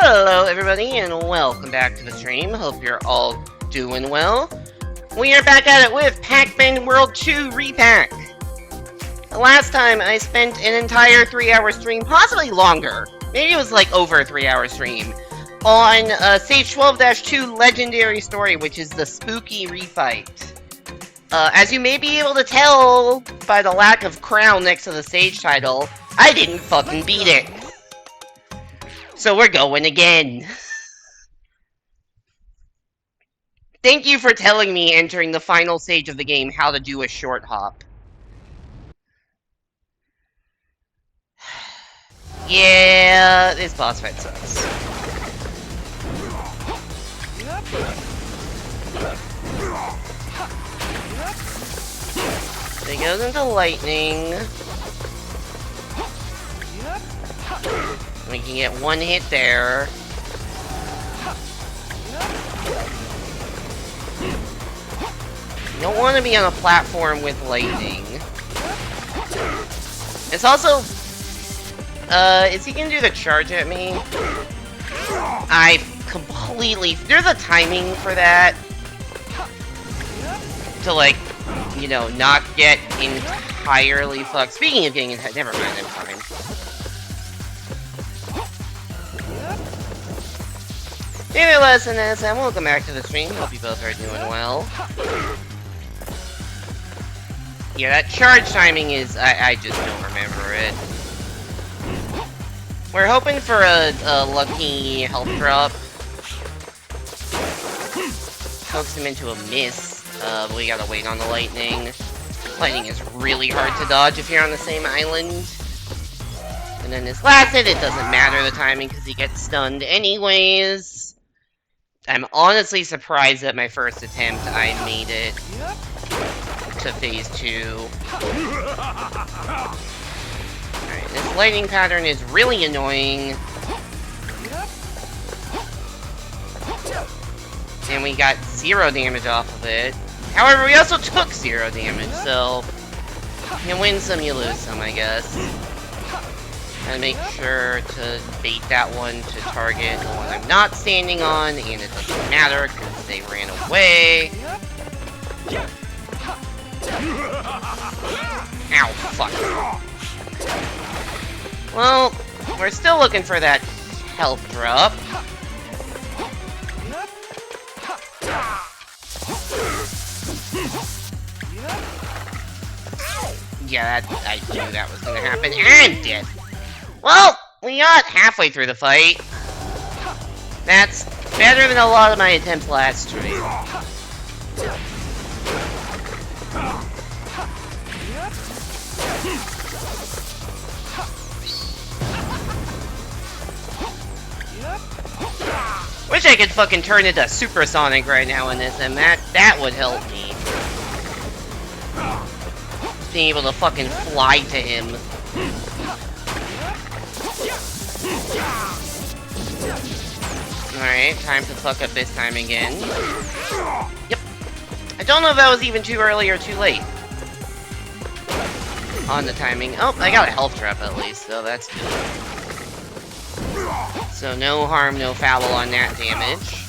Hello everybody and welcome back to the stream. Hope you're all doing well. We are back at it with Pac-Man World 2 Re-Pac. Last time I spent an entire 3-hour stream, possibly longer, maybe it was like over a 3-hour stream, on Stage 12-2 Legendary Story, which is the spooky refight. As you may be able to tell by the lack of crown next to the stage title, I didn't fucking beat it. So we're going again. Thank you for telling me entering the final stage of the game how to do a short hop. Yeah, this boss fight sucks. It goes into lightning. We can get one hit there. You don't want to be on a platform with lightning. It's also... is he gonna do the charge at me? I completely... There's a timing for that. To, like, you know, not get entirely fucked. Speaking of getting entirely... Never mind, I'm fine. Nevertheless, and as welcome back to the stream. Hope you both are doing well. Yeah, that charge timing is... I just don't remember it. We're hoping for a lucky health drop. Pokes him into a miss, but we gotta wait on the lightning. Lightning is really hard to dodge if you're on the same island. And then this last hit, it doesn't matter the timing because he gets stunned anyways. I'm honestly surprised that my first attempt I made it to phase 2. Alright, this lightning pattern is really annoying. And we got 0 damage off of it. However, we also took 0 damage, so you win some, you lose some, I guess. And make sure to bait that one to target the one I'm not standing on, and it doesn't matter because they ran away. Ow, fuck. Well, we're still looking for that health drop. Yeah, I knew that was gonna happen, and did. Well, we got halfway through the fight. That's better than a lot of my attempts last stream. Wish I could fucking turn into supersonic right now in this, and that would help me. Just being able to fucking fly to him. Alright, time to fuck up this time again. Yep. I don't know if that was even too early or too late. On the timing. Oh, I got a health drop at least, so that's good. So no harm, no foul on that damage.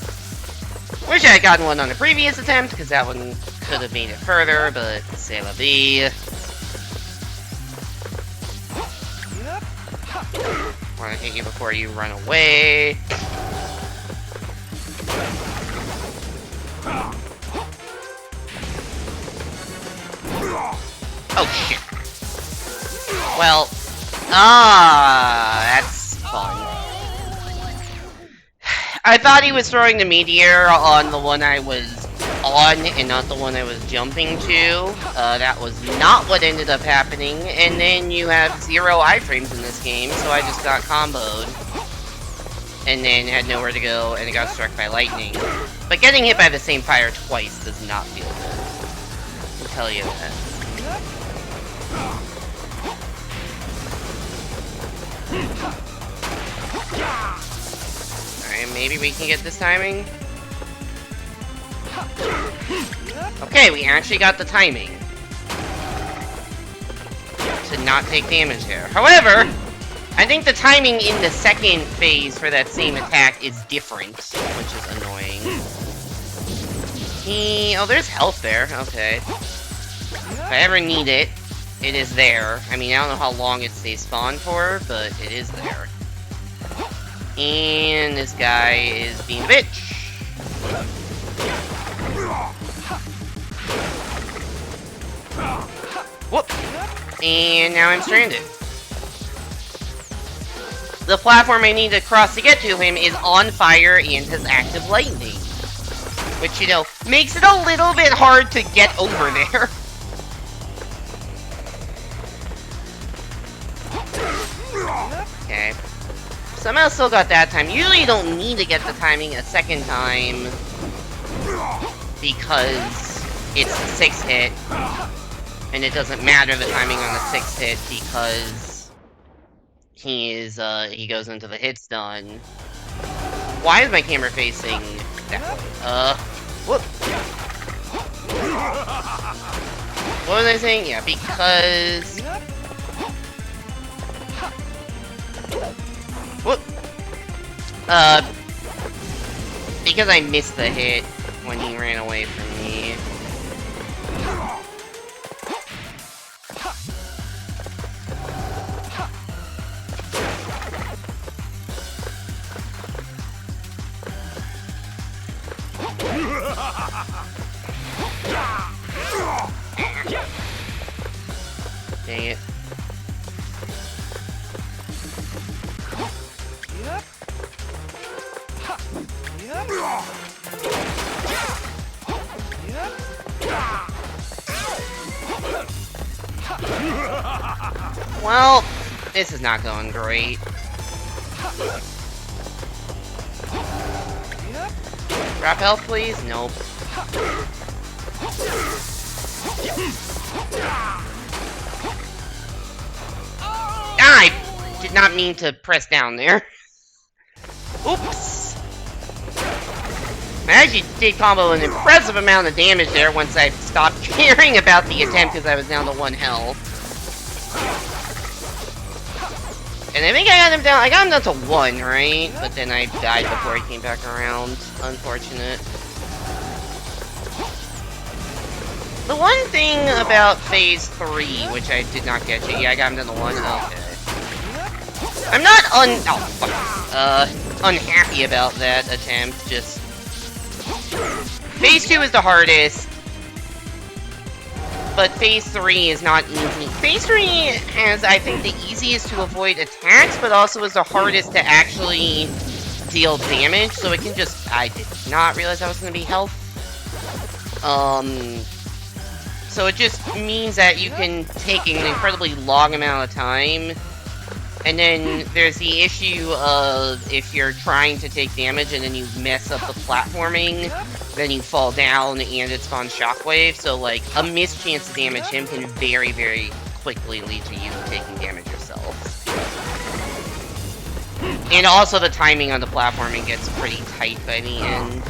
Wish I had gotten one on the previous attempt, because that one could have made it further, but c'est la vie. Want to hit you before you run away. Oh shit. Well, that's fun. I thought he was throwing the meteor on the one I was on and not the one I was jumping to. That was not what ended up happening. And then you have 0 iframes in this game, so I just got comboed. And then had nowhere to go, and it got struck by lightning. But getting hit by the same fire twice does not feel good. I'll tell you that. Alright, maybe we can get this timing. Okay, we actually got the timing to not take damage there. However, I think the timing in the second phase for that same attack is different, which is annoying. Oh, there's health there. Okay. If I ever need it, it is there. I mean, I don't know how long it stays spawned for, but it is there. And this guy is being a bitch. Whoop! And now I'm stranded. The platform I need to cross to get to him is on fire and has active lightning. Which, you know, makes it a little bit hard to get over there. Okay. Somehow still got that time. Usually you don't need to get the timing a second time because it's the 6th hit. And it doesn't matter the timing on the 6th hit because he goes into the hit stun. Why is my camera facing that way? Whoop. What was I saying? Yeah, because... Whoop. Because I missed the hit when he ran away from me. Dang it. Well, this is not going great. Drop health, please? Nope. I did not mean to press down there. Oops. I actually did combo an impressive amount of damage there once I stopped caring about the attempt because I was down to 1 health. And I think I got him down. I got him down to 1, right? But then I died before he came back around. Unfortunate. The one thing about Phase 3, which I did not get yet. Yeah, I got him down to 1. Okay. I'm not unhappy about that attempt. Just Phase 2 is the hardest. But Phase 3 is not easy. Phase 3 has, I think, the easiest to avoid attacks, but also is the hardest to actually deal damage, so it can just... I did not realize that was going to be health. So it just means that you can take an incredibly long amount of time, and then there's the issue of if you're trying to take damage and then you mess up the platforming, then you fall down and it spawns shockwave, so like a mischance to damage him can very, very quickly lead to you taking damage yourself. And also the timing on the platforming gets pretty tight by the end.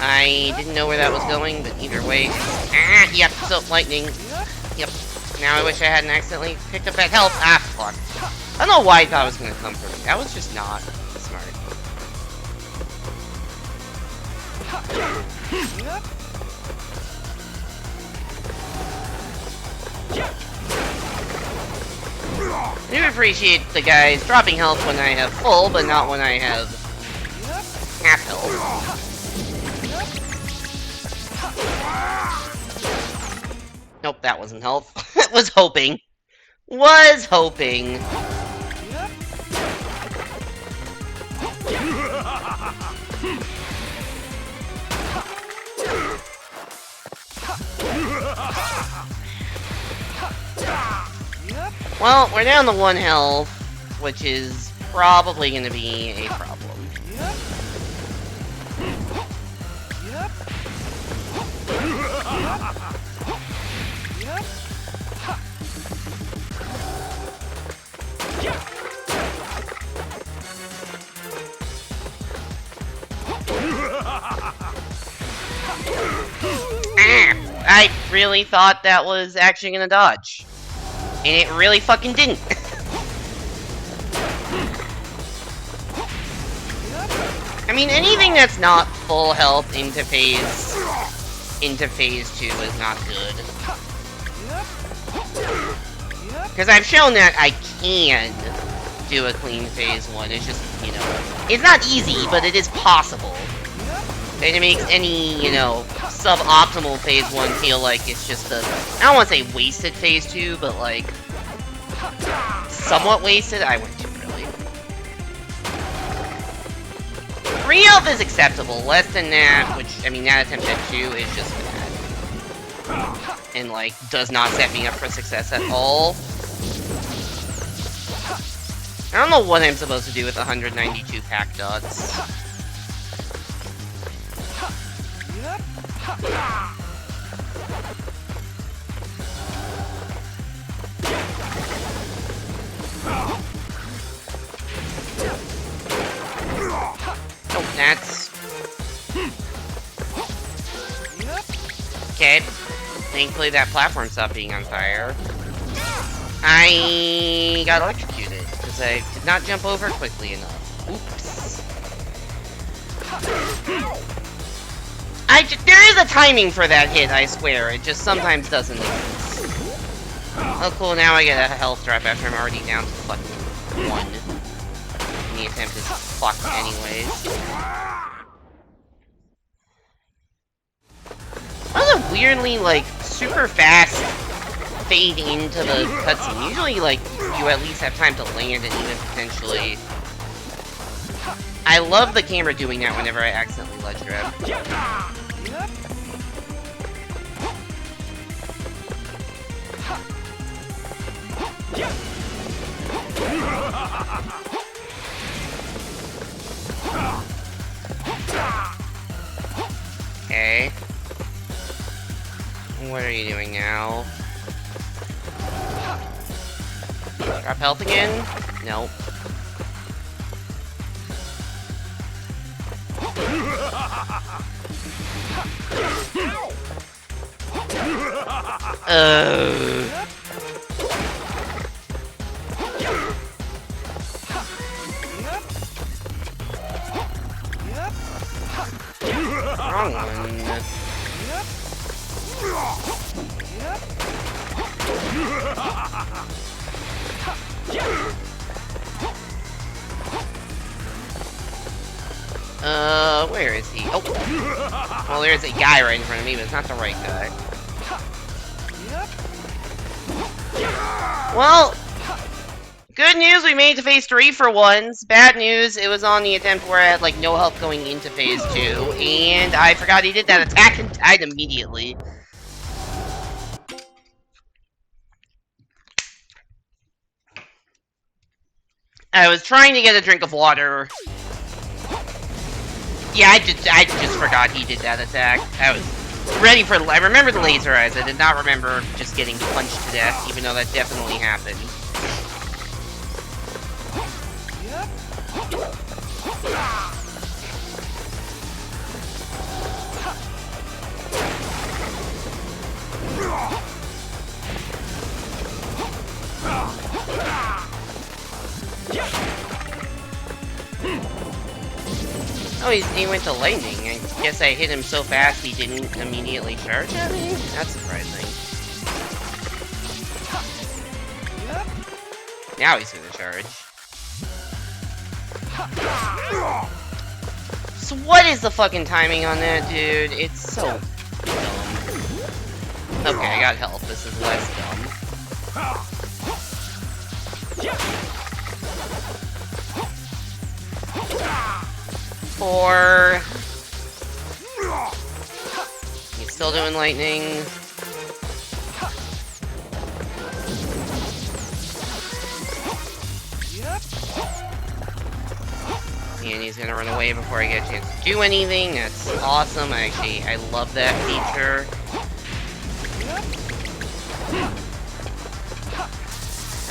I didn't know where that was going, but either way. Ah, yep, so lightning. Yep. Now I wish I hadn't accidentally picked up that health. Ah, fuck. I don't know why I thought it was gonna come for me. That was just not smart. I do appreciate the guys dropping health when I have full, but not when I have half health. Nope, that wasn't health. Was hoping. Was hoping. Well, we're down to 1 health, which is probably going to be a problem. I really thought that was actually gonna dodge. And it really fucking didn't. I mean, anything that's not full health into phase 2 is not good. Because I've shown that I can do a clean phase 1. It's just, you know, it's not easy, but it is possible. And it makes any, you know, suboptimal phase 1 feel like it's just a, I don't want to say wasted phase 2, but like, somewhat wasted. I went too early. 3 health is acceptable. Less than that, which, I mean, that attempt at 2 is just bad. And, like, does not set me up for success at all. I don't know what I'm supposed to do with 192 pack dots. Oh, that's... Okay. Thankfully that platform stopped being on fire. I got electrocuted because I did not jump over quickly enough. Oops. There is a timing for that hit, I swear. It just sometimes doesn't exist. Oh cool, now I get a health drop after I'm already down to fucking 1. And the attempt is fucked anyways. That was a weirdly, like, super fast fade into the cutscene. Usually, like, you at least have time to land and even potentially... I love the camera doing that whenever I accidentally ledge grab. Okay. What are you doing now? Drop health again? Nope. Wrong one. Where is he? Oh! Well, there's a guy right in front of me, but it's not the right guy. Well, good news, we made it to phase 3 for once. Bad news, it was on the attempt where I had, like, no health going into phase 2, and I forgot he did that attack and died immediately. I was trying to get a drink of water. Yeah, I just forgot he did that attack. I was ready for... I remember the laser eyes. I did not remember just getting punched to death, even though that definitely happened. Oh, he went to lightning. I guess I hit him so fast he didn't immediately charge at me? That's surprising. Now he's gonna charge. So what is the fucking timing on that, dude? It's so dumb. Okay, I got health. This is less dumb. 4. He's still doing lightning. And he's gonna run away before I get a chance to do anything. That's awesome. I love that feature.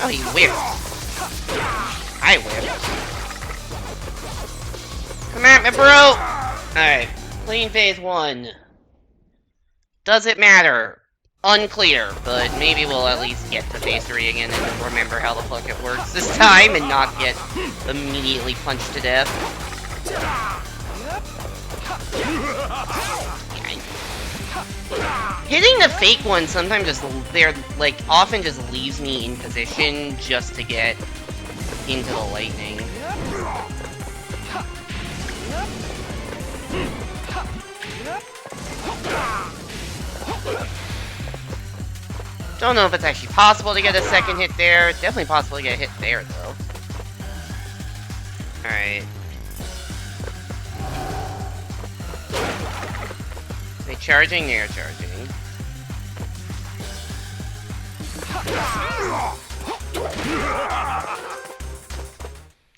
Oh, he whipped. I whipped. Come at me, bro! Alright, clean phase 1. Does it matter? Unclear, but maybe we'll at least get to phase 3 again and remember how the fuck it works this time and not get immediately punched to death. Hitting the fake one sometimes often just leaves me in position just to get into the lightning. Don't know if it's actually possible to get a second hit there. It's definitely possible to get a hit there, though. Alright. They charging? They're charging.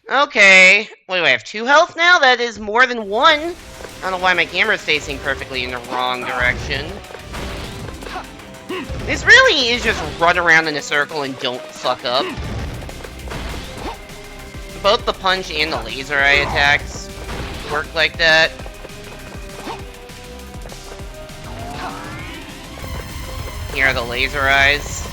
Okay. What do I have? 2 health now? That is more than 1. I don't know why my camera's facing perfectly in the wrong direction. This really is just run around in a circle and don't fuck up. Both the punch and the laser eye attacks work like that. Here are the laser eyes.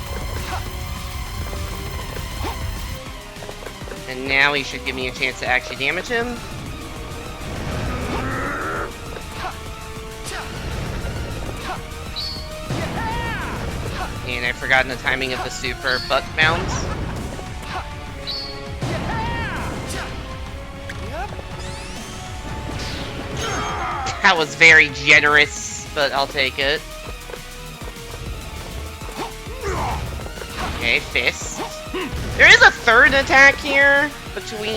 And now he should give me a chance to actually damage him. And I've forgotten the timing of the super butt bounce. That was very generous, but I'll take it. Okay, fist. There is a third attack here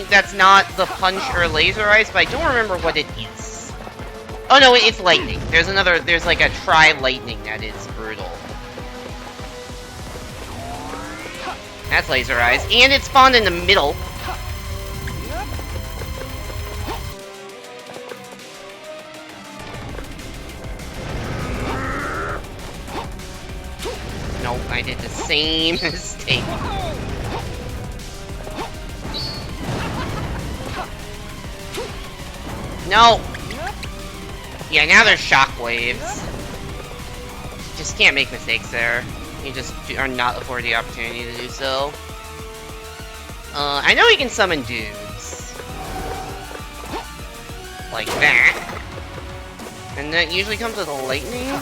that's not the punch or laser ice, but I don't remember what it is. Oh no, it's lightning. There's like a tri-lightning that is brutal. That's laser eyes, and it spawned in the middle. Nope, I did the same mistake. No! Yeah, now there's shockwaves. Just can't make mistakes there. You just are not afforded the opportunity to do so. I know he can summon dudes. Like that. And that usually comes with a lightning.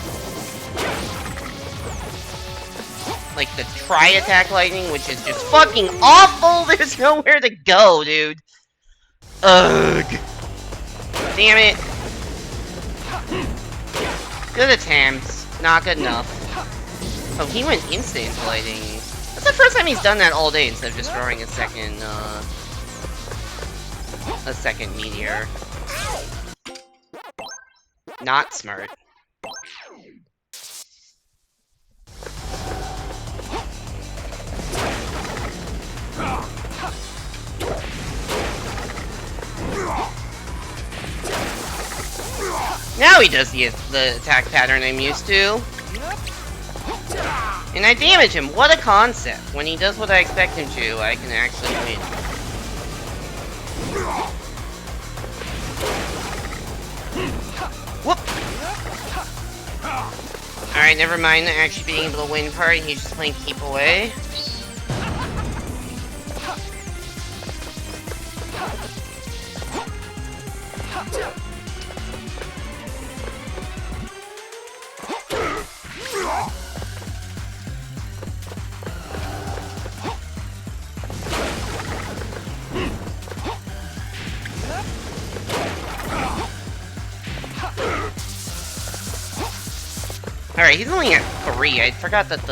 Like the tri-attack lightning, which is just fucking awful! There's nowhere to go, dude. Ugh. Damn it. Good attempts. Not good enough. Oh, he went instant lightning. That's the first time he's done that all day instead of just throwing a second meteor. Not smart. Now he does the attack pattern I'm used to. And I damage him. What a concept. When he does what I expect him to, I can actually win. Whoop! Alright, never mind the actually being able to win part. He's just playing keep away. Alright, he's only at 3. I forgot that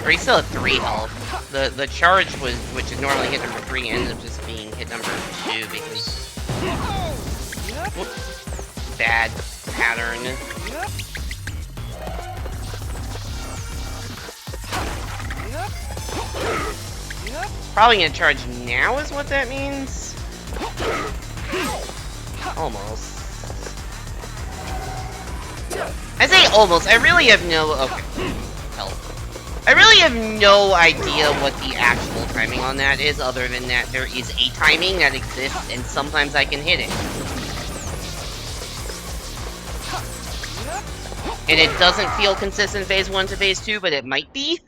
or he's still at 3 health. The charge was, which is normally hit number 3, ends up just being hit number 2 because... Whoops. Bad pattern. Probably gonna charge now is what that means? Almost. I say almost. I really have no... Okay. Help. I really have no idea what the actual timing on that is, other than that there is a timing that exists, and sometimes I can hit it. And it doesn't feel consistent phase 1 to phase 2, but it might be.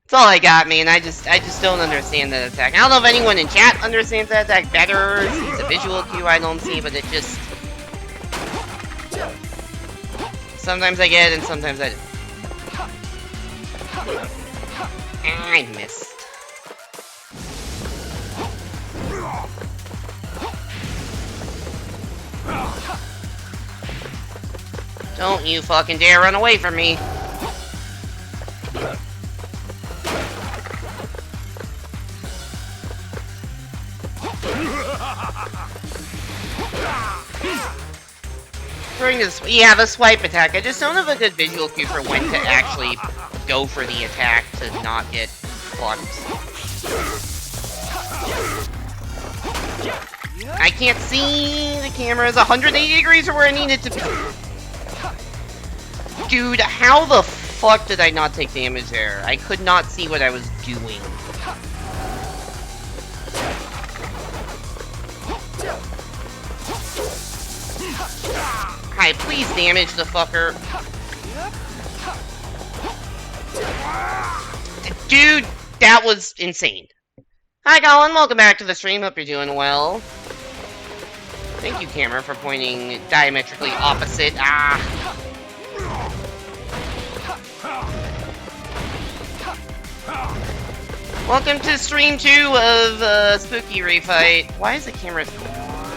That's all I got, man. I just don't understand that attack. I don't know if anyone in chat understands that attack better. It's a visual cue I don't see, but it just... Sometimes I get it, and sometimes I don't. I missed. Don't you fucking dare run away from me. During this, yeah, the swipe attack. I just don't have a good visual cue for when to actually go for the attack to not get fucked. I can't see the camera is 180 degrees from where I need it to be. Dude, how the fuck did I not take damage there? I could not see what I was doing. Hi, please damage the fucker. Dude, that was insane. Hi, Colin. Welcome back to the stream. Hope you're doing well. Thank you, camera, for pointing diametrically opposite. Ah. Welcome to stream 2 of Spooky Refight. Why is the camera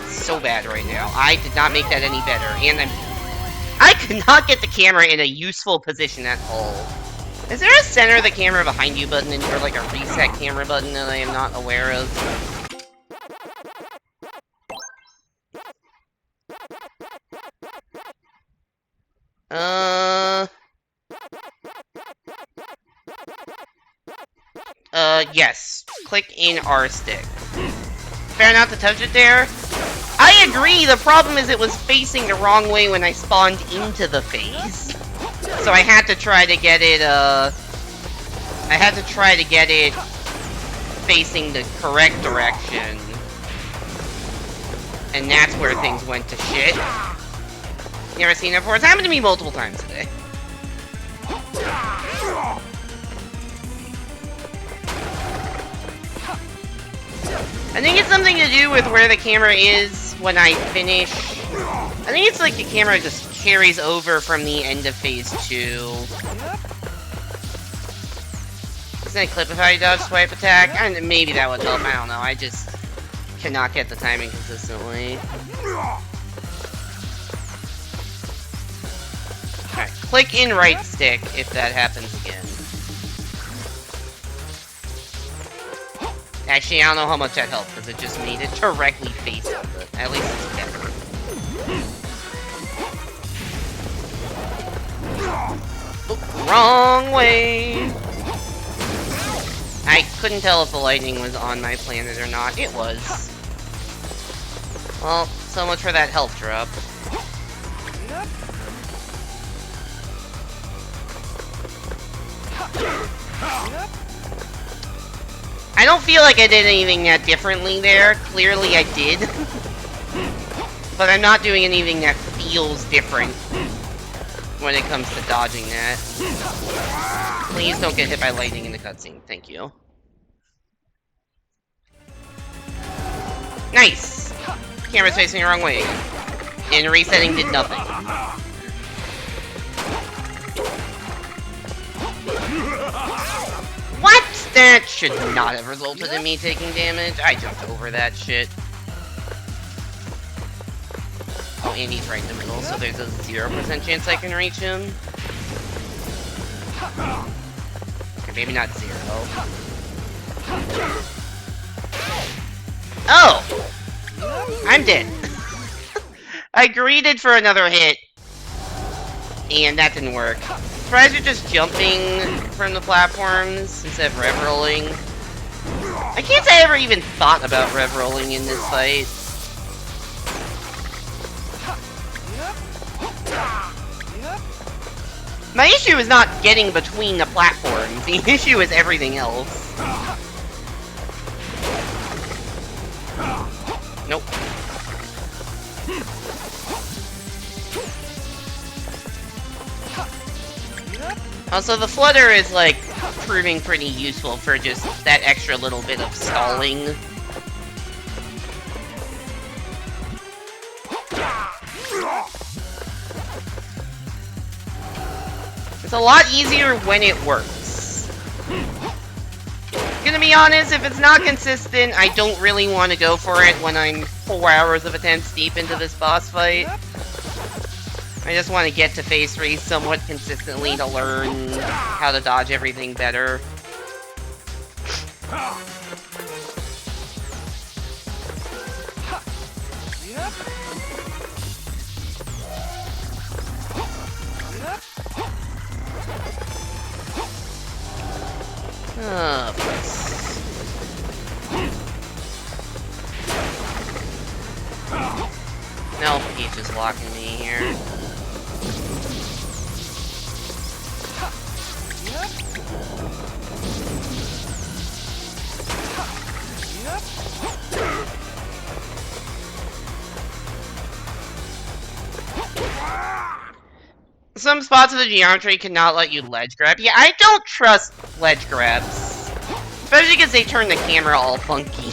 so bad right now? I did not make that any better, and I could not get the camera in a useful position at all. Is there a center of the camera behind you button or like a reset camera button that I am not aware of? Yes. Click in R stick. Fair not to touch it there. I agree, the problem is it was facing the wrong way when I spawned into the phase. So I had to try to get it, facing the correct direction. And that's where things went to shit. Never seen it before. It's happened to me multiple times today. I think it's something to do with where the camera is when I finish. I think it's like the camera just carries over from the end of phase 2. Isn't it clip if I dodge swipe attack? And maybe that would help, I don't know. I just cannot get the timing consistently. Alright, click in right stick if that happens again. Actually, I don't know how much that helped, because it just made it directly face it, but at least it's better. Oh, wrong way! I couldn't tell if the lightning was on my planet or not. It was. Well, so much for that health drop. I don't feel like I did anything that differently there. Clearly I did. But I'm not doing anything that feels different when it comes to dodging that. Please don't get hit by lightning in the cutscene. Thank you. Nice! Camera's facing the wrong way. And resetting did nothing. What? That should not have resulted in me taking damage. I jumped over that shit. Oh, and he's right in the middle, so there's a 0% chance I can reach him. Okay, maybe not 0. Oh! I'm dead. I greeted for another hit, and that didn't work. Surprised you're just jumping from the platforms instead of rev rolling. I can't say I ever even thought about rev rolling in this fight. My issue is not getting between the platforms. The issue is everything else. Nope. Also, the flutter is, like, proving pretty useful for just that extra little bit of stalling. It's a lot easier when it works. Gonna be honest, if it's not consistent, I don't really want to go for it when I'm 4 hours of attempts deep into this boss fight. I just want to get to phase 3 somewhat consistently to learn how to dodge everything better. Oh, no, Peach is blocking me here. Some spots of the geometry cannot let you ledge grab. Yeah, I don't trust ledge grabs. Especially because they turn the camera all funky.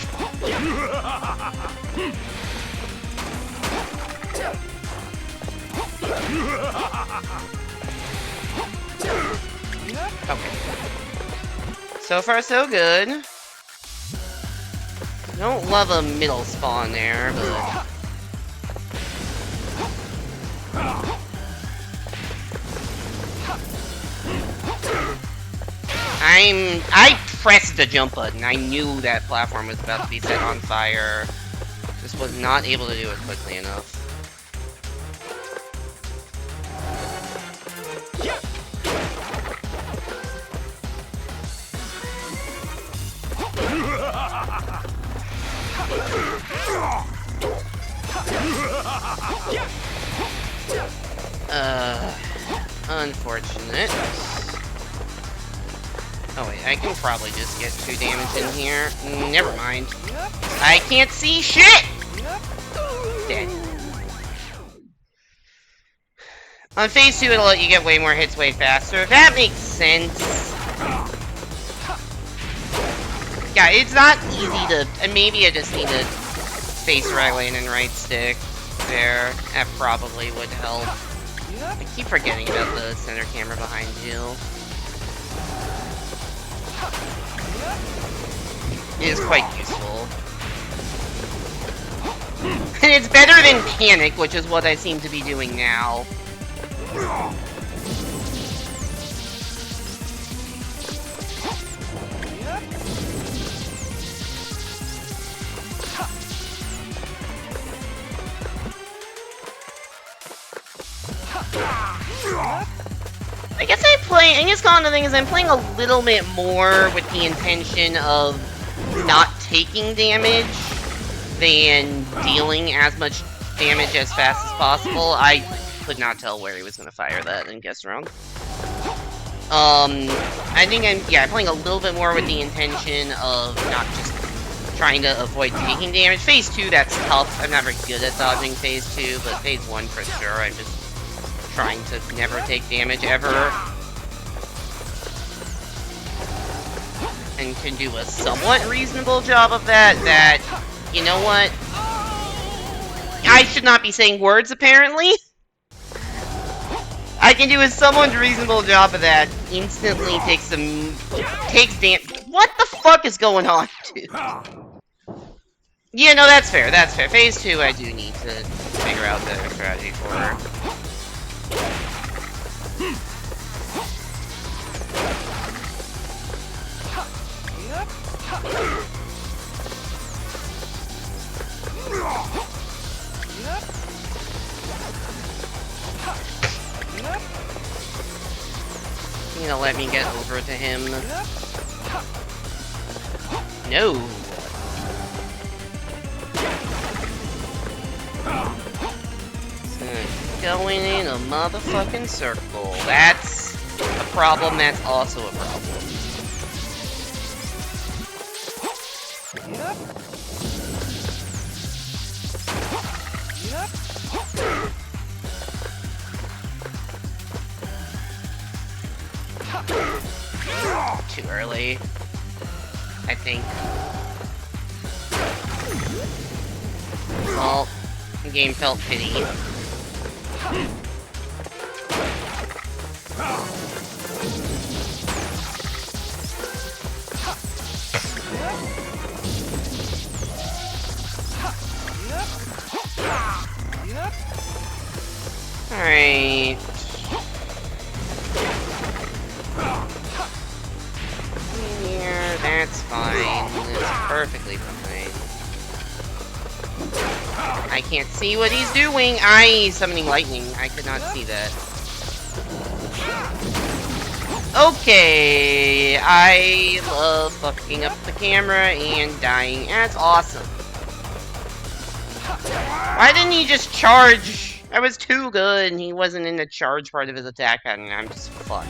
Okay. So far, so good. Don't love a middle spawn there, but... I pressed the jump button. I knew that platform was about to be set on fire. Just was not able to do it quickly enough. Unfortunate. Oh wait, I can probably just get 2 damage in here. Never mind. I can't see shit! Dead. On phase 2, it'll let you get way more hits way faster. That makes sense. Yeah, it's not easy to... maybe I just need to face right lane and right stick there. That probably would help. I keep forgetting about the center camera behind you. It is quite useful. And it's better than Panic, which is what I seem to be doing now. I guess kind of the thing is I'm playing a little bit more with the intention of not taking damage than dealing as much damage as fast as possible. I could not tell where he was going to fire that and guessed wrong. I think I'm playing a little bit more with the intention of not just trying to avoid taking damage. Phase 2, that's tough. I'm not very good at dodging Phase 2, but Phase 1 for sure, I'm just trying to never take damage ever. And can do a somewhat reasonable job of that, you know what? I should not be saying words, apparently. I can do a somewhat reasonable job of that. Instantly takes damage. What the fuck is going on, dude? Yeah, no, that's fair, that's fair. Phase 2, I do need to figure out better strategy for her. You know, let me get over to him. No. Going in a motherfucking circle. That's a problem, that's also a problem. too early, I think. Well, the game felt pity. Alright. Yeah, that's fine. That's perfectly fine. I can't see what he's doing. He's summoning lightning. I could not see that. Okay, I love fucking up the camera and dying. That's awesome. Why didn't he just charge? I was too good and he wasn't in the charge part of his attack pattern. I'm just fucked.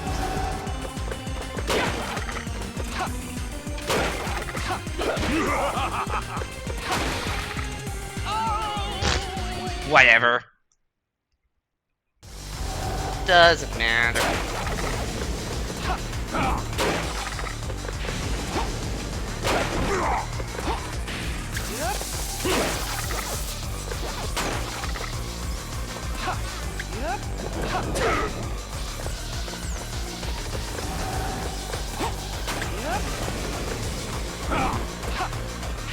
Whatever. Doesn't matter.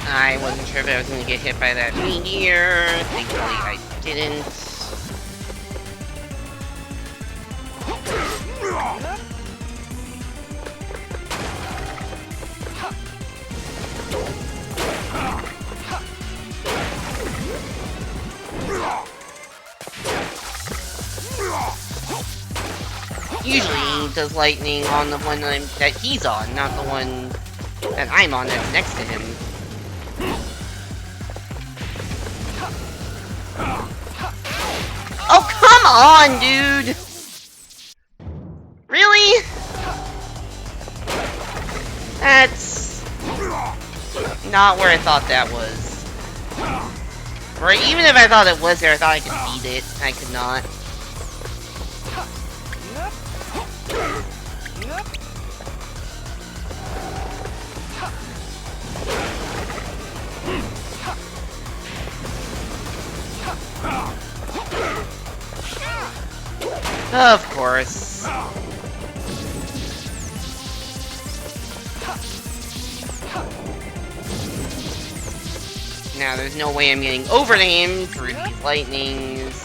I wasn't sure if I was going to get hit by that meteor. Thankfully, I didn't. Usually he does lightning on the one that he's on, not the one that I'm on that's next to him. Oh, come on, dude! Really? That's not where I thought that was. Or even if I thought it was there, I thought I could beat it. I could not. Of course. Now there's no way I'm getting over to him through these lightnings.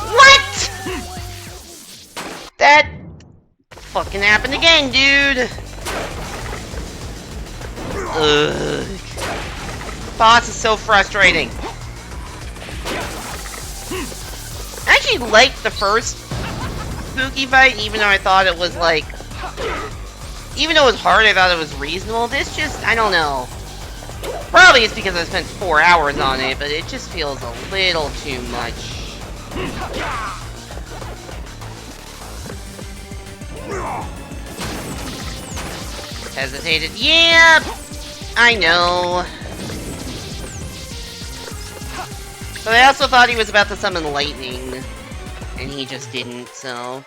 What? That fucking happened again, dude. Ugh. Boss is so frustrating. I actually liked the first spooky fight, even though I thought it was like... Even though it was hard, I thought it was reasonable. This just, I don't know. Probably it's because I spent 4 hours on it, but it just feels a little too much. Hesitated. Yeah, I know. But I also thought he was about to summon lightning, and he just didn't, so...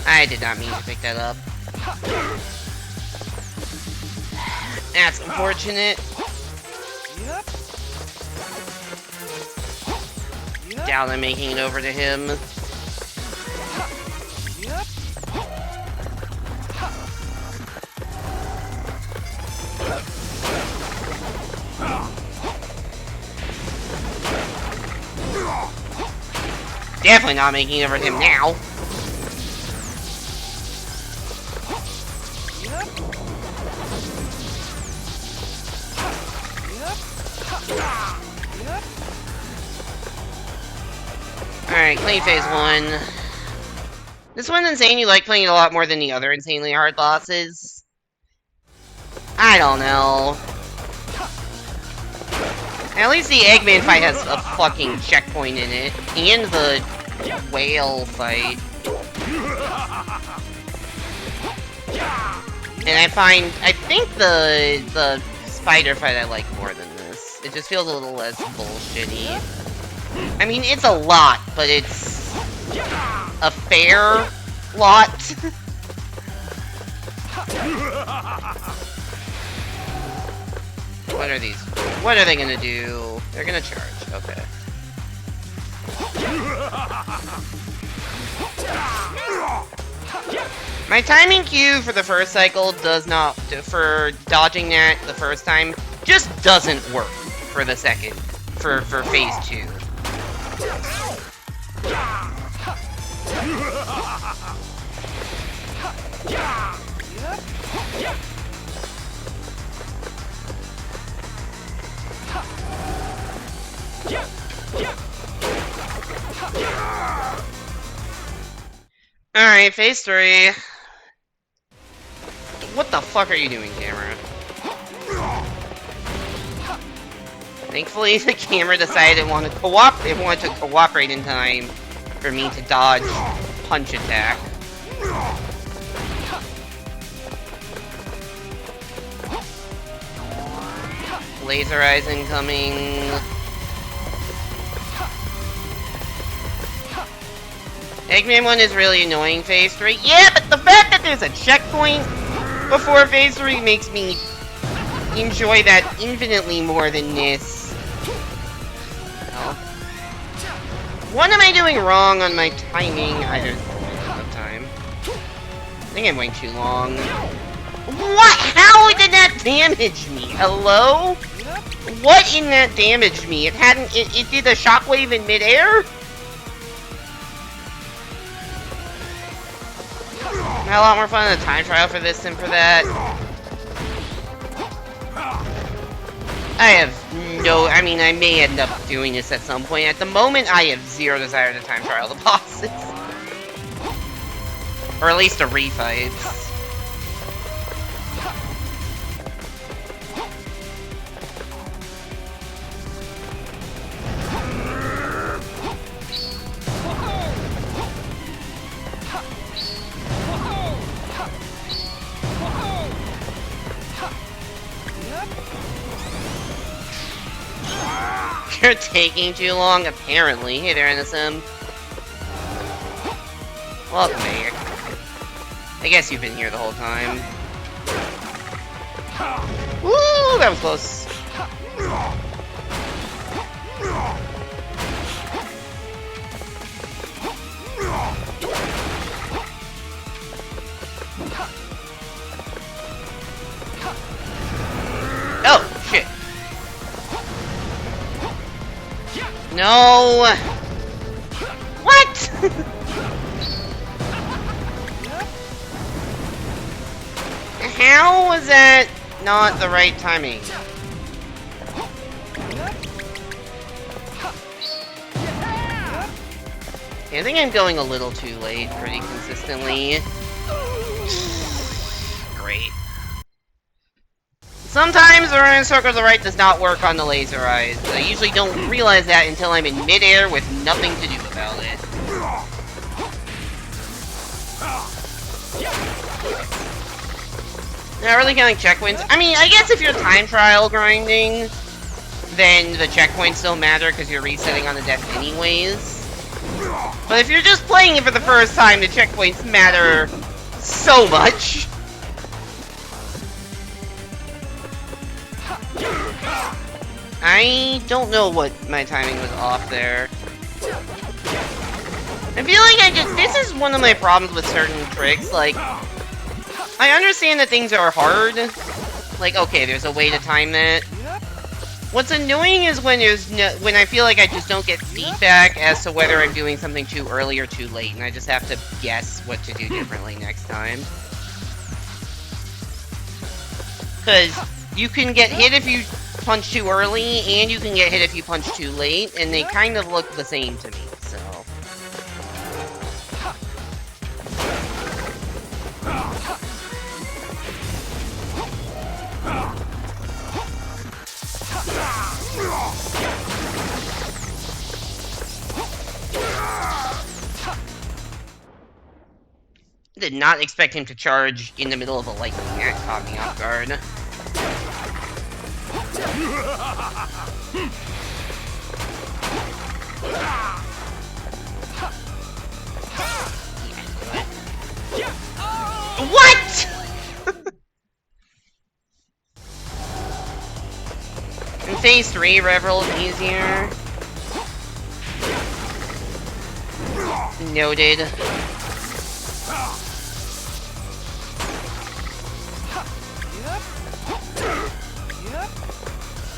I did not mean to pick that up. That's unfortunate. Doubt I'm making it over to him. Definitely not making it over to him now. Alright, claim phase 1. This one's insane. You like playing it a lot more than the other insanely hard bosses. I don't know. At least the Eggman fight has a fucking checkpoint in it. And the whale fight. And I think the spider fight I like more than this. It just feels a little less bullshitty. I mean, it's a lot, but it's a fair lot. What are these? What are they gonna do? They're gonna charge. Okay. My timing cue for the first cycle does not, for dodging that the first time, just doesn't work for the second, for phase 2. Alright, phase 3. What the fuck are you doing, camera? Thankfully, the camera decided it wanted to cooperate in time for me to dodge punch attack. Laser eyes incoming. Eggman 1 is really annoying, phase 3. Yeah, but the fact that there's a checkpoint before phase 3 makes me enjoy that infinitely more than this. Oh. What am I doing wrong on my timing? I don't have time. I think I'm waiting too long. What? How did that damage me? Hello? What in that damaged me? It did a shockwave in midair? I had a lot more fun in a time trial for this than for that. I mean, I may end up doing this at some point. At the moment, I have zero desire to time trial the bosses. Or at least the refights. You're taking too long, apparently. Hey there, NSM. Welcome back. I guess you've been here the whole time. Woo! That was close. Oh, shit. No! What?! How was that not the right timing? Okay, I think I'm going a little too late pretty consistently. Great. Sometimes the running circle to the right does not work on the laser eyes. I usually don't realize that until I'm in midair with nothing to do about it. Not really counting checkpoints. I mean, I guess if you're time trial grinding, then the checkpoints don't matter because you're resetting on the death anyways. But if you're just playing it for the first time, the checkpoints matter so much. I don't know what my timing was off there. I feel like this is one of my problems with certain tricks, like, I understand that things are hard. Like, okay, there's a way to time that. What's annoying is when when I feel like I just don't get feedback as to whether I'm doing something too early or too late, and I just have to guess what to do differently next time. Because you can get hit if you punch too early, and you can get hit if you punch too late, and they kind of look the same to me, so. Did not expect him to charge in the middle of a lightning. That caught me off guard. What? In phase 3, Revel's easier. Noted.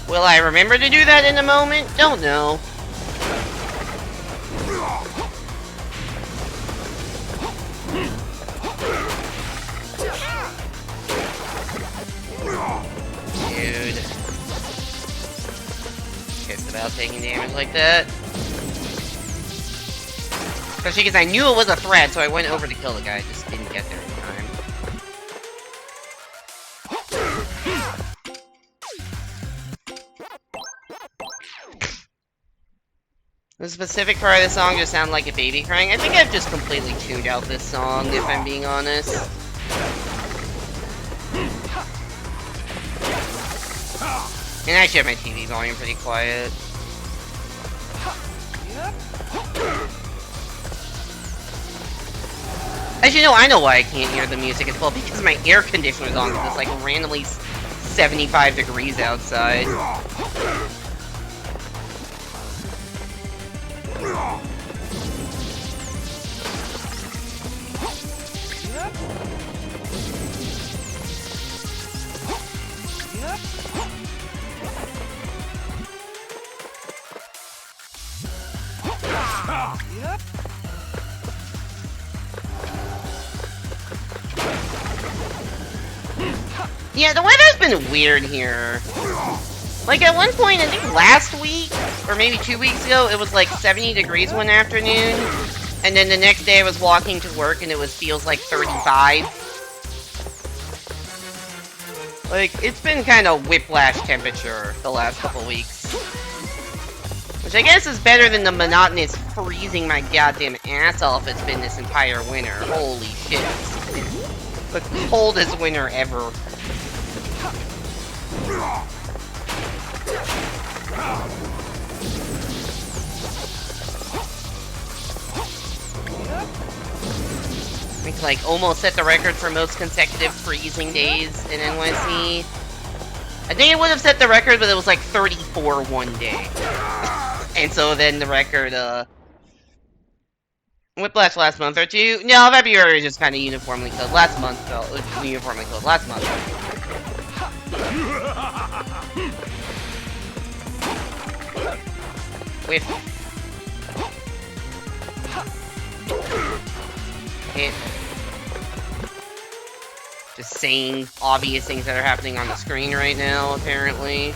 Will I remember to do that in a moment? Don't know. Dude. Pissed about taking damage like that. Especially because I knew it was a threat, so I went over to kill the guy. Just didn't get there in time. The specific part of the song just sounded like a baby crying. I think I've just completely tuned out this song, if I'm being honest. And I actually have my TV volume pretty quiet. Actually, no, I know why I can't hear the music as well, because my air conditioner is on, because it's like randomly 75 degrees outside. Yeah, the weather's been weird here. Like, at one point, I think last week, or maybe 2 weeks ago, it was like 70 degrees one afternoon, and then the next day I was walking to work and it feels like 35. Like, it's been kind of whiplash temperature the last couple weeks. Which I guess is better than the monotonous freezing my goddamn ass off it's been this entire winter. Holy shit. It's the coldest winter ever. It's like almost set the record for most consecutive freezing days in NYC. I think it would have set the record, but it was like 34 one day. And so then the record, whiplash last month or two. No, February is just kind of uniformly cold. Last month, though, uniformly cold. Last month. Whiff. Hit. Just saying obvious things that are happening on the screen right now, apparently.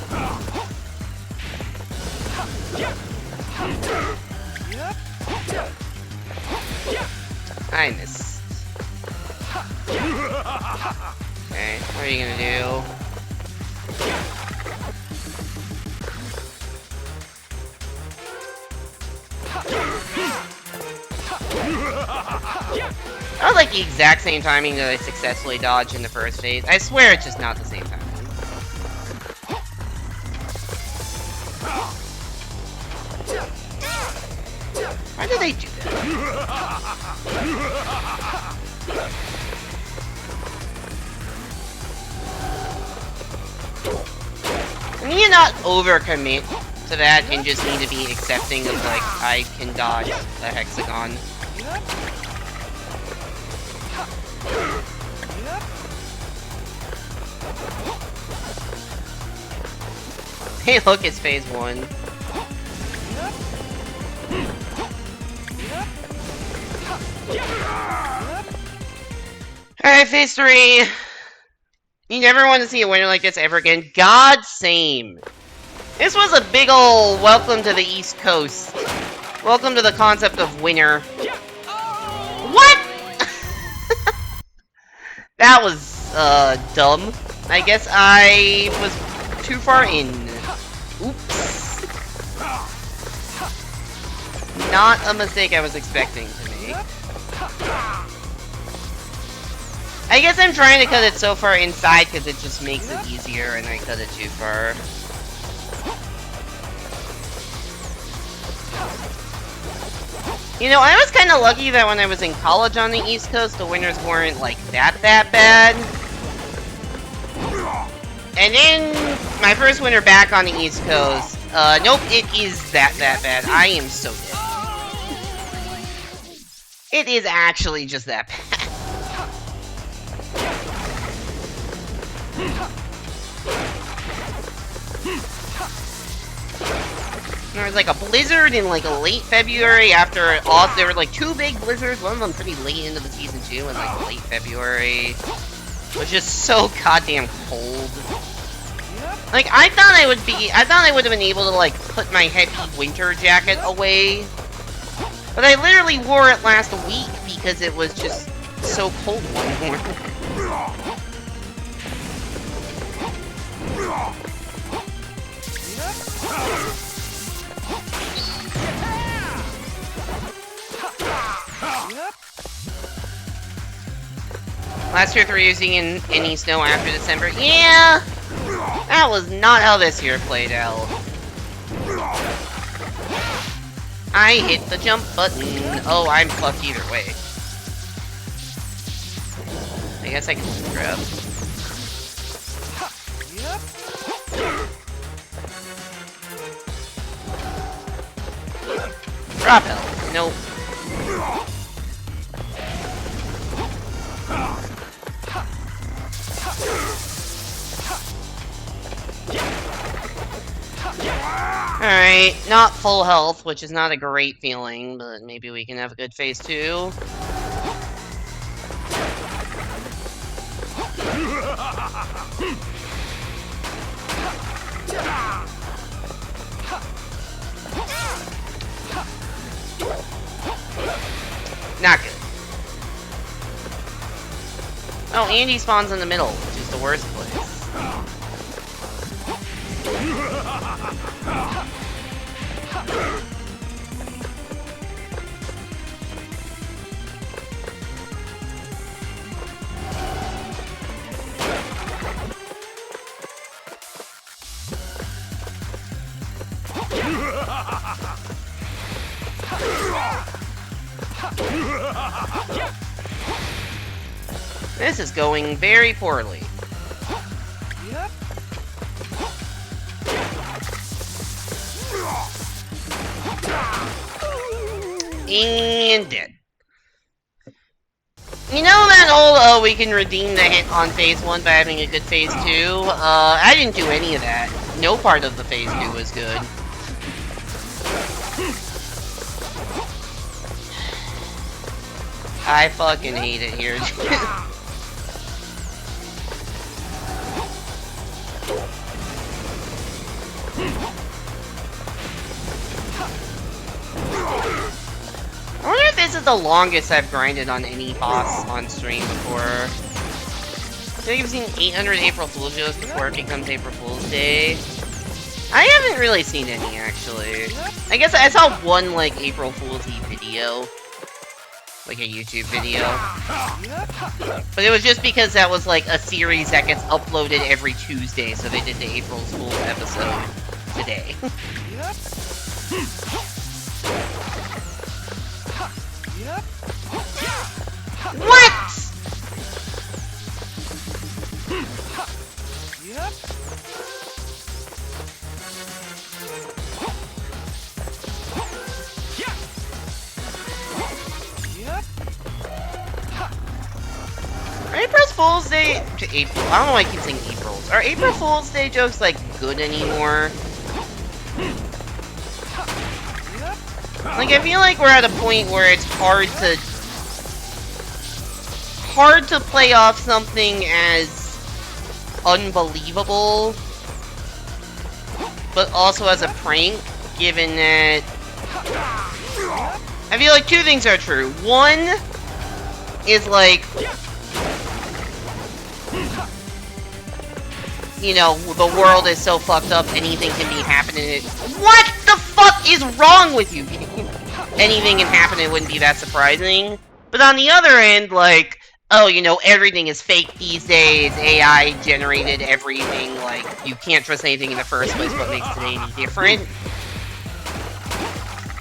I missed. Okay, what are you gonna do? That was like the exact same timing that I successfully dodged in the first phase. I swear it's just not the same timing. Why did they do that? I need to not overcommit to that and just need to be accepting of, like, I can dodge a hexagon. Hey, look, it's phase 1. Alright, phase 3. You never want to see a winter like this ever again. God same. This was a big ol' welcome to the East Coast. Welcome to the concept of winter. What? That was, dumb. I guess I was too far in. Oops. Not a mistake I was expecting to make. I guess I'm trying to cut it so far inside because it just makes it easier and I cut it too far. You know, I was kind of lucky that when I was in college on the East Coast, the winters weren't, like, that bad. And then, my first winter back on the East Coast, nope, it is that bad. I am so dead. It is actually just that bad. There was like a blizzard in like late February after off. There were like 2 big blizzards. One of them pretty late into the season too, in like late February. It was just so goddamn cold. Like I thought I would have been able to like put my heavy winter jacket away, but I literally wore it last week because it was just so cold one morning. Last year, 3 years in any snow after December. Yeah! That was not how this year played out. I hit the jump button. Oh, I'm fucked either way. I guess I can just grab. Drop health. Nope. Alright, not full health, which is not a great feeling, but maybe we can have a good phase 2. Not good. Oh, Andy spawns in the middle, which is the worst place. This is going very poorly. And dead. You know that old, we can redeem the hit on phase 1 by having a good phase 2? I didn't do any of that. No part of the phase 2 was good. I fucking hate it here. I wonder if this is the longest I've grinded on any boss on stream before. I think I've seen 800 April Fool's jokes before it becomes April Fool's Day. I haven't really seen any, actually. I guess I saw one, like, April Fool's Eve video. Like a YouTube video. But it was just because that was, like, a series that gets uploaded every Tuesday, so they did the April Fool's episode today. What?! Are April Fool's Day... April... I don't know why I keep saying April's. Are April Fool's Day jokes, like, good anymore? Like, I feel like we're at a point where it's hard to play off something as unbelievable, but also as a prank, given that... I feel like 2 things are true. One is, like... You know, the world is so fucked up, anything can be happening. What the fuck is wrong with you? Anything can happen, it wouldn't be that surprising. But on the other end, like, oh, you know, everything is fake these days, AI generated everything, like, you can't trust anything in the first place, what makes today any different?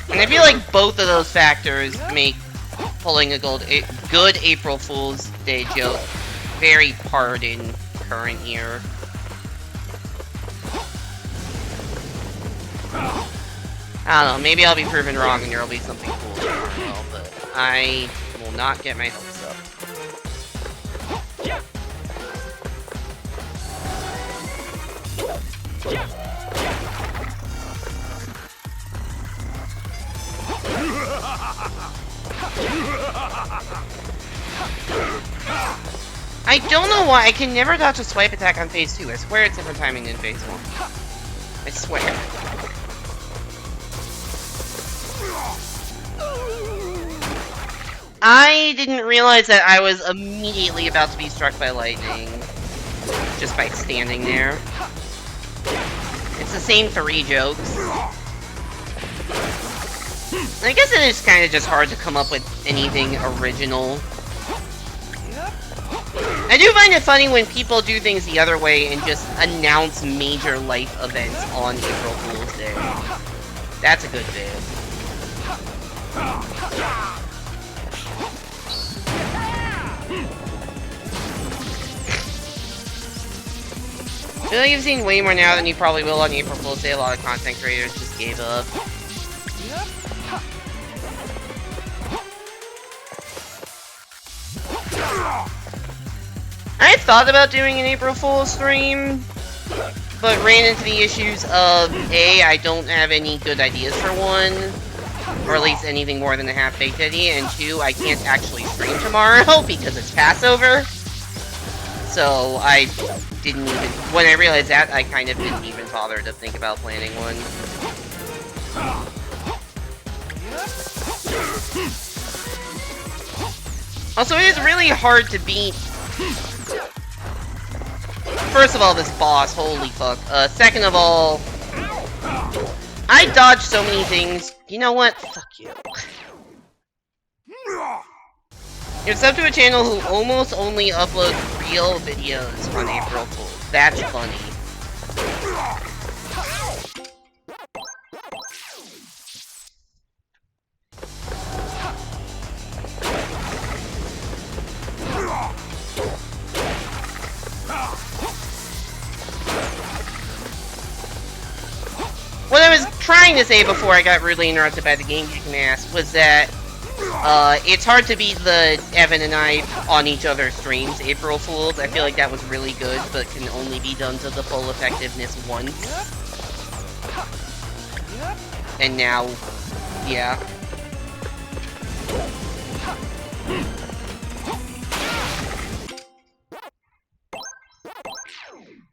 And I feel like both of those factors make pulling a good April Fool's Day joke very hard in current year. I don't know, maybe I'll be proven wrong and there'll be something cool tomorrow, but I will not get my hopes up. I don't know why, I can never dodge a swipe attack on phase 2. I swear it's different timing than phase 1. I swear. I didn't realize that I was immediately about to be struck by lightning. Just by standing there. It's the same 3 jokes. I guess it is kind of just hard to come up with anything original. I do find it funny when people do things the other way and just announce major life events on April Fool's Day. That's a good bit. I feel like you've seen way more now than you probably will on April Fool's Day. A lot of content creators just gave up. I thought about doing an April Fool's stream, but ran into the issues of A, I don't have any good ideas for one, or at least anything more than a half-baked idea, and 2, I can't actually stream tomorrow because it's Passover. So I didn't even, when I realized that, I kind of didn't even bother to think about planning one. Also, it is really hard to beat. First of all, this boss, holy fuck. Second of all, I dodged so many things. You know what? Fuck you. You're sub to a channel who almost only uploads real videos on April Fools. That's funny. What I was trying to say before I got rudely interrupted by the game kicking ass was that it's hard to beat the Evan and I on each other's streams, April Fools. I feel like that was really good, but can only be done to the full effectiveness once. And now, yeah.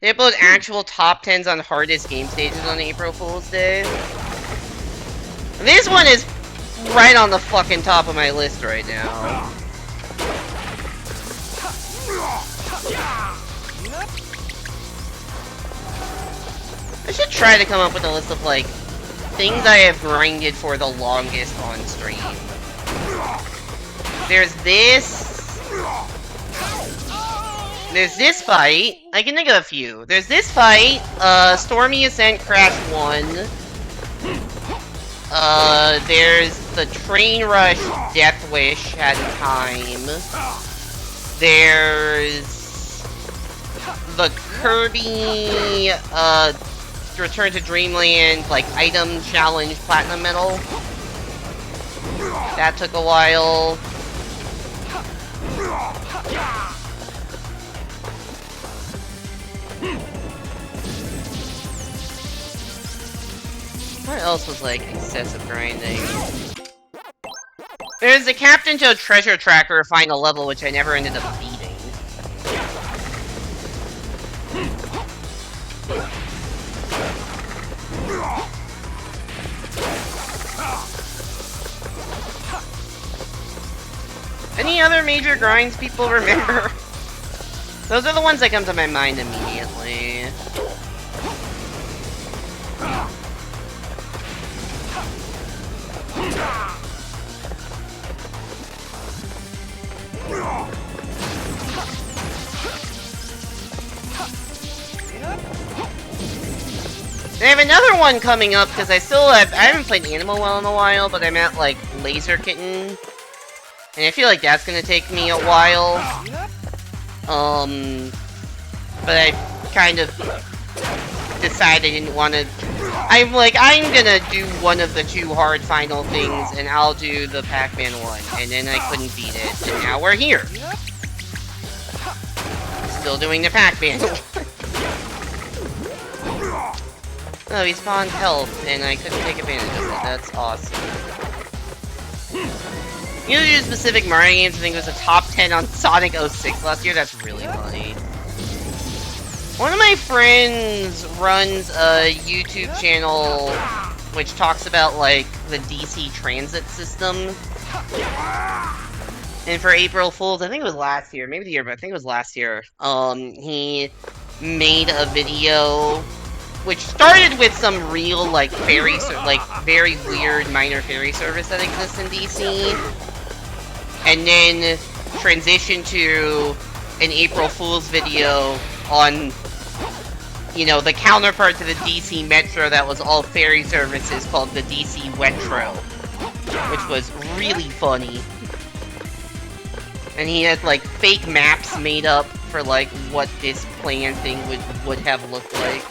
They upload actual top 10s on hardest game stages on April Fool's Day. This one is right on the fucking top of my list right now. I should try to come up with a list of, like, things I have grinded for the longest on stream. There's this. There's this fight. I can think of a few. There's this fight. Stormy Ascent Crash 1. There's the Train Rush Death Wish at a time. There's the Kirby Return to Dreamland like item challenge platinum medal. That took a while. What else was like excessive grinding? There's the Captain Toad Treasure Tracker final level, which I never ended up beating. Any other major grinds people remember? Those are the ones that come to my mind immediately. And I have another one coming up, because I haven't played Animal Well in a while, but I'm at, like, Laser Kitten. And I feel like that's gonna take me a while. But I kind of decided I didn't want to... I'm gonna do one of the 2 hard final things, and I'll do the Pac-Man one. And then I couldn't beat it, and now we're here. Still doing the Pac-Man one. Oh, he spawned health, and I couldn't take advantage of it. That's awesome. You know, do specific Mario games, I think it was a top 10 on Sonic 06 last year. That's really funny. One of my friends runs a YouTube channel which talks about, like, the DC transit system. And for April Fool's, I think it was last year, maybe the year, but I think it was last year, he made a video which started with some real, like, very weird minor ferry service that exists in DC, and then transitioned to an April Fool's video on, you know, the counterpart to the DC Metro that was all ferry services, called the DC Wetro, which was really funny. And he had, like, fake maps made up for, like, what this plan thing would have looked like.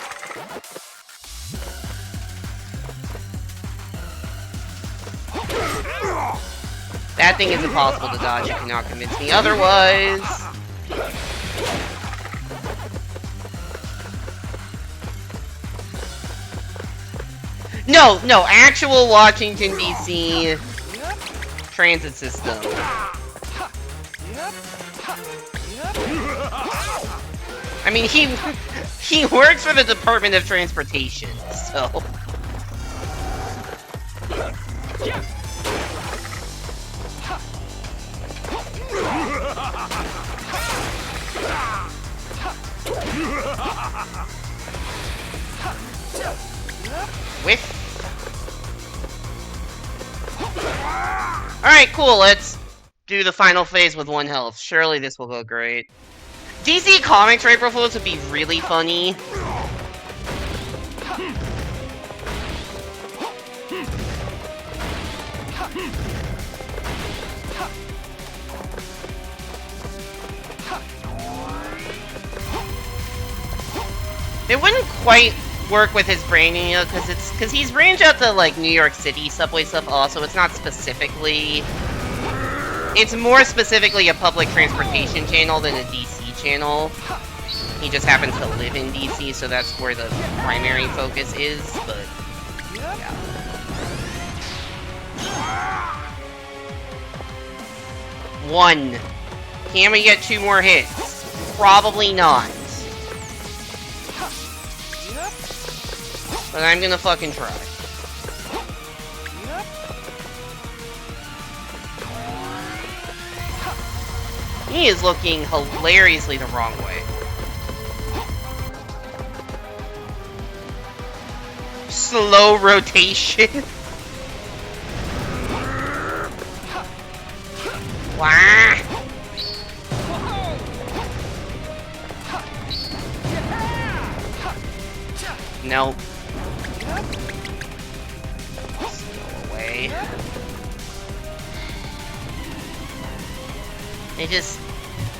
That thing is impossible to dodge, you cannot convince me otherwise. No, actual Washington, D.C. transit system. I mean, he works for the Department of Transportation, so... Whiff. Alright, cool, let's do the final phase with 1 health. Surely this will go great. DC Comics April Fools would be really funny. It wouldn't quite work with his branding, you know, because he's branched out to, like, New York City subway stuff also. It's not specifically... It's more specifically a public transportation channel than a DC channel. He just happens to live in DC, so that's where the primary focus is, but... yeah. One. Can we get 2 more hits? Probably not. But I'm gonna fucking try. He is looking hilariously the wrong way. Slow rotation. Wah! Nope. Go away. They just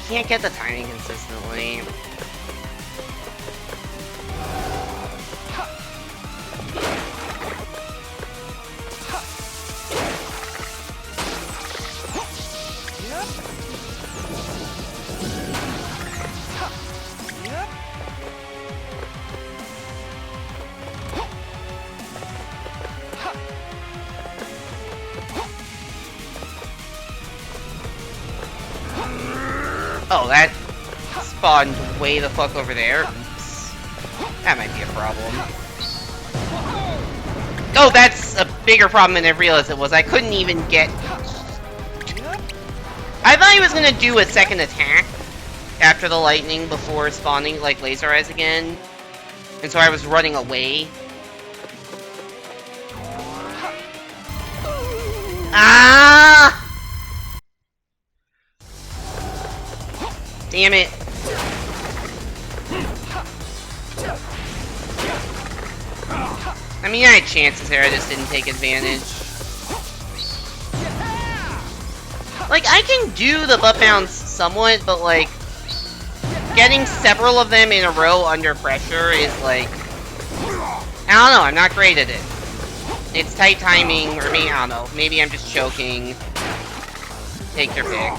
can't get the timing consistently. Oh, that spawned way the fuck over there. Oops. That might be a problem. Oh, that's a bigger problem than I realized it was. I couldn't even get... I thought he was gonna do a second attack after the lightning before spawning, like, laser eyes again. And so I was running away. Ah! Damn it. I mean, I had chances there, I just didn't take advantage. Like, I can do the butt bounce somewhat, but like, getting several of them in a row under pressure is like, I don't know, I'm not great at it. It's tight timing, or maybe, I don't know, maybe I'm just choking. Take your pick.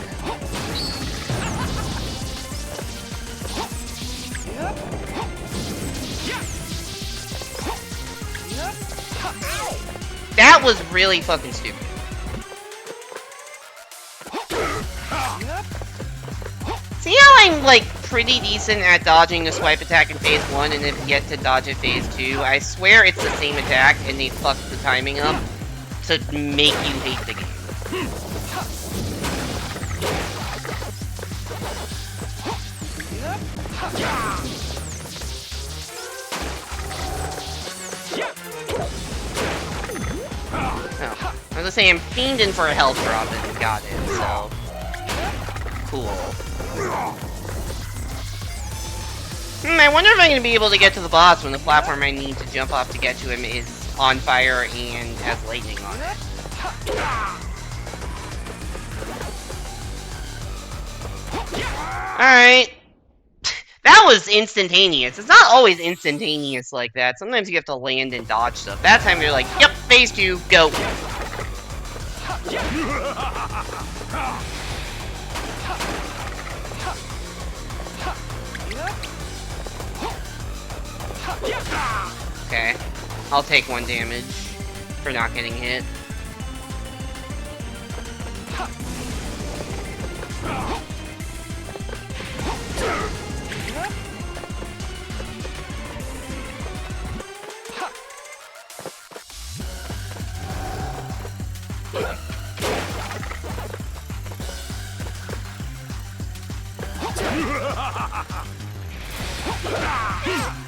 That was really fucking stupid. See how I'm, like, pretty decent at dodging the swipe attack in phase 1 and have yet to dodge it phase 2? I swear it's the same attack and they fucked the timing up to make you hate the game. Oh, I was gonna say I'm fiending for a health drop and got it, so... Cool. I wonder if I'm going to be able to get to the boss when the platform I need to jump off to get to him is on fire and has lightning on it. Alright. That was instantaneous. It's not always instantaneous like that. Sometimes you have to land and dodge stuff. That time you're like, yep, phase 2, go. Okay, I'll take 1 damage for not getting hit.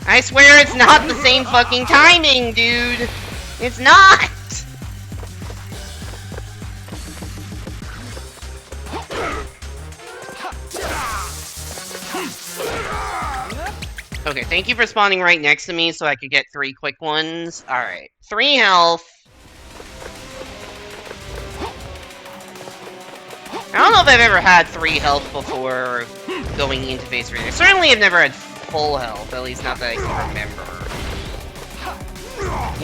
I swear it's not the same fucking timing, dude! It's not! Okay, thank you for spawning right next to me so I could get 3 quick ones. Alright, 3 health. I don't know if I've ever had 3 health before going into phase 3. I certainly have never had full health, at least not that I can remember.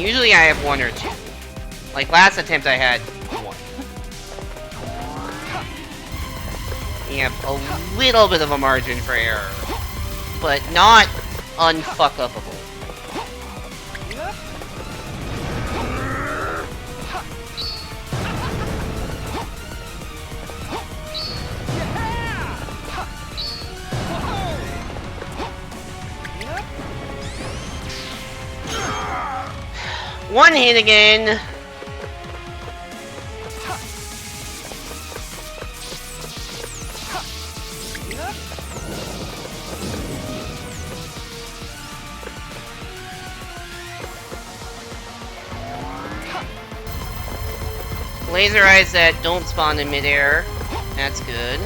Usually I have 1 or 2. Like last attempt I had 1. You have a little bit of a margin for error, but not unfuck-upable. One hit again. Laser eyes that don't spawn in midair. That's good.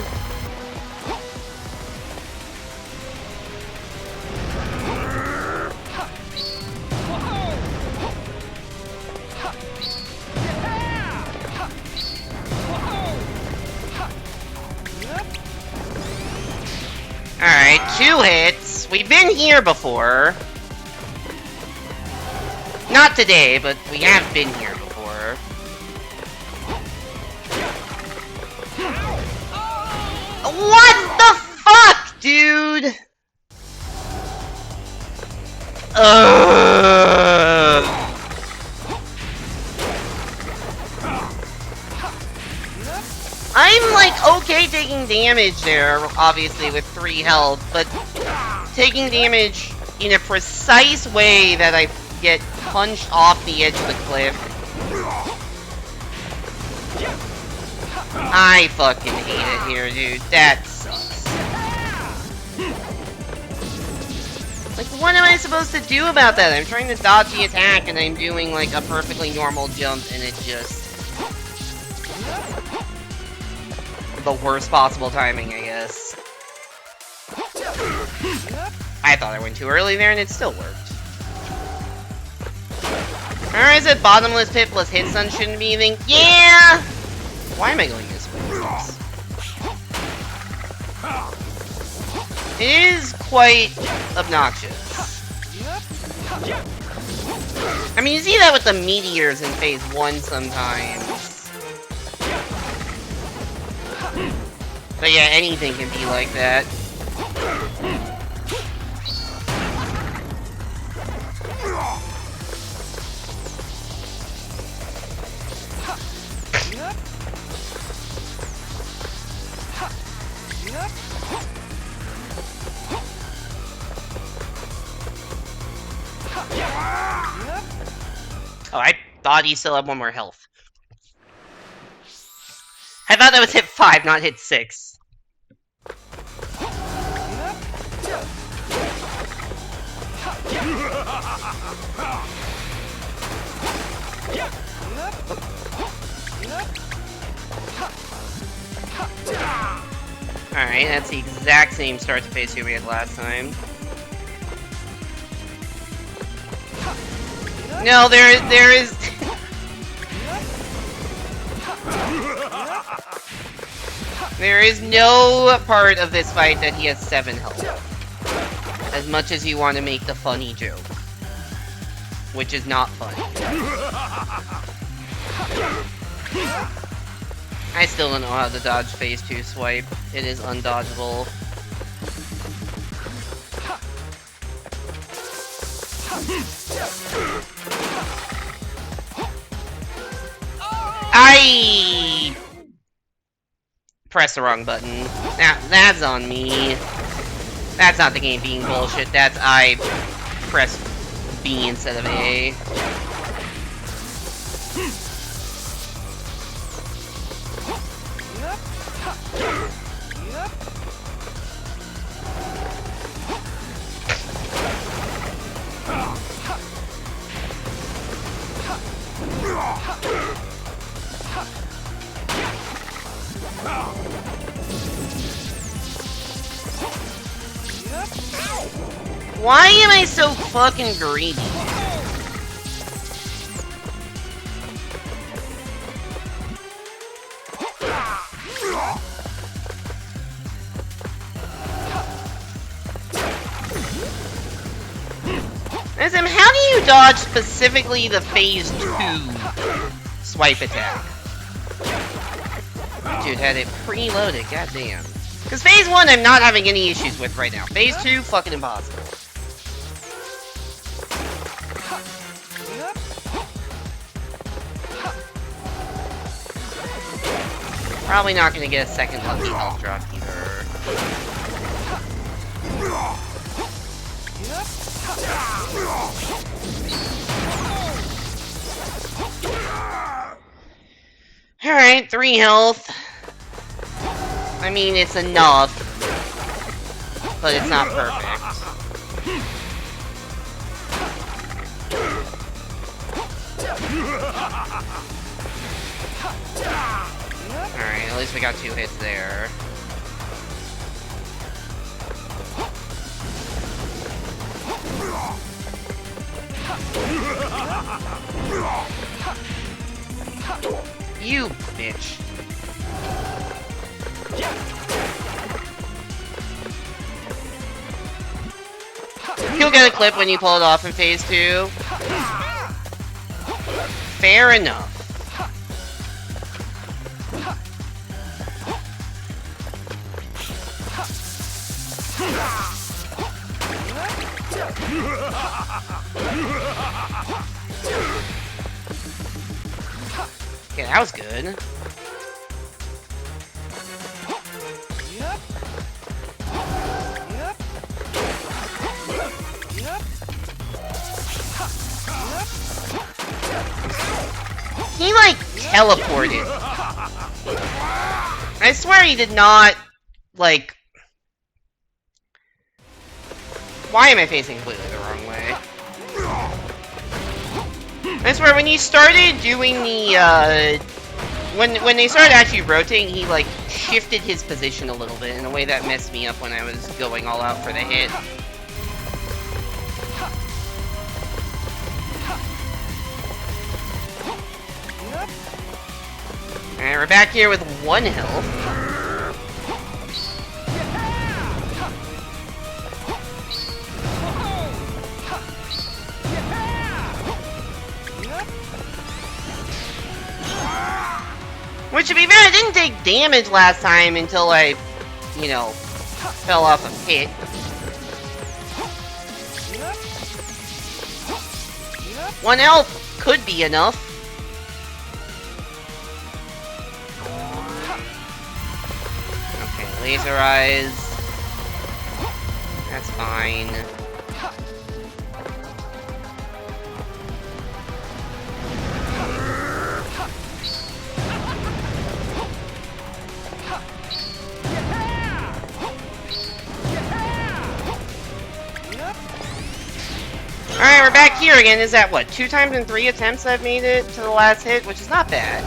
Alright, 2 hits. We've been here before. Not today, but we have been here before. What the fuck, dude? I'm like okay taking damage there, obviously with 3 health, but taking damage in a precise way that I get punched off the edge of the cliff. I fucking hate it here, dude. That sucks. Like, what am I supposed to do about that? I'm trying to dodge the attack and I'm doing like a perfectly normal jump and it just... the worst possible timing, I guess. I thought I went too early there and it still worked. Remember I said bottomless pit plus hit stun shouldn't be anything? Yeah! Why am I going this way? It is quite obnoxious. I mean, you see that with the meteors in phase 1 sometimes. But yeah, anything can be like that. Oh, I thought he still had one more health. I thought that was hit 5, not hit 6. Alright, that's the exact same start to phase 2 we had last time. No, there is... There is no part of this fight that he has 7 health. As much as you want to make the funny joke. Which is not funny. I still don't know how to dodge phase 2 swipe. It is undodgeable. I pressed the wrong button. That's on me. That's not the game being bullshit. That's I pressed B instead of A. Why am I so fucking greedy? Listen, how do you dodge specifically the phase 2 swipe attack? Dude, had it preloaded, goddamn. Because phase 1 I'm not having any issues with right now. Phase 2, fucking impossible. Probably not gonna get a second lucky health drop either. Alright, 3 health. I mean, it's enough, but it's not perfect. Alright, at least we got 2 hits there. You bitch. You'll get a clip when you pull it off in phase 2. Fair enough. Okay, that was good. He, like, teleported. I swear he did not, like... Why am I facing completely the wrong way? I swear, when he started doing the, when they started actually rotating, he, like, shifted his position a little bit in a way that messed me up when I was going all out for the hit. Alright, we're back here with 1 health. Which, to be fair, I didn't take damage last time until I, you know, fell off a pit. One health could be enough. Okay, laser eyes. That's fine. Alright, we're back here again. Is that what? 2 times in 3 attempts I've made it to the last hit, which is not bad.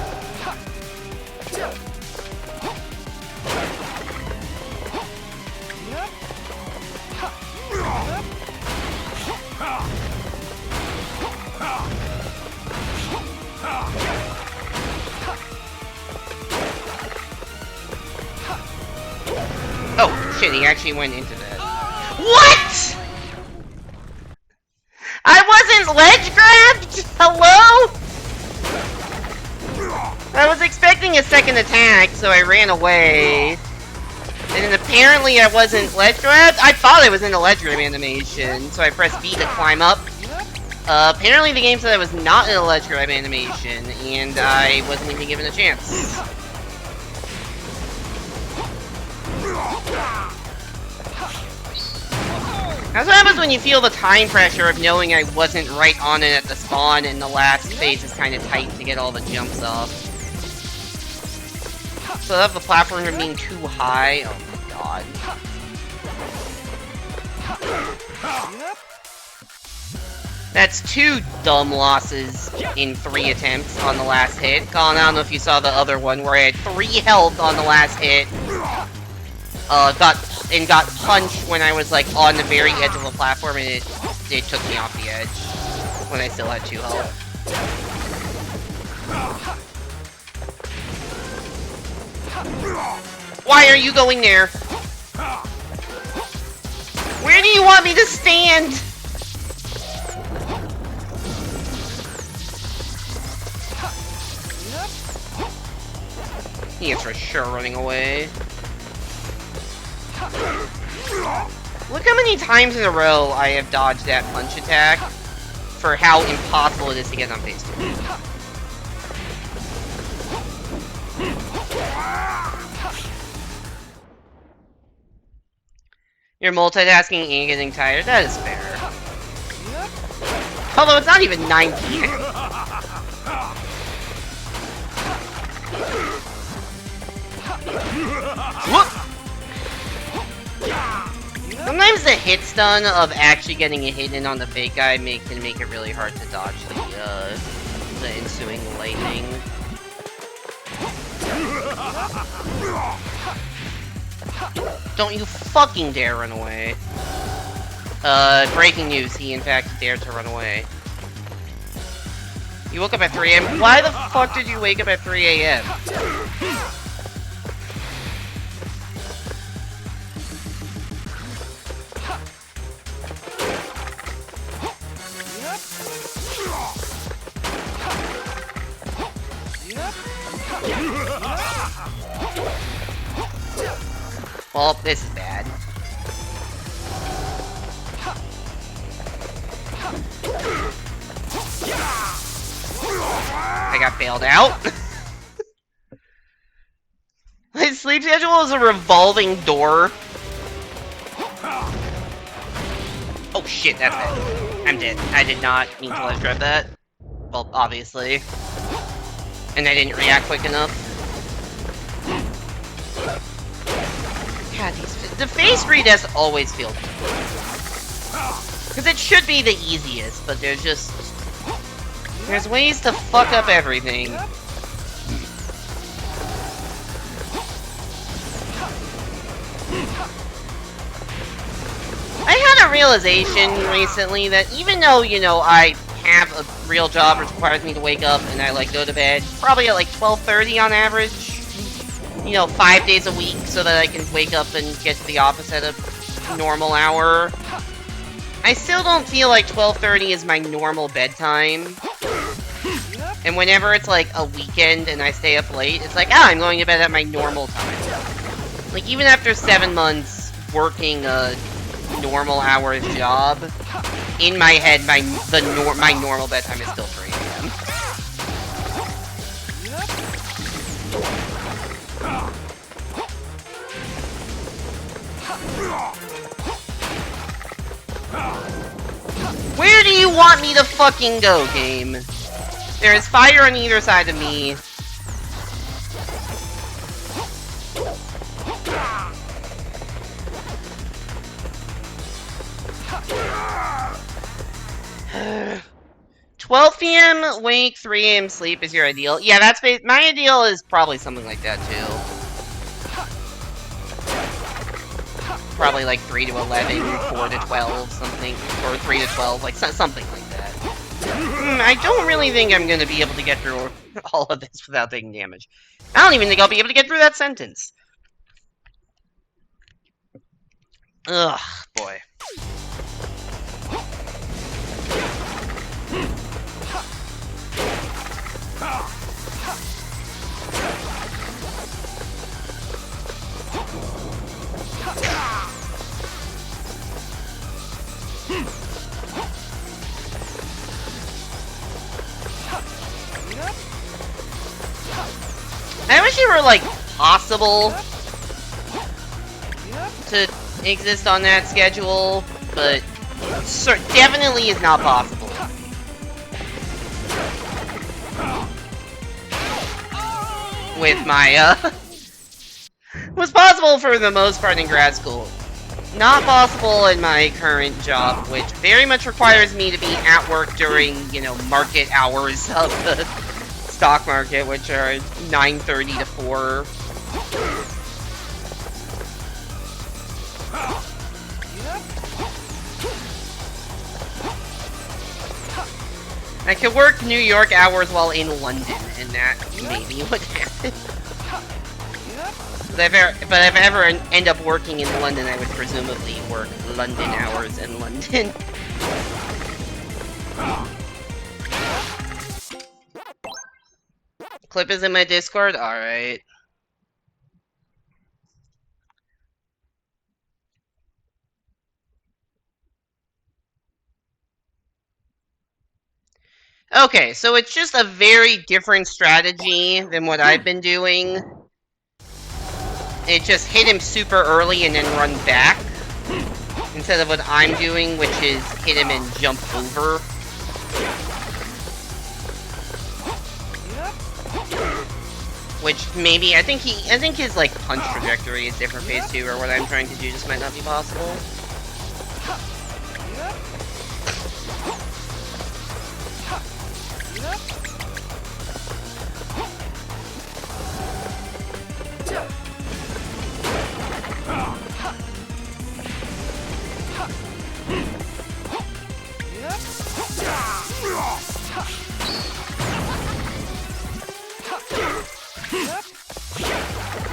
Oh, shit, he actually went into that. What?! I wasn't ledge grabbed? Hello? I was expecting a second attack, so I ran away. And then apparently I wasn't ledge grabbed? I thought I was in the ledge grab animation, so I pressed B to climb up. Apparently the game said I was not in a ledge grab animation, and I wasn't even given a chance. That's what happens when you feel the time pressure of knowing I wasn't right on it at the spawn and the last phase is kind of tight to get all the jumps off. So I have the platform from being too high. Oh my god. That's 2 dumb losses in 3 attempts on the last hit. Colin, I don't know if you saw the other one where I had 3 health on the last hit. Got punched when I was like on the very edge of the platform, and it took me off the edge when I still had 2 health. Why are you going there? Where do you want me to stand? He is for sure running away. Look how many times in a row I have dodged that punch attack for how impossible it is to get on phase 2. You're multitasking and getting tired. That is fair. Although it's not even 19. Whoop! Sometimes the hit stun of actually getting a hit in on the fake guy can make it really hard to dodge the ensuing lightning. Don't you fucking dare run away. Breaking news, he in fact dared to run away. You woke up at 3 AM? Why the fuck did you wake up at 3 AM? Well, this is bad. I got bailed out. My sleep schedule is a revolving door. Oh shit, that's bad. I'm dead. I did not mean to ledge grab that. Well, obviously. And I didn't react quick enough. God, the face redeaths always feel good. Because it should be the easiest, but there's ways to fuck up everything. I had a realization recently that even though, you know, I have a real job which requires me to wake up and I like go to bed probably at like 12:30 on average. You know, 5 days a week so that I can wake up and get to the office at a normal hour. I still don't feel like 12:30 is my normal bedtime. And whenever it's like a weekend and I stay up late, it's like, I'm going to bed at my normal time. Like, even after 7 months working a normal hours job, in my head, my normal bedtime is still 3 a.m. Where do you want me to fucking go, game? There is fire on either side of me. 12 p.m. wake, 3 a.m. sleep is your ideal. Yeah, that's my ideal is probably something like that too. Probably like 3 to 11, 4 to 12, something, or 3 to 12, like something like that. I don't really think I'm gonna be able to get through all of this without taking damage. I don't even think I'll be able to get through that sentence. Ugh, boy. I wish it were, like, possible to exist on that schedule, but definitely is not possible. With my, was possible for the most part in grad school. Not possible in my current job, which very much requires me to be at work during, you know, market hours of the stock market, which are 9:30 to 4. I could work New York hours while in London, and that maybe would happen. But if I ever end up working in London, I would presumably work London hours in London. Clip is in my Discord? Alright. Okay, so it's just a very different strategy than what I've been doing. It just hit him super early and then run back. Instead of what I'm doing, which is hit him and jump over. Which maybe, I think his like punch trajectory is different phase 2, or what I'm trying to do just might not be possible.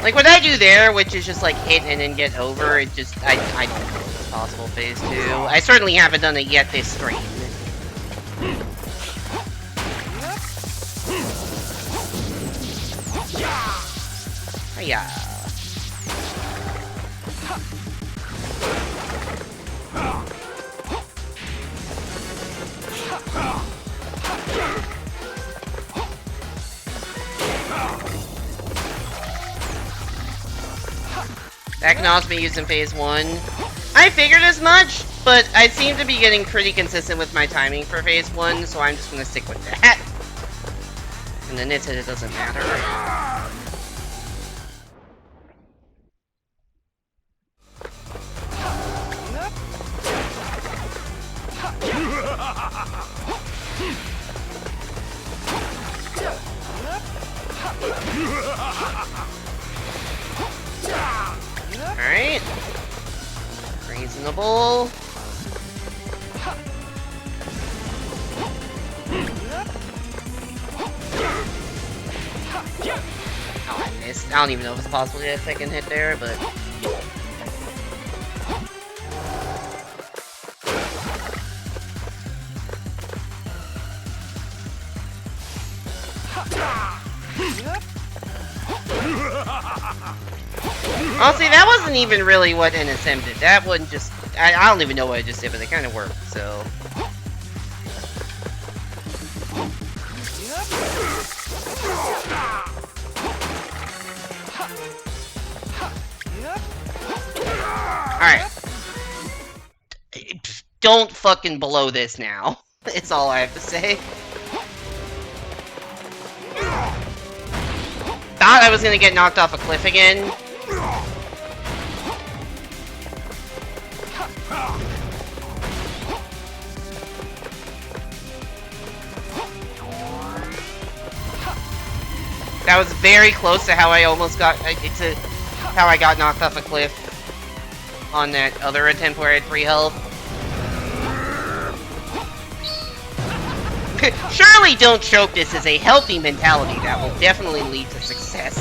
Like what I do there, which is just like hit and then get over, it just, I don't know if it's possible phase 2. I certainly haven't done it yet this stream. Hiya. That can also be used in phase 1. I figured as much, but I seem to be getting pretty consistent with my timing for phase 1, so I'm just gonna stick with that. And then it doesn't matter. Alright. Reasonable. don't even know if it's possible to get a second hit there, but... Honestly, that wasn't even really what NSM did. That one just... I don't even know what I just did, but it kind of worked, so... Alright. Don't fucking blow this now. It's all I have to say. Thought I was gonna get knocked off a cliff again. That was very close to how I almost got... how I got knocked off a cliff on that other attempt where I had 3 health. Surely don't choke this as a healthy mentality that will definitely lead to success.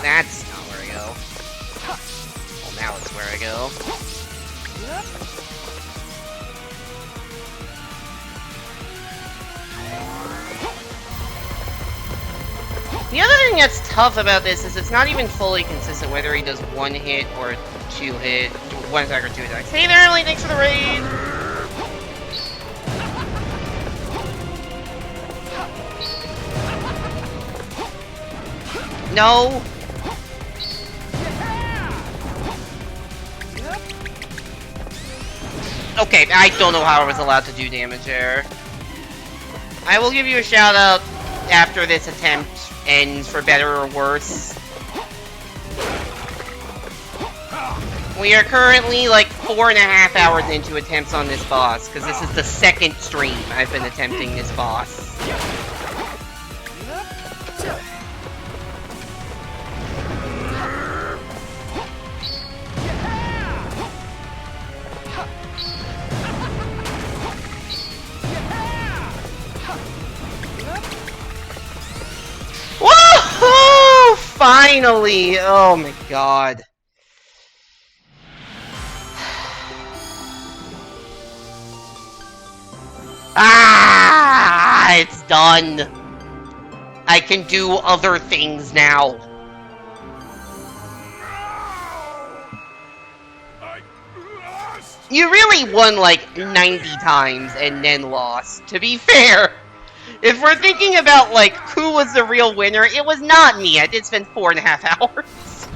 That's not where I go. Well, now it's where I go. The other thing that's tough about this is it's not even fully consistent whether he does 1 hit or 2 hit, 1 attack or 2 attacks. Hey there, Emily, thanks for the raid! No! Okay, I don't know how I was allowed to do damage there. I will give you a shout out after this attempt ends, for better or worse. We are currently like 4.5 hours into attempts on this boss, because this is the 2nd stream I've been attempting this boss. Woohoo! Finally! Oh my god. Ah! It's done. I can do other things now. You really won like 90 times and then lost, to be fair. If we're thinking about, like, who was the real winner, it was not me. I did spend 4.5 hours.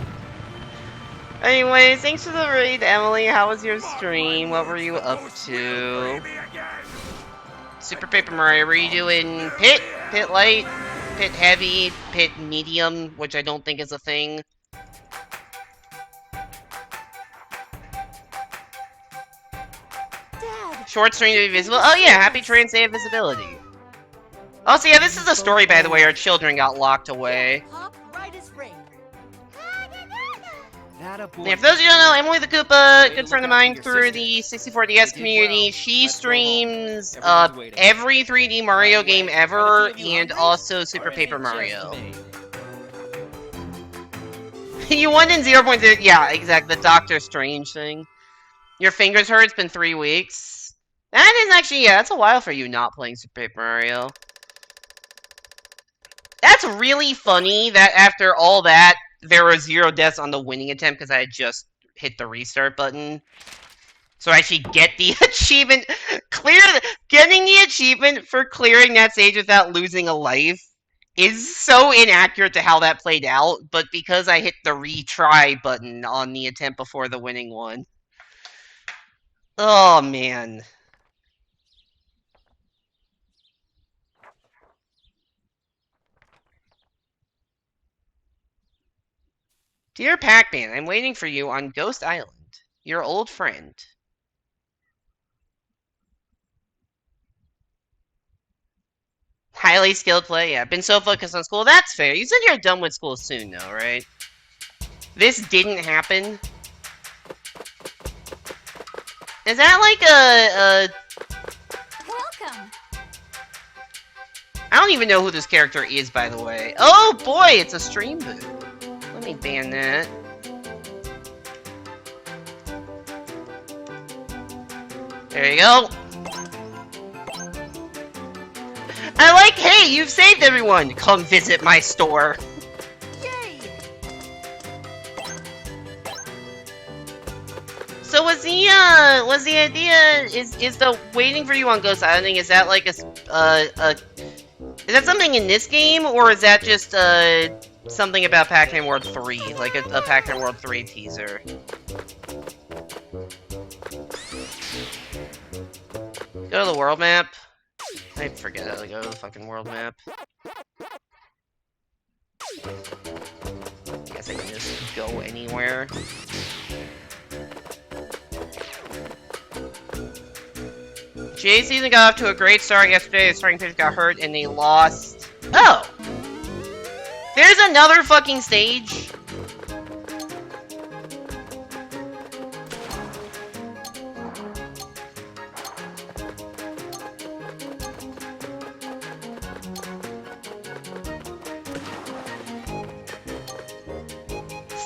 Anyways, thanks for the raid, Emily. How was your stream? What were you up to? Super Paper Mario, were you doing Pit, Pit Light, Pit Heavy, Pit Medium, which I don't think is a thing? Short stream to be visible? Oh yeah, happy Trans Day of Visibility. Oh, so yeah, this is a story, by the way, our children got locked away. Yeah, for those of you who don't know, Emily the Koopa, good friend of mine through the 64DS community, she streams every 3D Mario game ever, and also Super Paper Mario. You won in 0.0, yeah, exactly, the Doctor Strange thing. Your fingers hurt, it's been 3 weeks. That is actually, yeah, that's a while for you not playing Super Paper Mario. That's really funny that after all that, there were 0 deaths on the winning attempt because I had just hit the restart button. So I actually get the achievement. Getting the achievement for clearing that stage without losing a life is so inaccurate to how that played out, but because I hit the retry button on the attempt before the winning one. Oh, man. Dear Pac-Man, I'm waiting for you on Ghost Island. Your old friend. Highly skilled play, yeah. Been so focused on school. That's fair. You said you're done with school soon, though, right? This didn't happen. Is that like a... Welcome. I don't even know who this character is, by the way. Oh boy, it's a stream boot. Let me ban that. There you go. I like, hey, you've saved everyone. Come visit my store. Yay! So was the idea, is the waiting for you on Ghost Island, is that like is that something in this game, or is that just, something about Pac-Man World 3? Like a Pac-Man World 3 teaser? Go to the world map. I forget how to go to the fucking world map. Guess I can just go anywhere. GA season got off to a great start yesterday. The starting pitch got hurt and they lost. Oh! There's another fucking stage?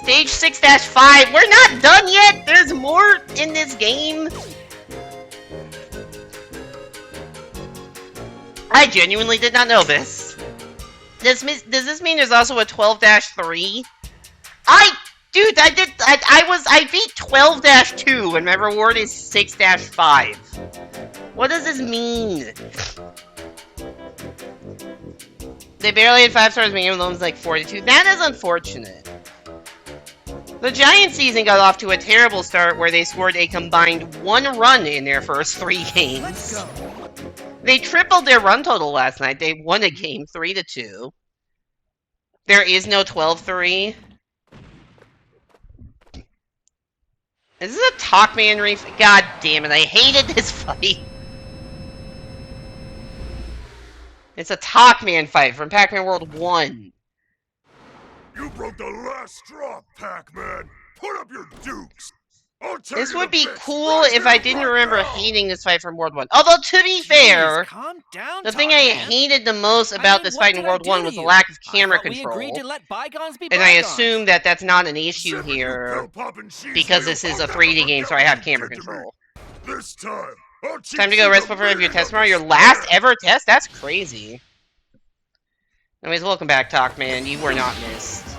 Stage 6-5. We're not done yet! There's more in this game! I genuinely did not know this. Does this mean there's also a 12-3? Dude, I beat 12-2 and my reward is 6-5. What does this mean? They barely had 5 stars, minimum loans like 42. That is unfortunate. The Giant season got off to a terrible start where they scored a combined 1 run in their first 3 games. Let's go. They tripled their run total last night. They won a game 3-2. There is no 12-3. Is this a Talkman reef? God damn it, I hated this fight. It's a Talkman fight from Pac-Man World 1. You broke the last straw, Pac-Man! Put up your dukes! This would be cool if I didn't remember hating this fight from World 1. Although, to be fair, the thing I hated the most about this fight in World 1 was the lack of camera control. And I assume that that's not an issue here, because this is a 3D game, so I have camera control. Time to go rest before your test tomorrow. Your last ever test? That's crazy. Anyways, welcome back, Talkman. You were not missed.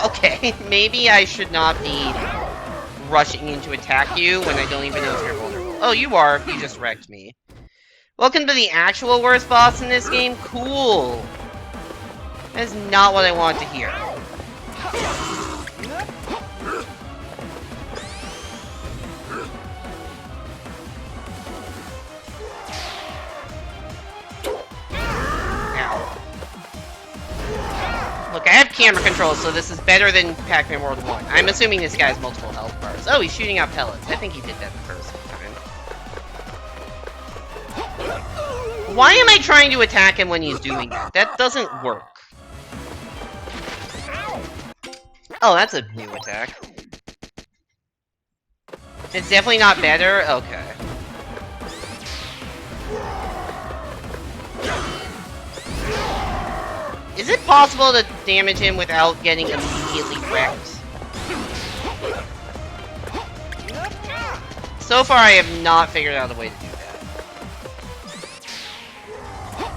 Okay, maybe I should not be rushing in to attack you when I don't even know if you're vulnerable. Oh, you are. You just wrecked me. Welcome to the actual worst boss in this game? Cool. That is not what I want to hear. Look, I have camera control, so this is better than Pac-Man World 1. I'm assuming this guy has multiple health bars. Oh, he's shooting out pellets. I think he did that the first time. Why am I trying to attack him when he's doing that? That doesn't work. Oh, that's a new attack. It's definitely not better? Okay. Is it possible to damage him without getting immediately wrecked? So far, I have not figured out a way to do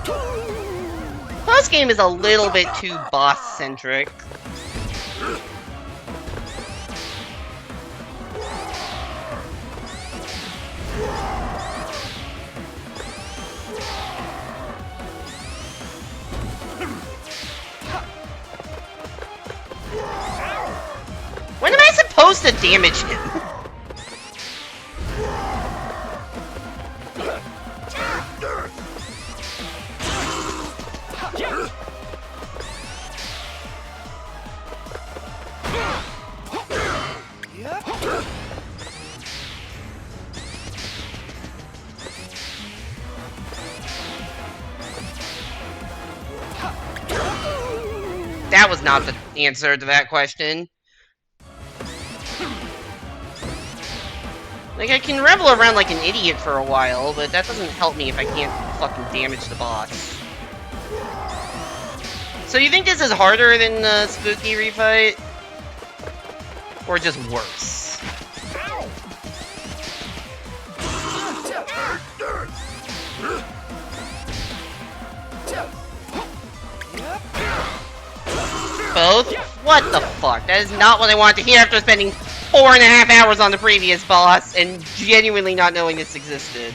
that. This game is a little bit too boss-centric. When am I supposed to damage him? That that was not the answer to that question. Like, I can revel around like an idiot for a while, but that doesn't help me if I can't fucking damage the boss. So you think this is harder than the Spooky refight? Or just worse? Both? What the fuck? That is not what I wanted to hear after spending 4.5 hours on the previous boss and genuinely not knowing this existed.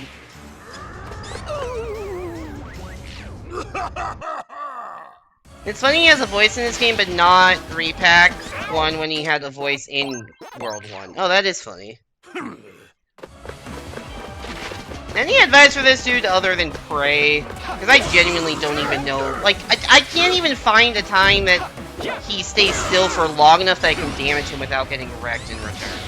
It's funny he has a voice in this game, but not Re-Pac 1 when he had a voice in World 1. Oh, that is funny. Any advice for this dude other than pray? Because I genuinely don't even know. Like, I can't even find a time that he stays still for long enough that I can damage him without getting wrecked in return.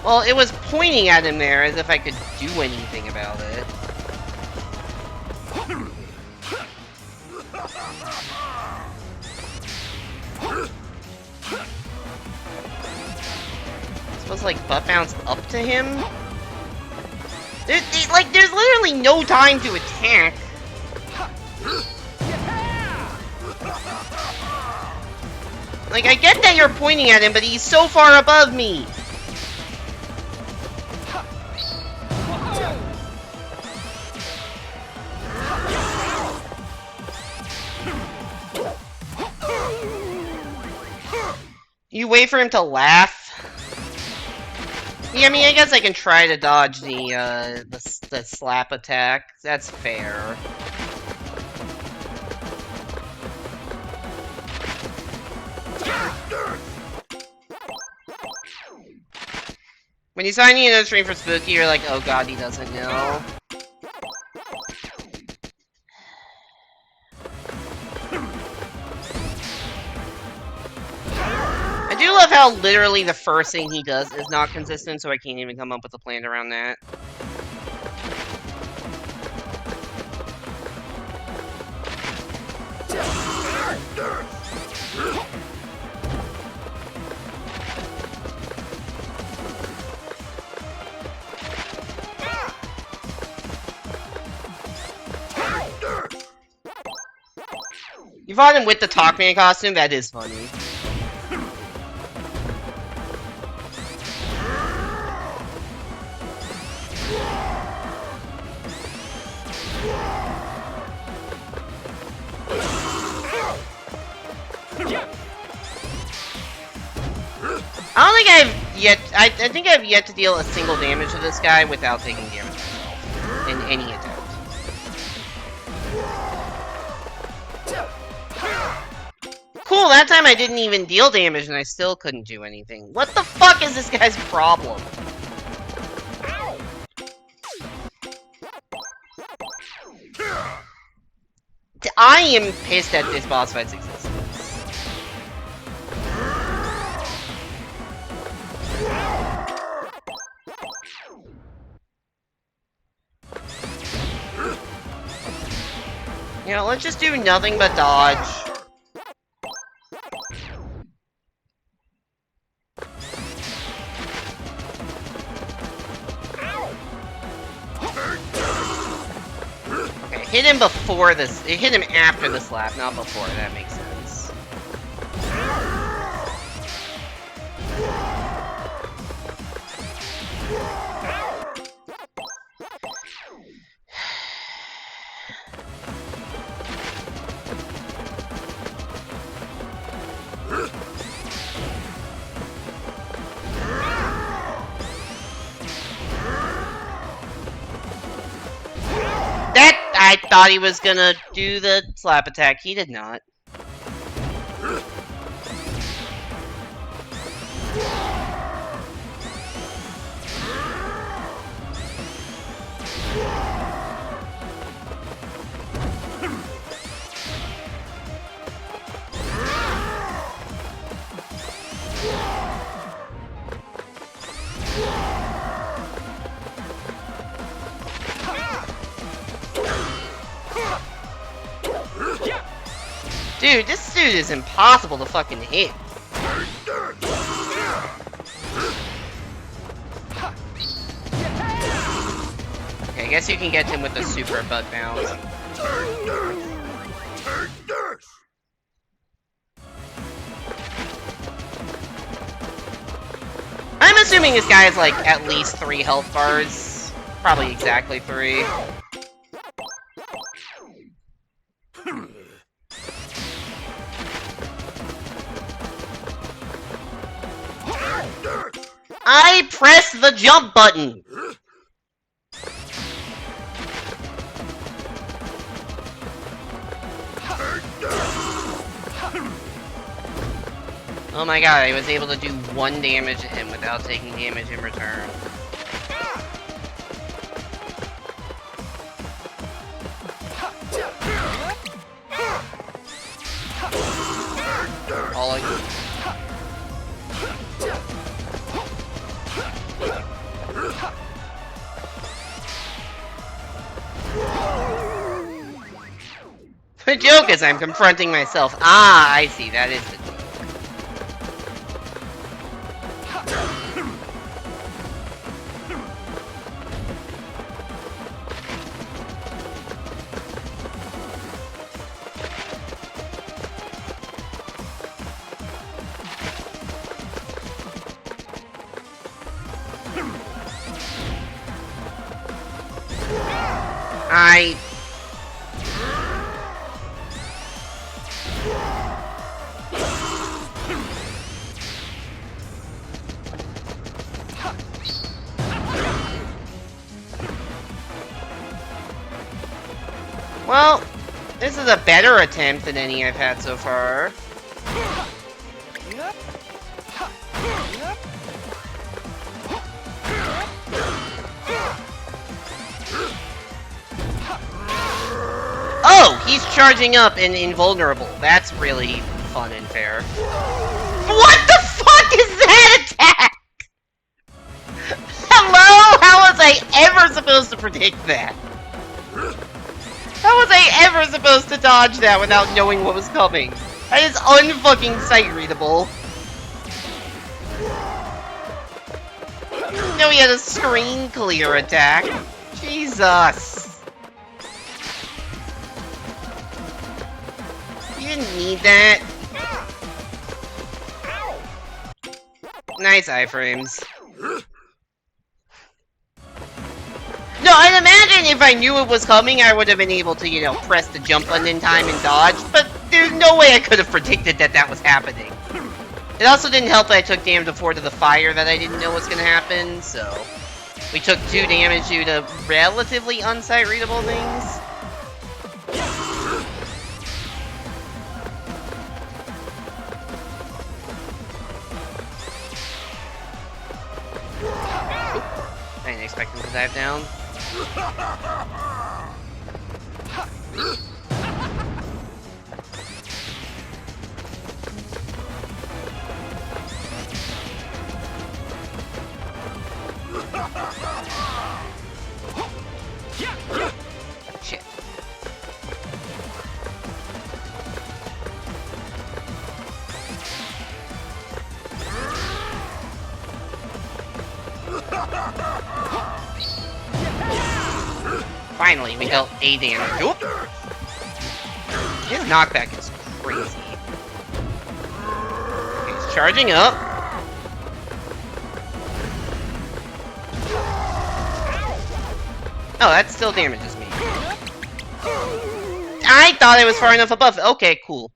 Well, it was pointing at him there as if I could do anything about it. Supposed to, like, butt bounce up to him? There's literally no time to attack. Like, I get that you're pointing at him, but he's so far above me. You wait for him to laugh? Yeah, I mean, I guess I can try to dodge the slap attack. That's fair. When you sign in a stream for Spooky, you're like, oh god, he doesn't know. I do love how literally the first thing he does is not consistent, so I can't even come up with a plan around that. You fought him with the Talkman costume? That is funny. I think I've yet to deal a single damage to this guy without taking damage myself in any attempt. Cool, that time I didn't even deal damage and I still couldn't do anything. What the fuck is this guy's problem? I am pissed at this boss fight's existence. You know, let's just do nothing but dodge. Okay, hit him before this. Hit him after the slap, not before. That makes sense. I thought he was gonna do the slap attack. He did not. Dude, this dude is impossible to fucking hit. Okay, I guess you can get him with the super butt bounce. I'm assuming this guy has like at least 3 health bars. Probably exactly 3. I pressed the jump button! Oh my god, I was able to do 1 damage to him without taking damage in return. All I The joke is I'm confronting myself. Ah, I see, that is the joke. Well, this is a better attempt than any I've had so far. Oh, he's charging up and invulnerable. That's really fun and fair. What the fuck is that attack? Hello? How was I ever supposed to predict that? How was I ever supposed to dodge that without knowing what was coming? That is unfucking sight readable. No, he had a screen clear attack. Jesus. You didn't need that. Nice iframes. No, I'd imagine if I knew it was coming, I would have been able to, you know, press the jump button in time and dodge, but there's no way I could have predicted that that was happening. It also didn't help that I took damage before to the fire that I didn't know was going to happen, so... We took 2 damage due to relatively unsight-readable things. Oop. I didn't expect him to dive down. Shit. Finally, we dealt A damage. Oop. His knockback is crazy. He's charging up. Oh, that still damages me. I thought I was far enough above. Okay, cool.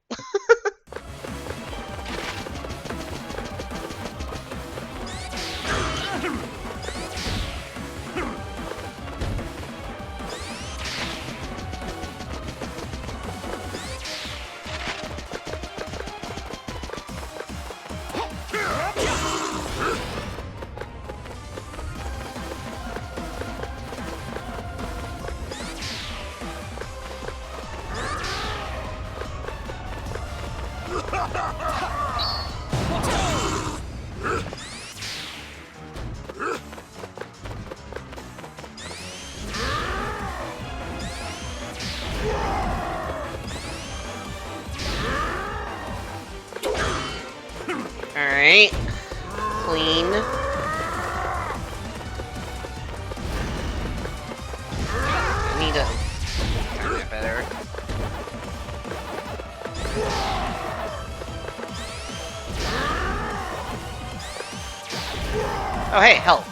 better. Oh, hey, help.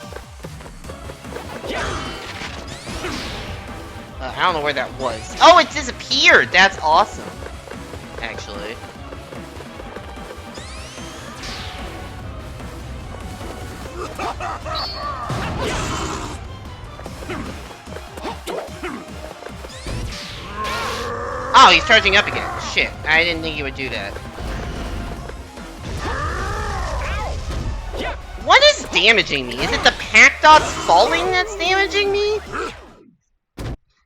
I don't know where that was. Oh, it disappeared! That's awesome. Actually. Oh, he's charging up again. Shit, I didn't think he would do that. What is damaging me? Is it the Pac dots falling that's damaging me?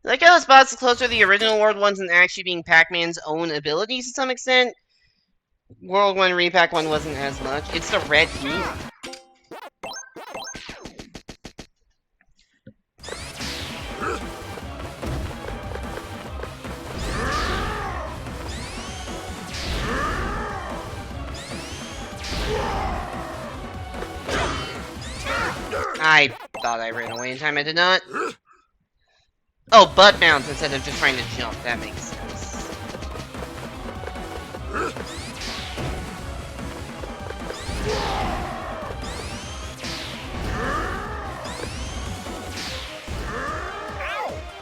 Like how this boss is closer to the original World 1s and actually being Pac-Man's own abilities to some extent. World 1 Re-Pac 1 wasn't as much. It's the red team. I thought I ran away in time, I did not. Oh, butt bounce instead of just trying to jump, that makes sense.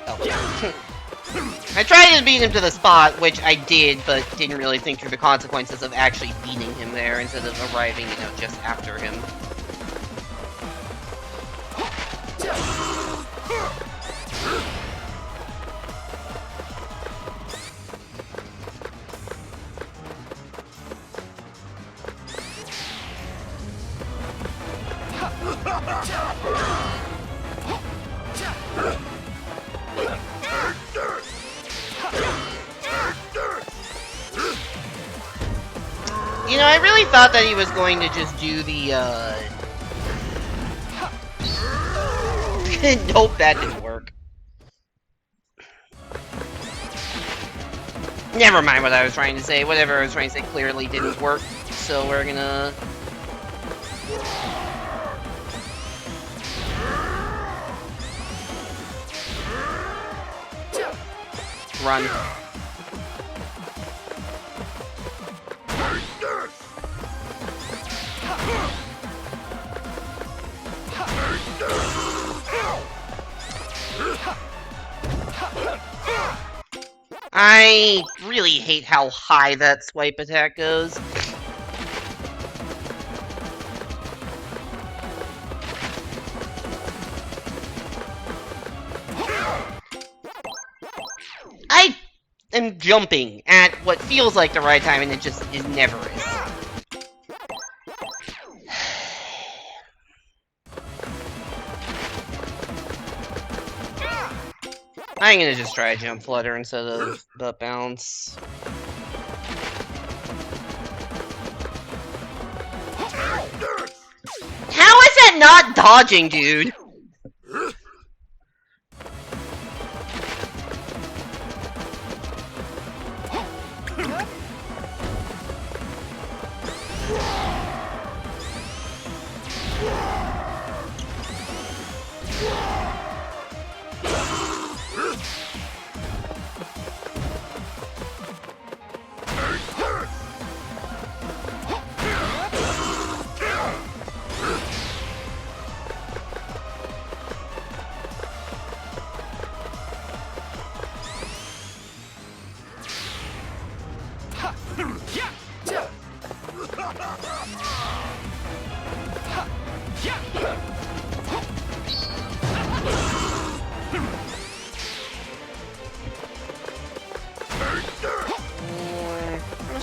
Oh. I tried to beat him to the spot, which I did, but didn't really think through the consequences of actually beating him there instead of arriving, you know, just after him. You know, I really thought that he was going to just do the, Nope, that didn't work. Never mind what I was trying to say. Whatever I was trying to say clearly didn't work. So we're gonna... run. I really hate how high that swipe attack goes. I am jumping at what feels like the right time and it just never is. I'm gonna just try a jump flutter instead of butt bounce. How is that not dodging, dude?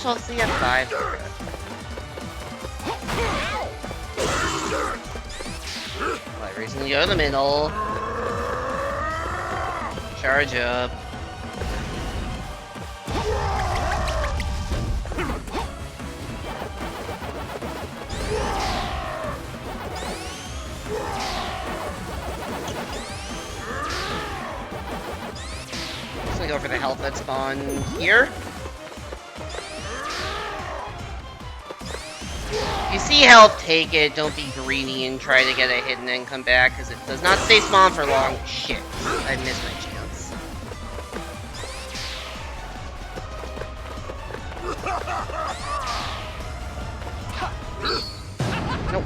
I'll see at 5. Right, reason to go in the middle. Charge up. Just gonna go for the health that spawned here. If you see health, take it. Don't be greedy and try to get a hit and then come back, because it does not stay spawn for long. Shit. I missed my chance. Nope.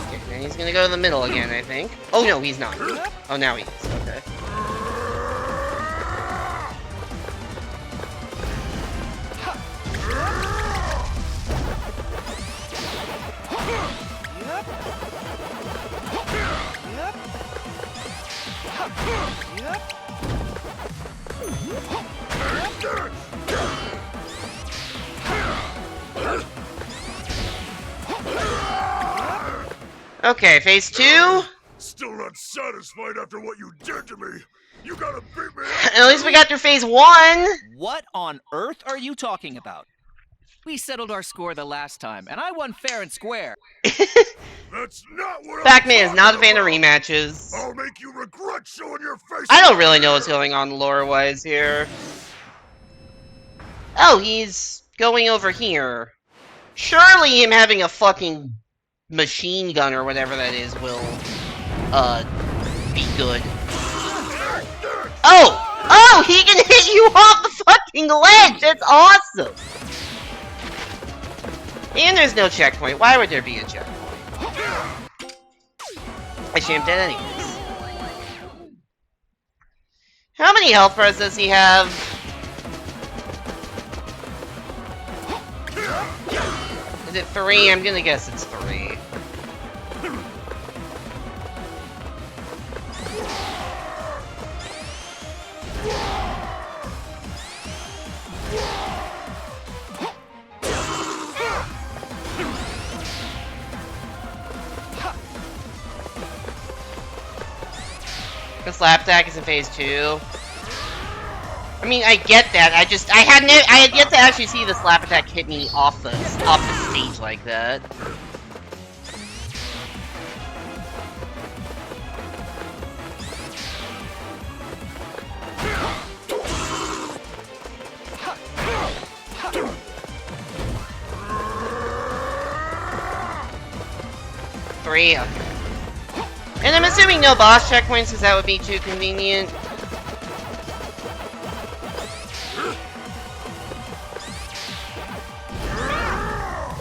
Okay, he's gonna go to the middle again, I think. Oh no, he's not. Oh, now he is. Okay. Okay, phase 2. Still not satisfied after what you did to me. You gotta beat me. At least we got through phase 1. What on earth are you talking about? We settled our score the last time, and I won fair and square. That's not what Pac-Man is not a I'm fan of talking rematches. about. I'll make you regret showing your face. I don't really know what's going on lore-wise here. Oh, he's going over here. Surely him having a fucking machine gun or whatever that is will, be good. Oh! Oh, he can hit you off the fucking ledge! That's awesome! And there's no checkpoint. Why would there be a checkpoint? Actually, I'm dead anyways. How many health bars does he have? Is it 3? I'm gonna guess it's 3. The slap attack is in phase 2. I mean, I get that. I had yet to actually see the slap attack hit me off the stage like that. Three. Okay. And I'm assuming no boss checkpoints because that would be too convenient.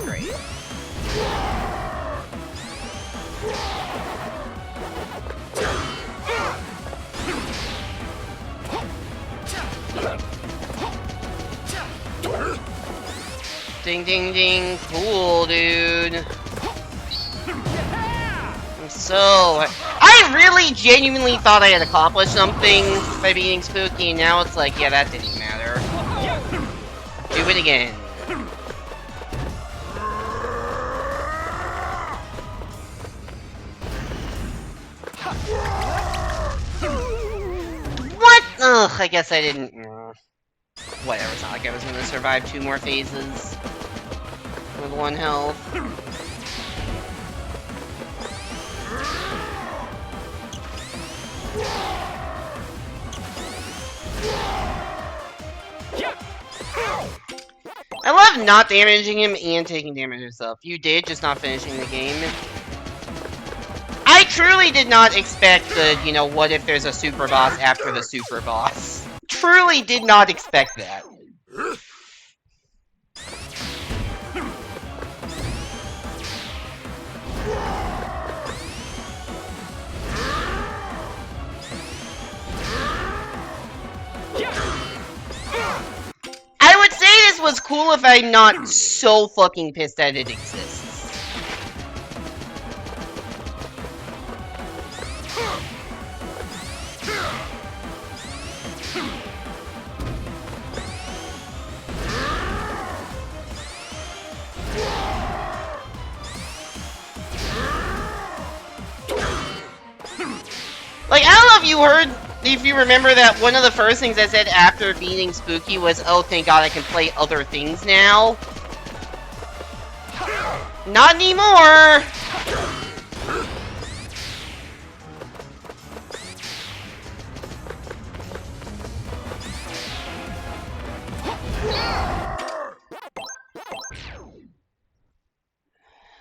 Great. Ding ding ding. Cool, dude. I really genuinely thought I had accomplished something by beating Spooky, and now it's like, yeah, that didn't matter. Do it again. What? Ugh, I guess I didn't... Whatever, it's not like I was gonna survive 2 more phases with 1 health. I love not damaging him and taking damage yourself. You did, just not finishing the game. I truly did not expect the, you know, what if there's a super boss after the super boss. Truly did not expect that. I would say this was cool if I'm not so fucking pissed that it exists. Like, I don't know if you heard, if you remember that one of the first things I said after beating Spooky was, oh, thank God I can play other things now. Not anymore!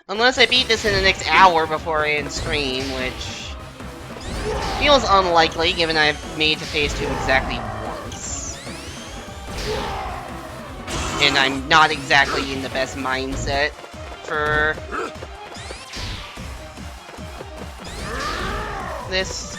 Unless I beat this in the next hour before I end stream, which feels unlikely given I've made to phase 2 exactly once. And I'm not exactly in the best mindset for this.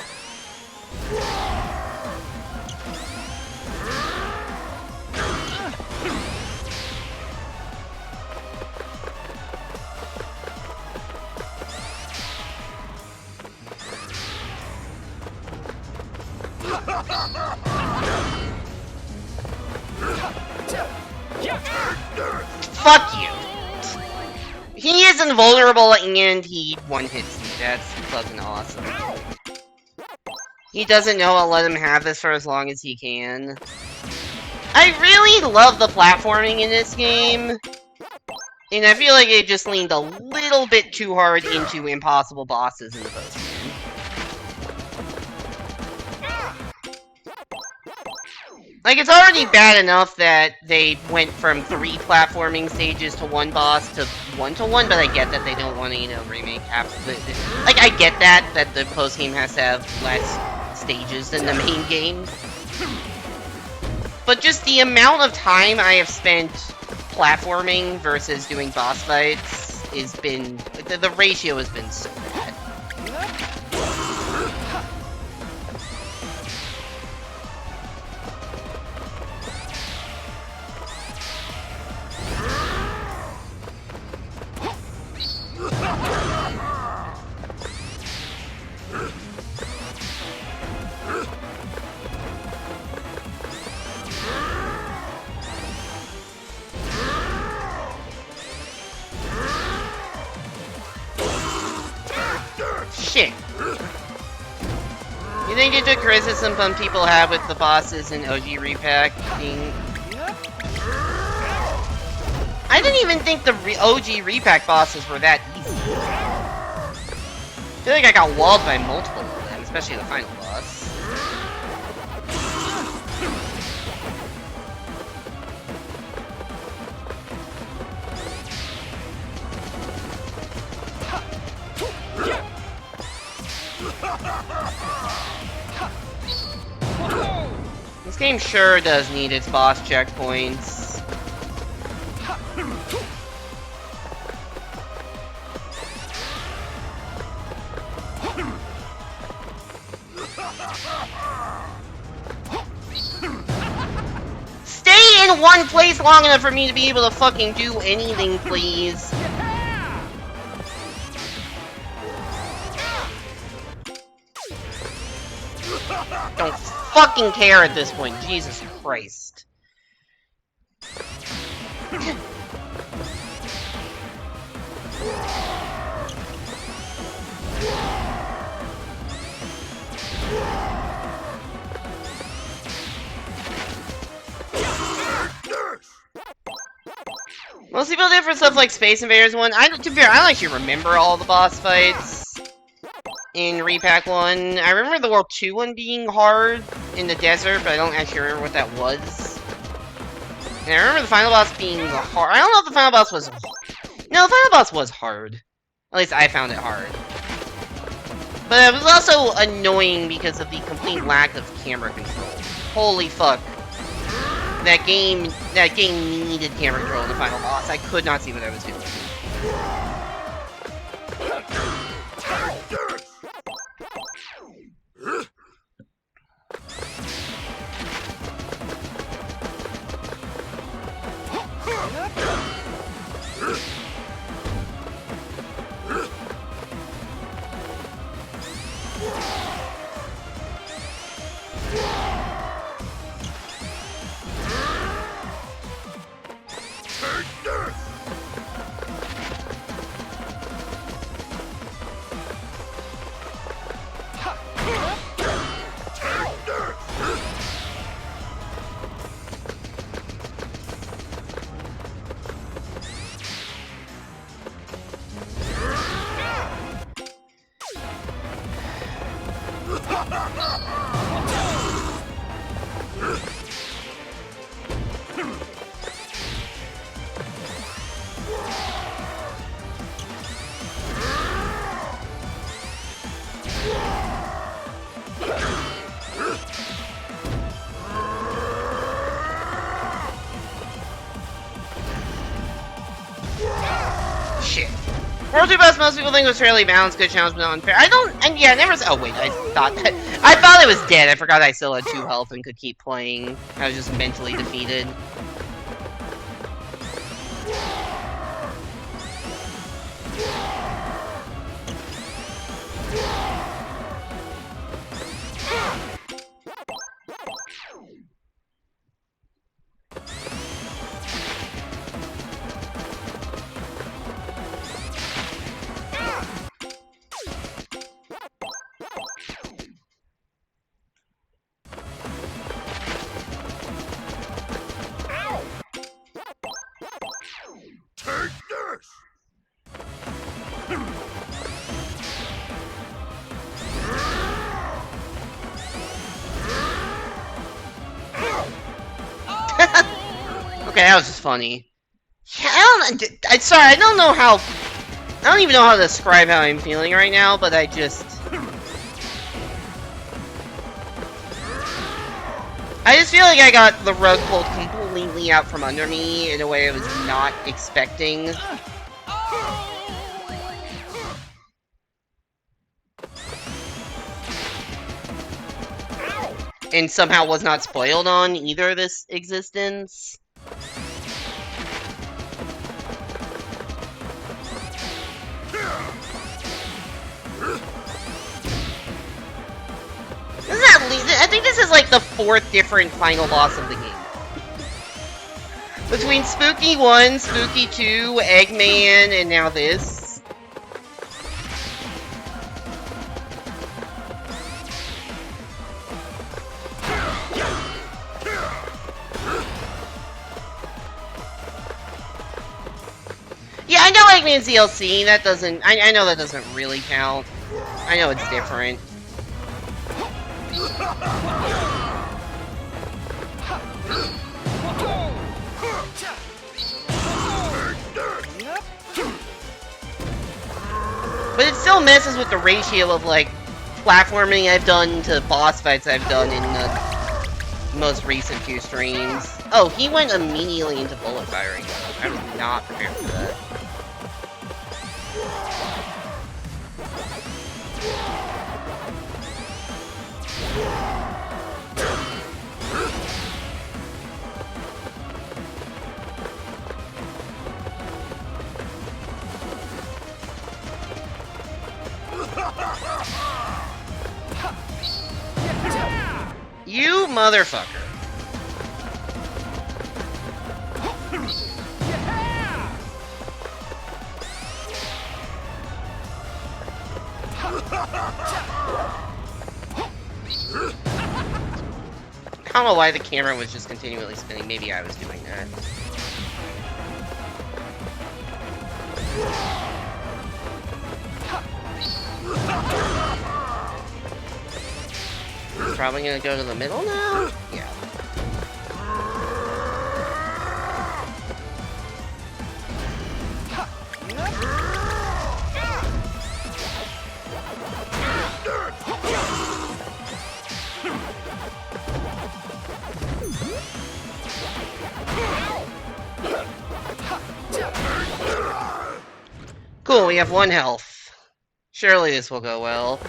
Fuck you! He is invulnerable and he one-hits me. That's fucking awesome. He doesn't know I'll let him have this for as long as he can. I really love the platforming in this game. And I feel like it just leaned a little bit too hard into impossible bosses in the post-game. Like, it's already bad enough that they went from 3 platforming stages to 1 boss to 1-to-1, but I get that they don't want to, you know, remake half the... Like, I get that the post-game has to have less stages than the main game. But just the amount of time I have spent platforming versus doing boss fights has been... The ratio has been so bad. Shit. You think it's a criticism some people have with the bosses in OG Re-Pac being... I didn't even think the OG Re-Pac bosses were that easy. I feel like I got walled by multiple of them, especially the final boss. This game sure does need its boss checkpoints. Stay in one place long enough for me to be able to fucking do anything, please. Don't fucking care at this point, Jesus Christ. Most people do for stuff like Space Invaders 1. To be fair, I don't actually remember all the boss fights in Re-Pac 1. I remember the World 2 one being hard in the desert, but I don't actually remember what that was. And I remember the final boss being hard. I don't know if the final boss was... No, the final boss was hard. At least I found it hard. But it was also annoying because of the complete lack of camera control. Holy fuck. That game needed camera control in the final boss. I could not see what I was doing. Shit. World 2 Best, most people think it was fairly balanced, good challenge, but not unfair. I don't, and yeah, I never, oh wait, I thought it was dead. I forgot I still had 2 health and could keep playing. I was just mentally defeated. Take this! Okay, that was just funny. Yeah, I'm sorry, I don't know how, I don't even know how to describe how I'm feeling right now, but I just feel like I got the rug pulled completely out from under me in a way I was not expecting. And somehow was not spoiled on either this existence. I think this is like the 4th different final boss of the game. Between Spooky 1, Spooky 2, Eggman, and now this. Yeah, I know Eggman's DLC, that doesn't, I know that doesn't really count. I know it's different. But it still messes with the ratio of, like, platforming I've done to boss fights I've done in the most recent few streams. Oh, he went immediately into bullet firing. I was not prepared for that. You motherfucker. I don't know why the camera was just continually spinning. Maybe I was doing that. Probably gonna go to the middle now? Yeah. Cool, we have 1 health. Surely this will go well.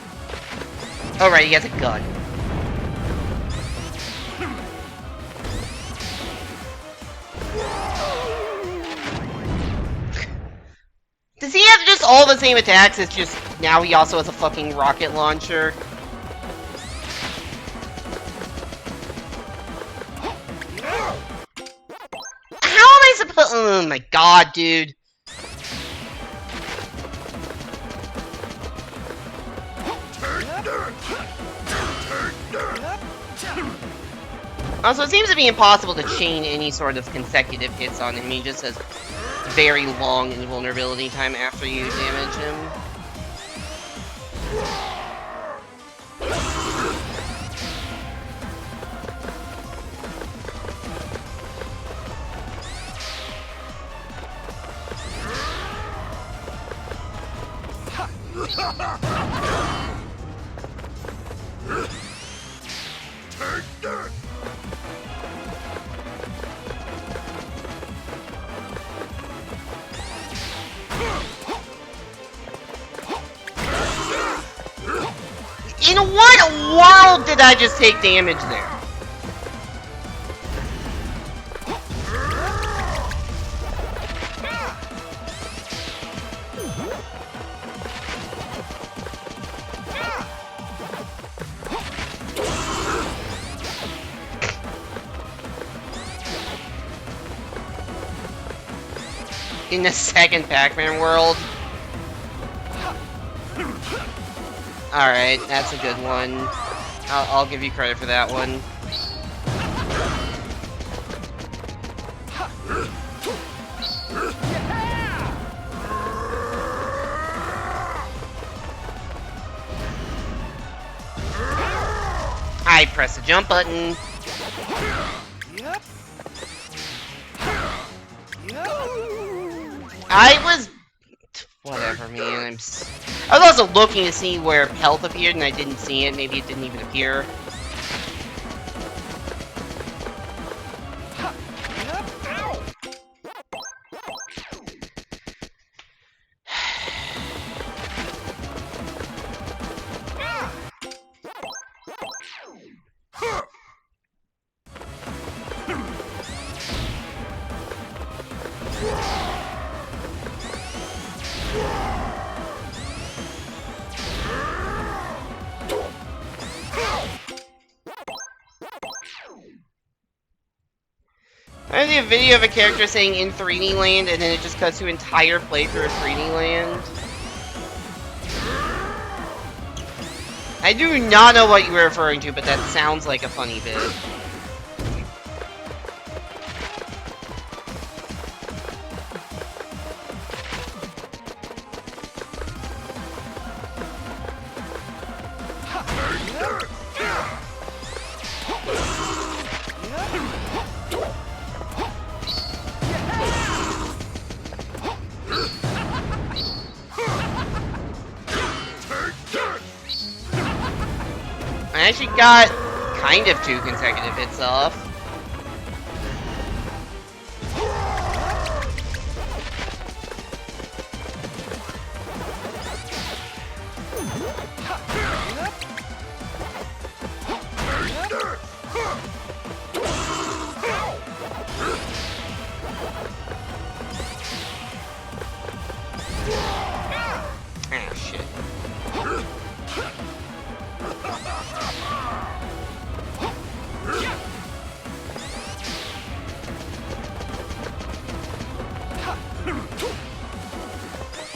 Oh right, he has a gun. Does he have just all the same attacks? It's just now he also has a fucking rocket launcher. How am I supposed? Oh my god, dude. Also, it seems to be impossible to chain any sort of consecutive hits on him. He just has very long invulnerability time after you damage him. what world did I just take damage there? In the second Pac-Man world. Alright, that's a good one. I'll give you credit for that one. I press the jump button. Yep. I was... Whatever, man. I was also looking to see where health appeared, and I didn't see it. Maybe it didn't even appear. I see a video of a character saying in 3D land, and then it just cuts to entire playthrough of 3D land. I do not know what you were referring to, but that sounds like a funny bit. I actually got kind of 2 consecutive hits off. Ah, shit.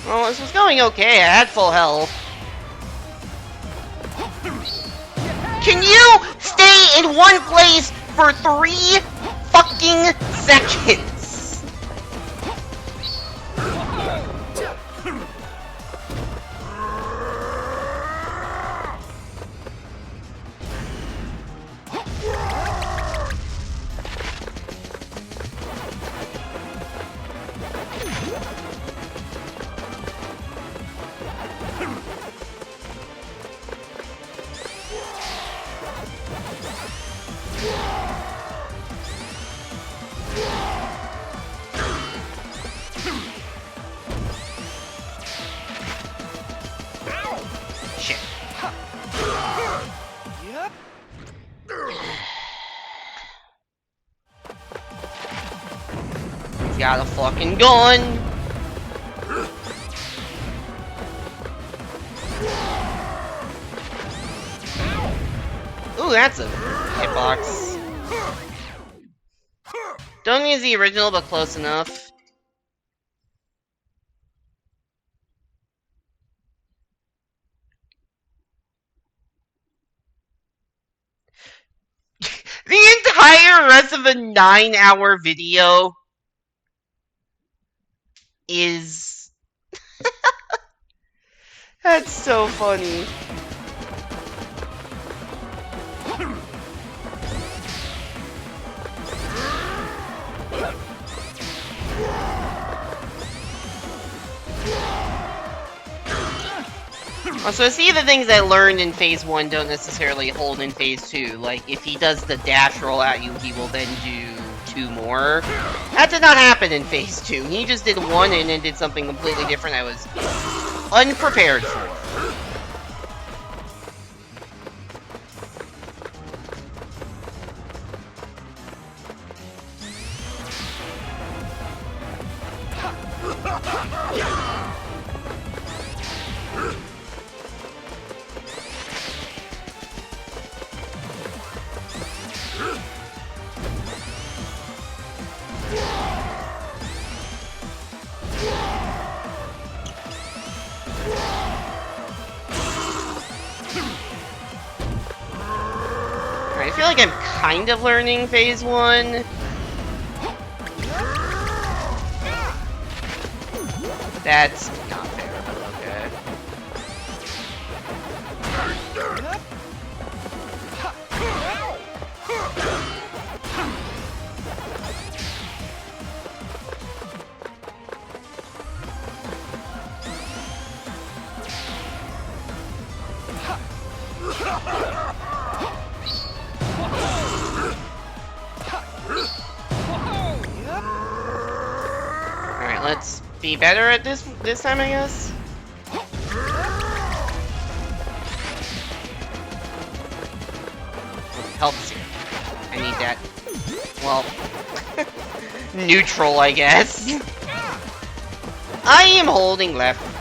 Well, this was going okay. I had full health. Can you stay in one place for 3 fucking seconds? Shit. Yep. He's got a fucking gun. Ooh, that's a hitbox. Don't use the original, but close enough. The entire rest of a 9-hour video is... That's so funny. Also, see, the things I learned in Phase 1 don't necessarily hold in Phase 2. Like, if he does the dash roll at you, he will then do 2 more. That did not happen in Phase 2. He just did 1 and then did something completely different I was unprepared for. I feel like I'm kind of learning phase 1. That's not fair, but okay. Alright, let's be better at this time, I guess. Helps here. I need that. Well, neutral, I guess. I am holding left.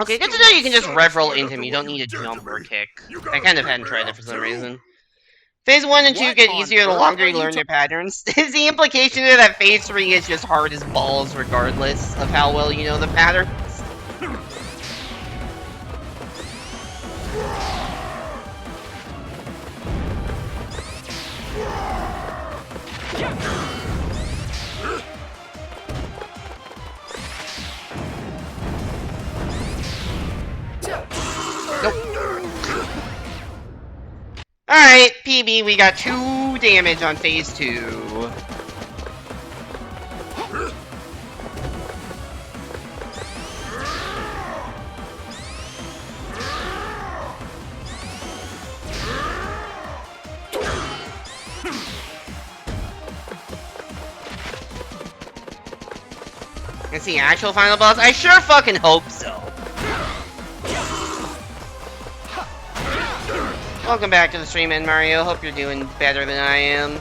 Okay, good to know you can just rev roll into me. You don't need a jump or a kick. I kind of hadn't tried it for some reason. Phase 1 and 2 get easier the longer you learn their patterns. Is the implication there that Phase 3 is just hard as balls regardless of how well you know the patterns? Alright, PB, we got 2 damage on phase 2. Is the actual final boss? I sure fucking hope so. Welcome back to the stream, Ed Mario. Hope you're doing better than I am.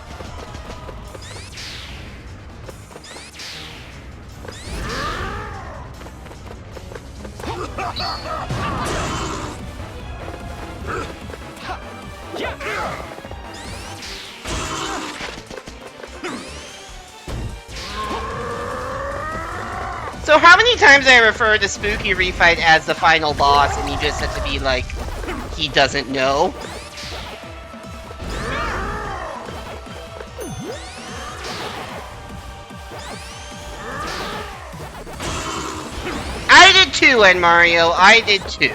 So how many times I refer to Spooky Refight as the final boss and you just have to be like, he doesn't know? I did too, Ed Mario. I did too.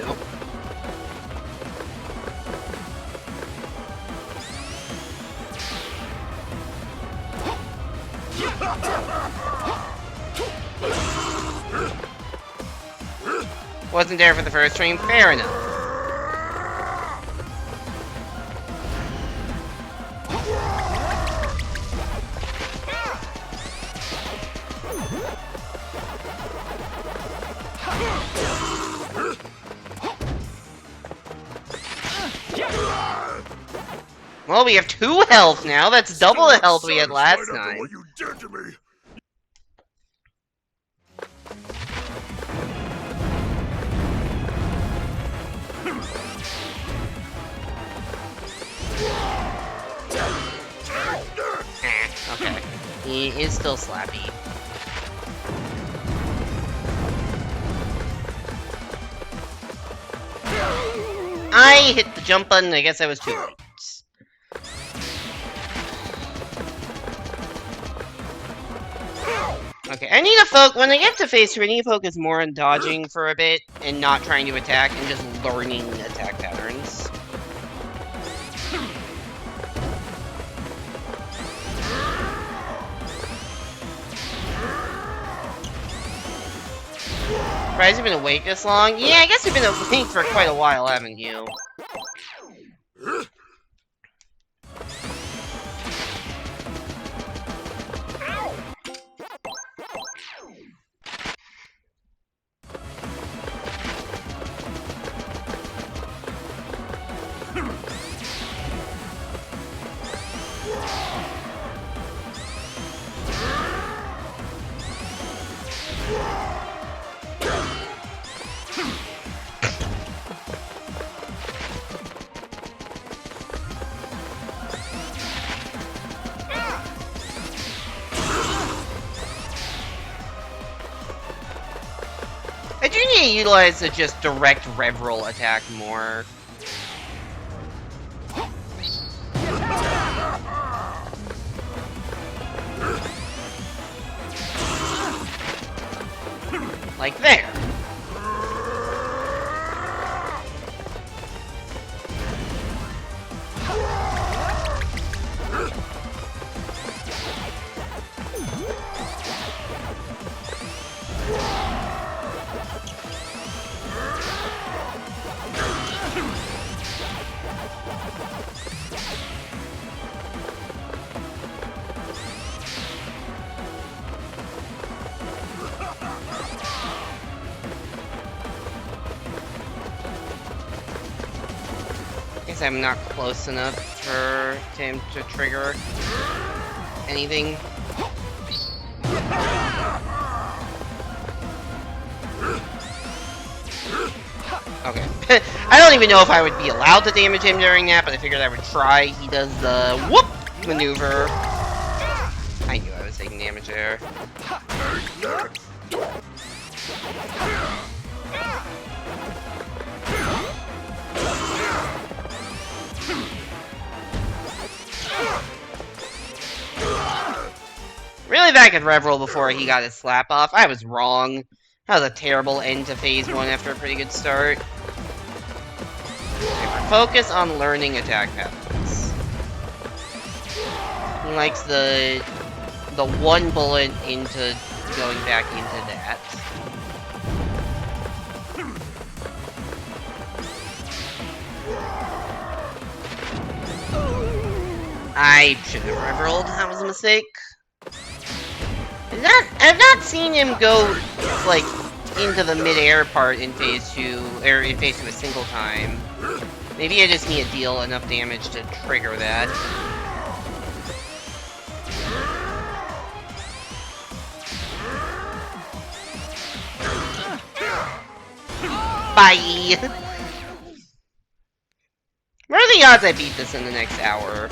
Wasn't there for the first stream? Fair enough. Well, we have 2 health now. That's double the health we had last time. What you did to me. Okay. He is still slappy. I hit the jump button. I guess I was too late. Okay, I need to focus. When I get to phase 2, I need to focus more on dodging for a bit and not trying to attack and just learning attack patterns. Surprised you've been awake this long? Yeah, I guess you've been awake for quite a while, haven't you? need to utilize a just direct rev roll attack more. Like there. Guess I'm not close enough for him to trigger anything. Okay. I don't even know if I would be allowed to damage him during that, but I figured I would try. He does the whoop maneuver. I knew I was taking damage there. Really bad at rev roll before he got his slap off. I was wrong. That was a terrible end to phase 1 after a pretty good start. Okay, focus on learning attack patterns. He likes the one bullet into going back into that. I shouldn't have rev rolled. That was a mistake. I've not seen him go, like, into the mid-air part in phase 2, or in phase 2 a single time. Maybe I just need to deal enough damage to trigger that. Bye! What are the odds I beat this in the next hour?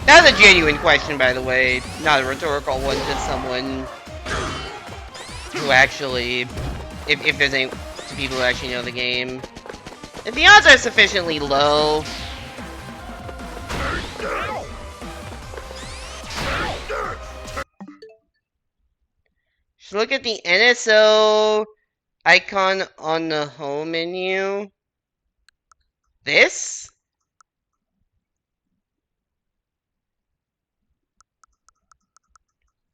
That was a genuine question, by the way, not a rhetorical one to someone who actually, if there's any, to people who actually know the game. If the odds are sufficiently low, just look at the NSO icon on the home menu. This?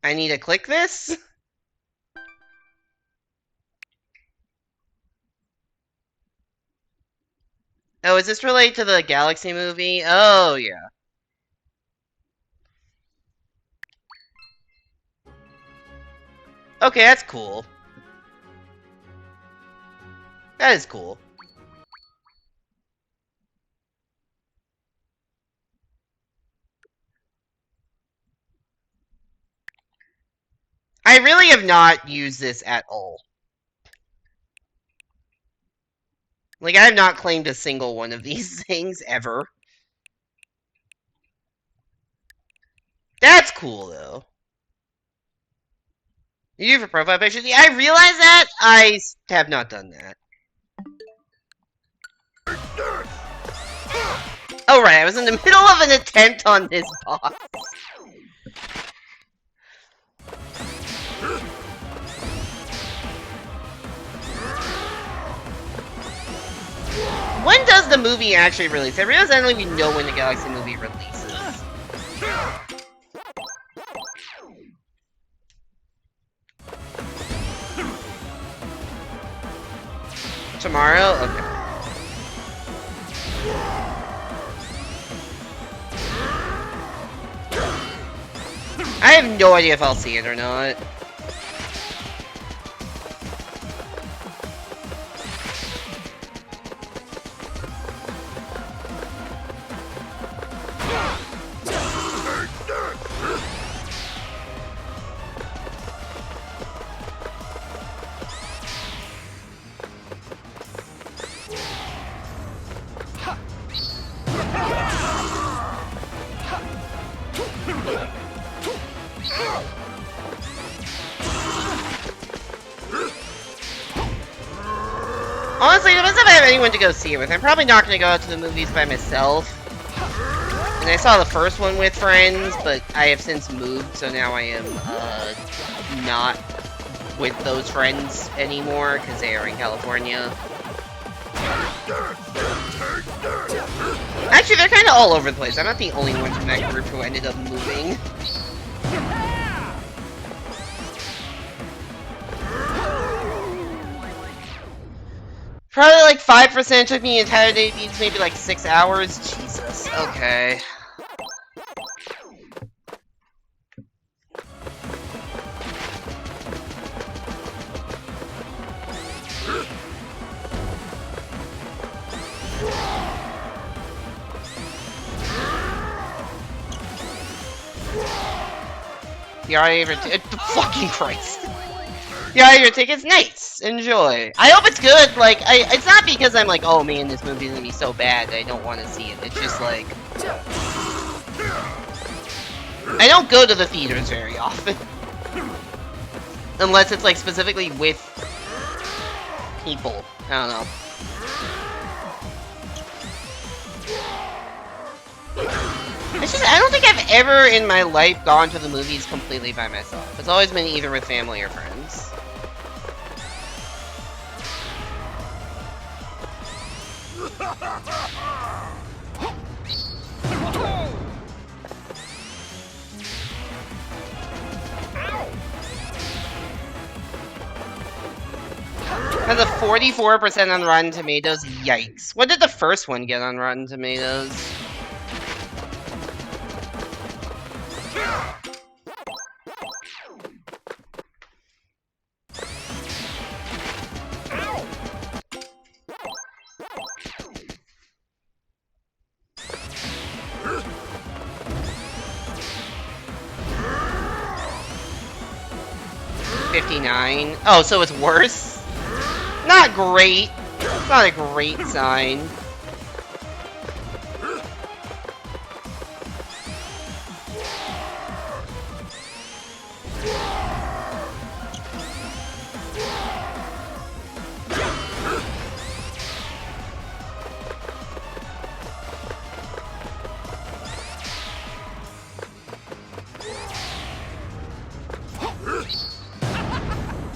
I need to click this? Oh, is this related to the Galaxy movie? Oh, yeah. Okay, that's cool. That is cool. I really have not used this at all. Like, I have not claimed a single one of these things, ever. That's cool, though. You do for profile pictures? Yeah, I realize that. I have not done that. Oh, right, I was in the middle of an attempt on this boss. When does the movie actually release? I realize I don't even know when the Galaxy movie releases. Tomorrow? Okay. I have no idea if I'll see it or not. Honestly, depends if I have anyone to go see it with. I'm probably not going to go out to the movies by myself. And I saw the first one with friends, but I have since moved, so now I am, not with those friends anymore, because they are in California. Actually, they're kind of all over the place. I'm not the only one from that group who ended up moving. Probably like 5% took me the entire day, means maybe like 6 hours. Jesus, okay. You already ever fucking Christ. You already your tickets? Nice. Enjoy. I hope it's good. Like, it's not because I'm like, oh man, this movie's gonna be so bad that I don't want to see it. It's just like, I don't go to the theaters very often. Unless it's like specifically with people. I don't know. It's just, I don't think I've ever in my life gone to the movies completely by myself. It's always been either with family or friends. Has a 44% on Rotten Tomatoes. Yikes. What did the first one get on Rotten Tomatoes? $59. Oh, so it's worse? Not great. It's not a great sign.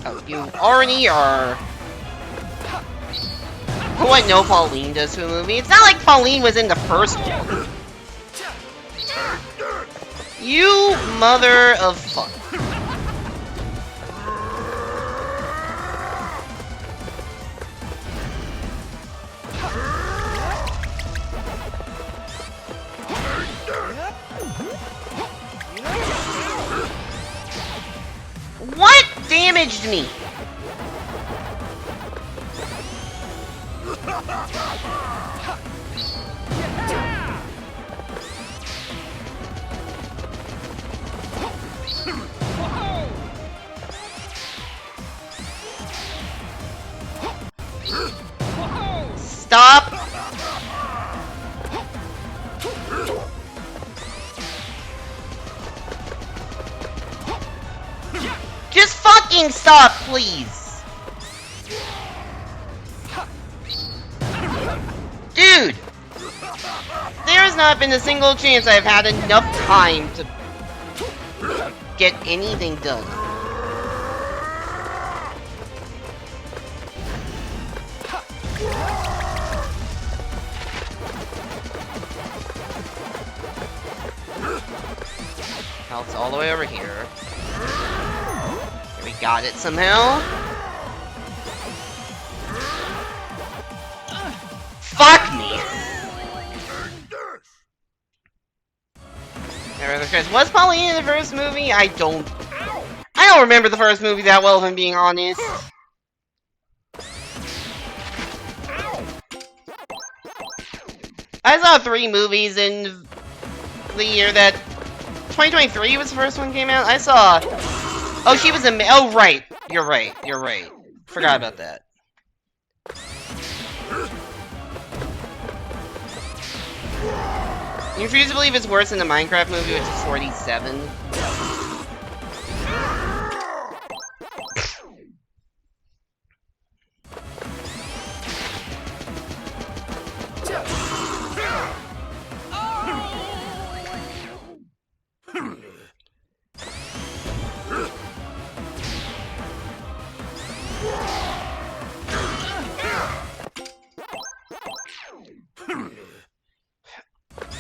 Oh, you already are... What no Pauline does to a movie? It's not like Pauline was in the first one. You mother of fuck. What damaged me? Stop! Just fucking stop, please! Dude! There has not been a single chance I've had enough time to get anything done. Health's all the way over here. We got it somehow. Fuck me! Was Pauline in the first movie? I don't remember the first movie that well, if I'm being honest. I saw 3 movies in the year that 2023 was the first one came out. I saw. Oh, she was in. Oh, right. You're right. You're right. Forgot about that. You refuse to believe it's worse than the Minecraft movie, which is 47.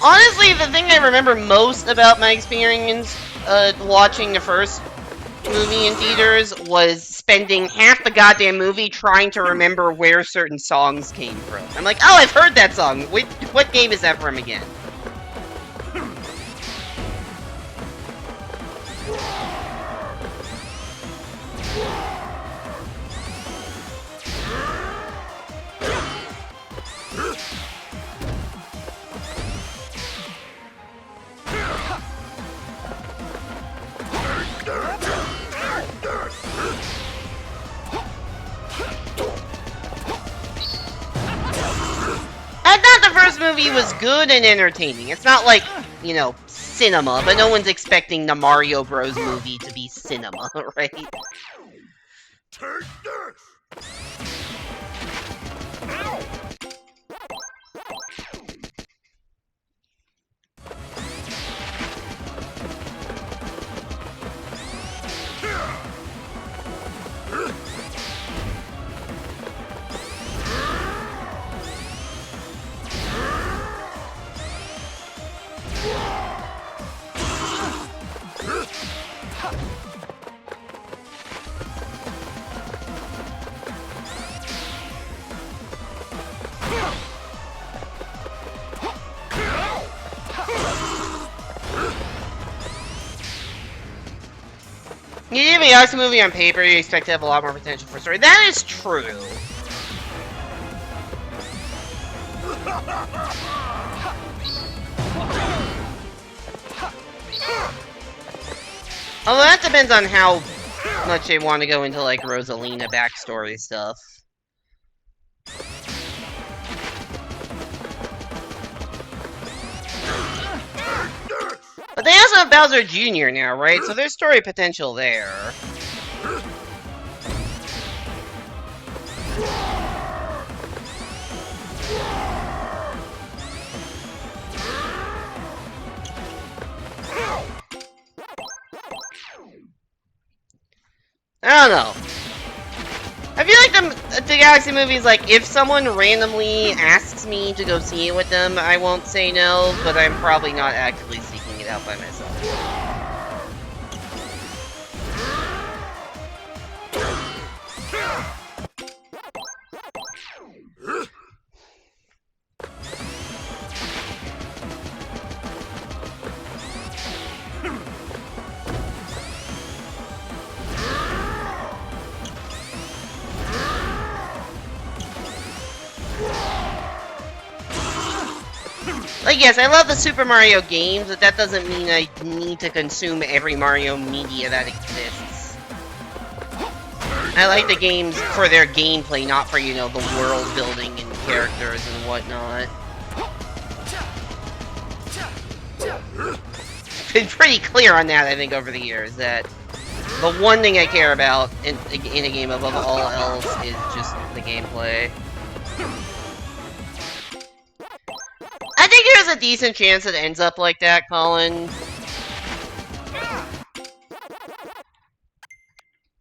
Honestly, the thing I remember most about my experience watching the first movie in theaters was spending half the goddamn movie trying to remember where certain songs came from. I'm like, oh, I've heard that song. What game is that from again? I thought the first movie was good and entertaining. It's not like, you know, cinema, but no one's expecting the Mario Bros. Movie to be cinema, right? Take this! You give a Yakuza movie on paper, you expect to have a lot more potential for story. That is true. Although that depends on how much they want to go into, like, Rosalina backstory stuff. But they also have Bowser Jr. now, right? So there's story potential there. I don't know. I feel like the Galaxy movies, like, if someone randomly asks me to go see it with them, I won't say no, but I'm probably not actively seeking it out by myself. Like, yes, I love the Super Mario games, but that doesn't mean I need to consume every Mario media that exists. I like the games for their gameplay, not for, you know, the world building and characters and whatnot. Been pretty clear on that, I think, over the years, that the one thing I care about in a game above all else is just the gameplay. I think there's a decent chance it ends up like that, Colin.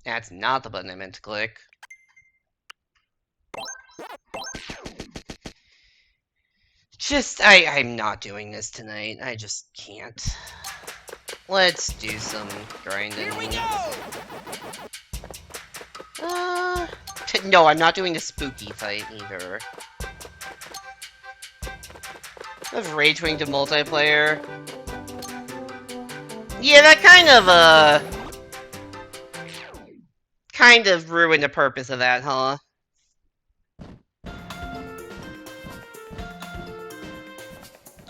That's not the button I meant to click. I'm not doing this tonight. I just can't. Let's do some grinding. Here we go! No, I'm not doing the spooky fight either. Of Rage Wing to multiplayer. Yeah, that kind of ruined the purpose of that, huh?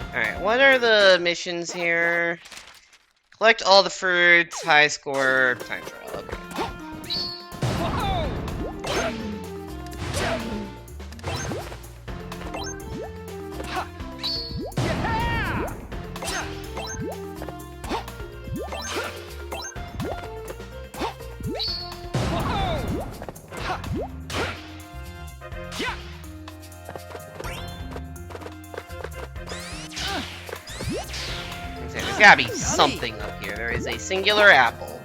Alright, what are the missions here? Collect all the fruits, high score, time trial, okay. There's gotta be something up here. There is a singular apple.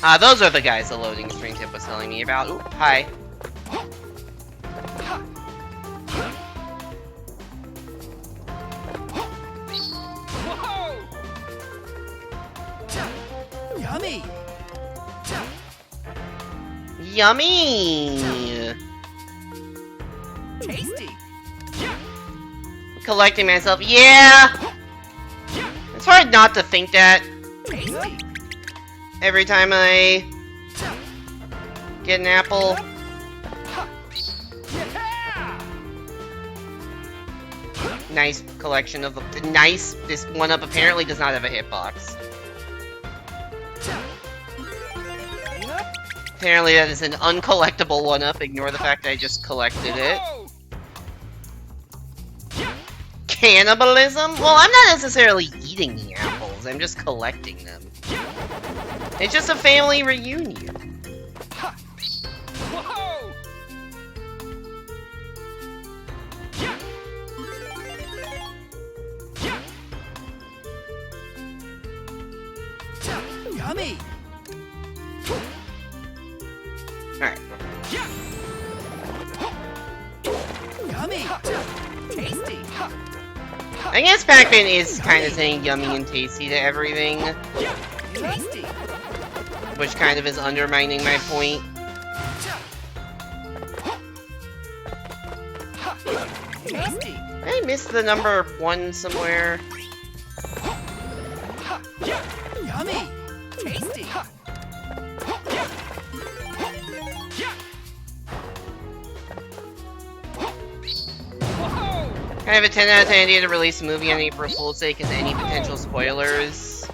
Ah, those are the guys the loading screen tip was telling me about. Ooh, hi. Yummy! Tasty. Collecting myself. Yeah! It's hard not to think that Tasty. every time I get an apple. Nice collection of the nice. This one-up apparently does not have a hitbox. Apparently that is an uncollectible one-up. Ignore the fact that I just collected it. Cannibalism? Well, I'm not necessarily eating the apples. I'm just collecting them. It's just a family reunion. Whoa! Yummy. Alright. Yummy. Tasty. I guess Pac-Man is kind of saying yummy and tasty to everything, Tasty. which kind of is undermining my point. Tasty. I missed the number 1 somewhere. Yummy. Tasty. I have a 10 out of 10 idea to release a movie on April Fool's Day because any potential spoilers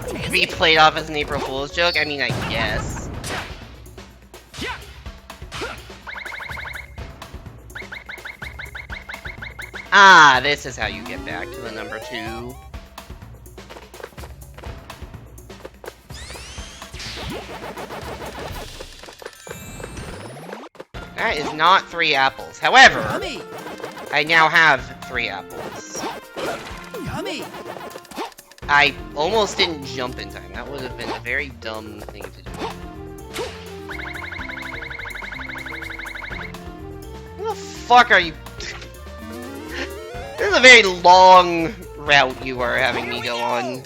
could be played off as an April Fool's joke. I mean, I guess. Ah, this is how you get back to the number 2. That is not 3 apples. However, Yummy. I now have 3 apples. Yummy. I almost didn't jump in time. That would have been a very dumb thing to do. What the fuck are you... This is a very long route you are having me go on.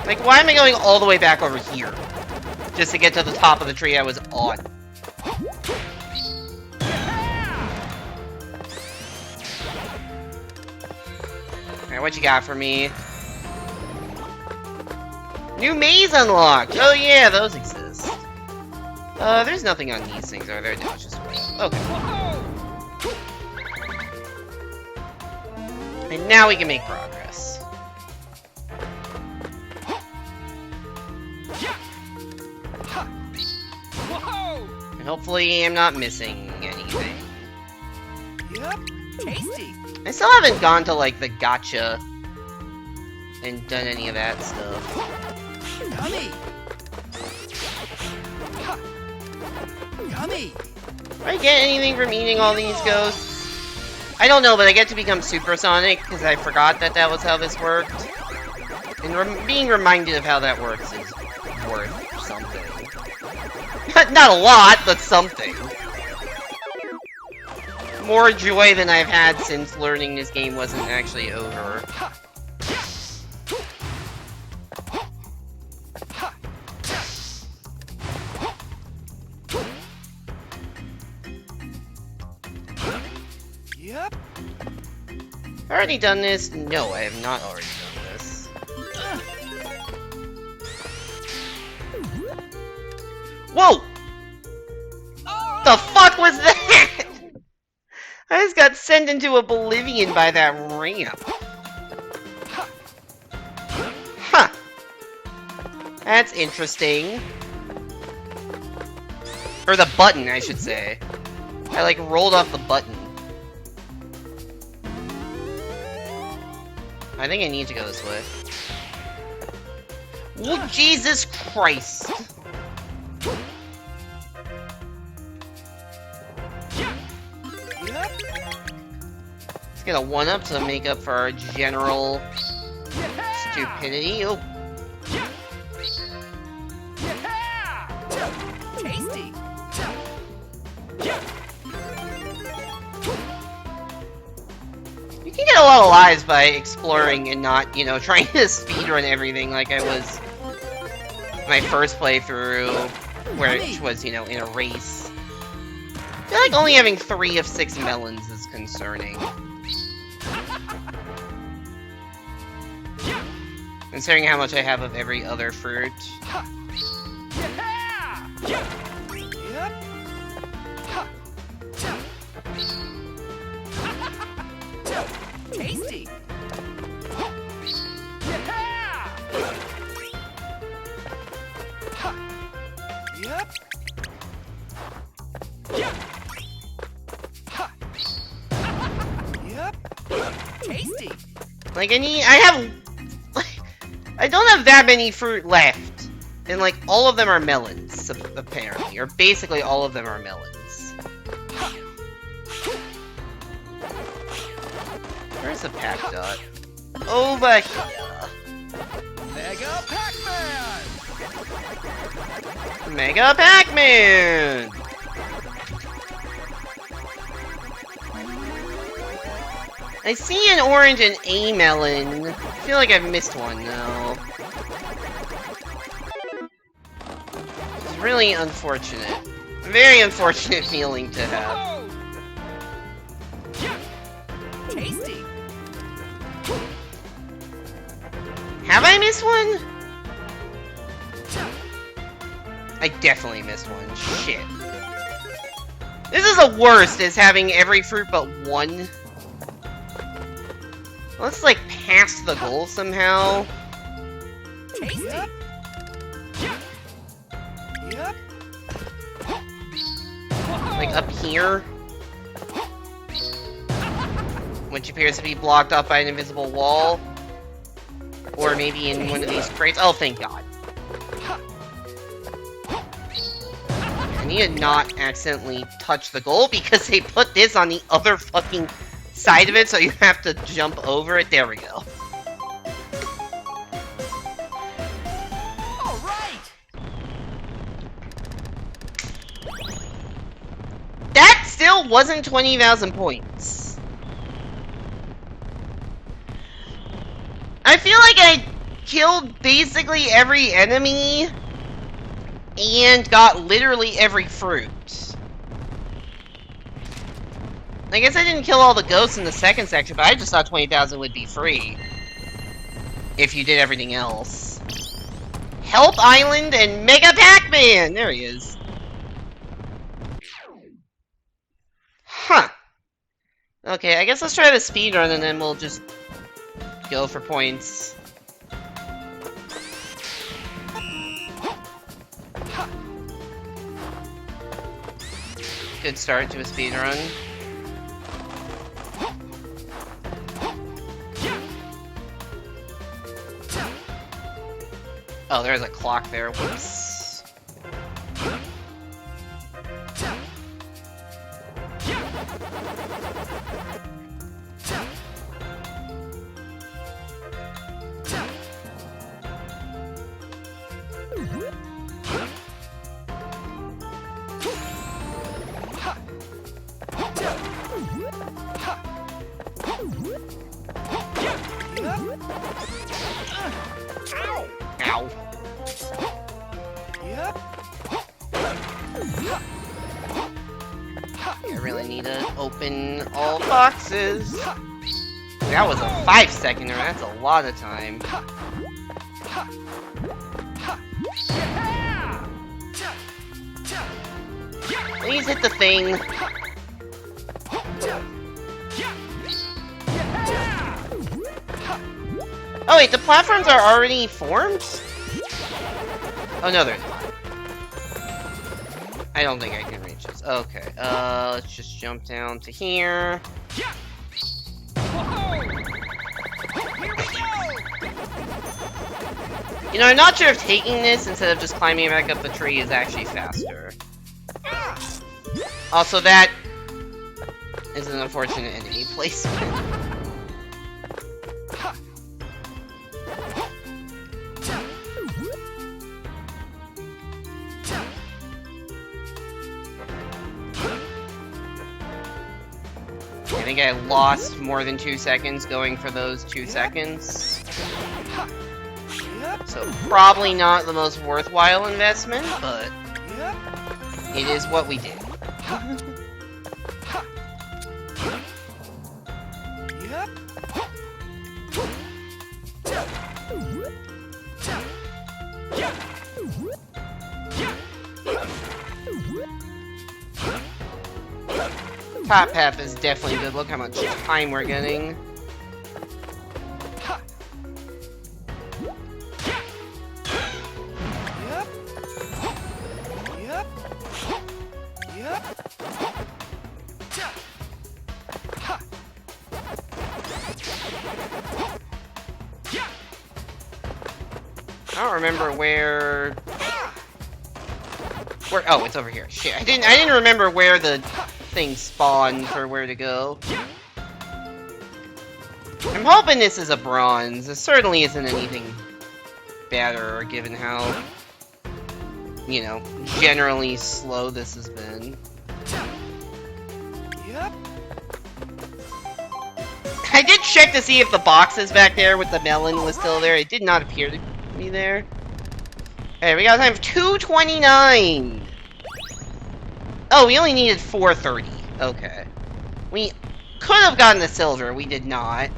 Like, why am I going all the way back over here? Just to get to the top of the tree I was on. Alright, what you got for me? New maze unlocked! Oh yeah, those exist. There's nothing on these things, are there? No, it's just... Okay. And now we can make progress. And hopefully I'm not missing anything. Yep. Tasty. I still haven't gone to, like, the gotcha and done any of that stuff. Yummy. Yummy. Do I get anything from eating all these ghosts? I don't know, but I get to become supersonic, because I forgot that that was how this worked. And being reminded of how that works is worth something. Not a lot, but something. More joy than I've had since learning this game wasn't actually over. Yep. Already done this? No, I have not already done this. Whoa! The fuck was that? I just got sent into oblivion by that ramp. Huh. That's interesting. Or the button, I should say. I, like, rolled off the button. I think I need to go this way. Oh, Jesus Christ! Let's get a 1-up to make up for our general stupidity. Oh. Tasty. You can get a lot of lives by exploring and not, you know, trying to speedrun everything like I was my first playthrough, which was, you know, in a race. I feel like only having 3 of 6 melons is concerning. Considering how much I have of every other fruit. Tasty. Yep. Yep. Tasty. Like, I don't have that many fruit left. And, like, all of them are melons, apparently. Or basically all of them are melons. Where's the pack dot? Over here. Mega Pac-Man! Mega Pac-Man! I see an orange and a melon. I feel like I've missed one, though. It's really unfortunate. A very unfortunate feeling to have. Tasty. Have I missed one? I definitely missed one. Shit. This is the worst, is having every fruit but one. Let's, like, pass the goal somehow. Tasty. Yep. Like, up here. Which appears to be blocked up by an invisible wall. Or maybe in one of these crates. Oh, thank God. I need to not accidentally touch the goal because they put this on the other fucking side of it, so you have to jump over it. There we go. All right. That still wasn't 20,000 points. I feel like I killed basically every enemy and got literally every fruit. I guess I didn't kill all the ghosts in the second section, but I just thought 20,000 would be free. If you did everything else. Help Island and Mega Pac-Man! There he is. Huh. Okay, I guess let's try the speedrun and then we'll just go for points. Good start to a speedrun. Oh, there's a clock there. Whoops. Ow. Yep. I really need to open all boxes. That was a 5-seconder, that's a lot of time. Please hit the thing. Oh wait, the platforms are already formed? Oh no, they're not. I don't think I can reach this. Okay, let's just jump down to here. You know, I'm not sure if taking this instead of just climbing back up the tree is actually faster. Also, that is an unfortunate enemy placement. I think I lost more than 2 seconds going for those 2 seconds. So probably not the most worthwhile investment, but it is what we did. Top half is definitely good. Look how much time we're getting. I don't remember where. Oh, it's over here. Shit, I didn't remember where the thing spawned for where to go. I'm hoping this is a bronze. This certainly isn't anything better, given how, you know, generally slow this has been. I did check to see if the boxes back there with the melon was still there. It did not appear to be there. Alright, we got time for 229. Oh, we only needed 430. Okay. We could have gotten the silver. We did not.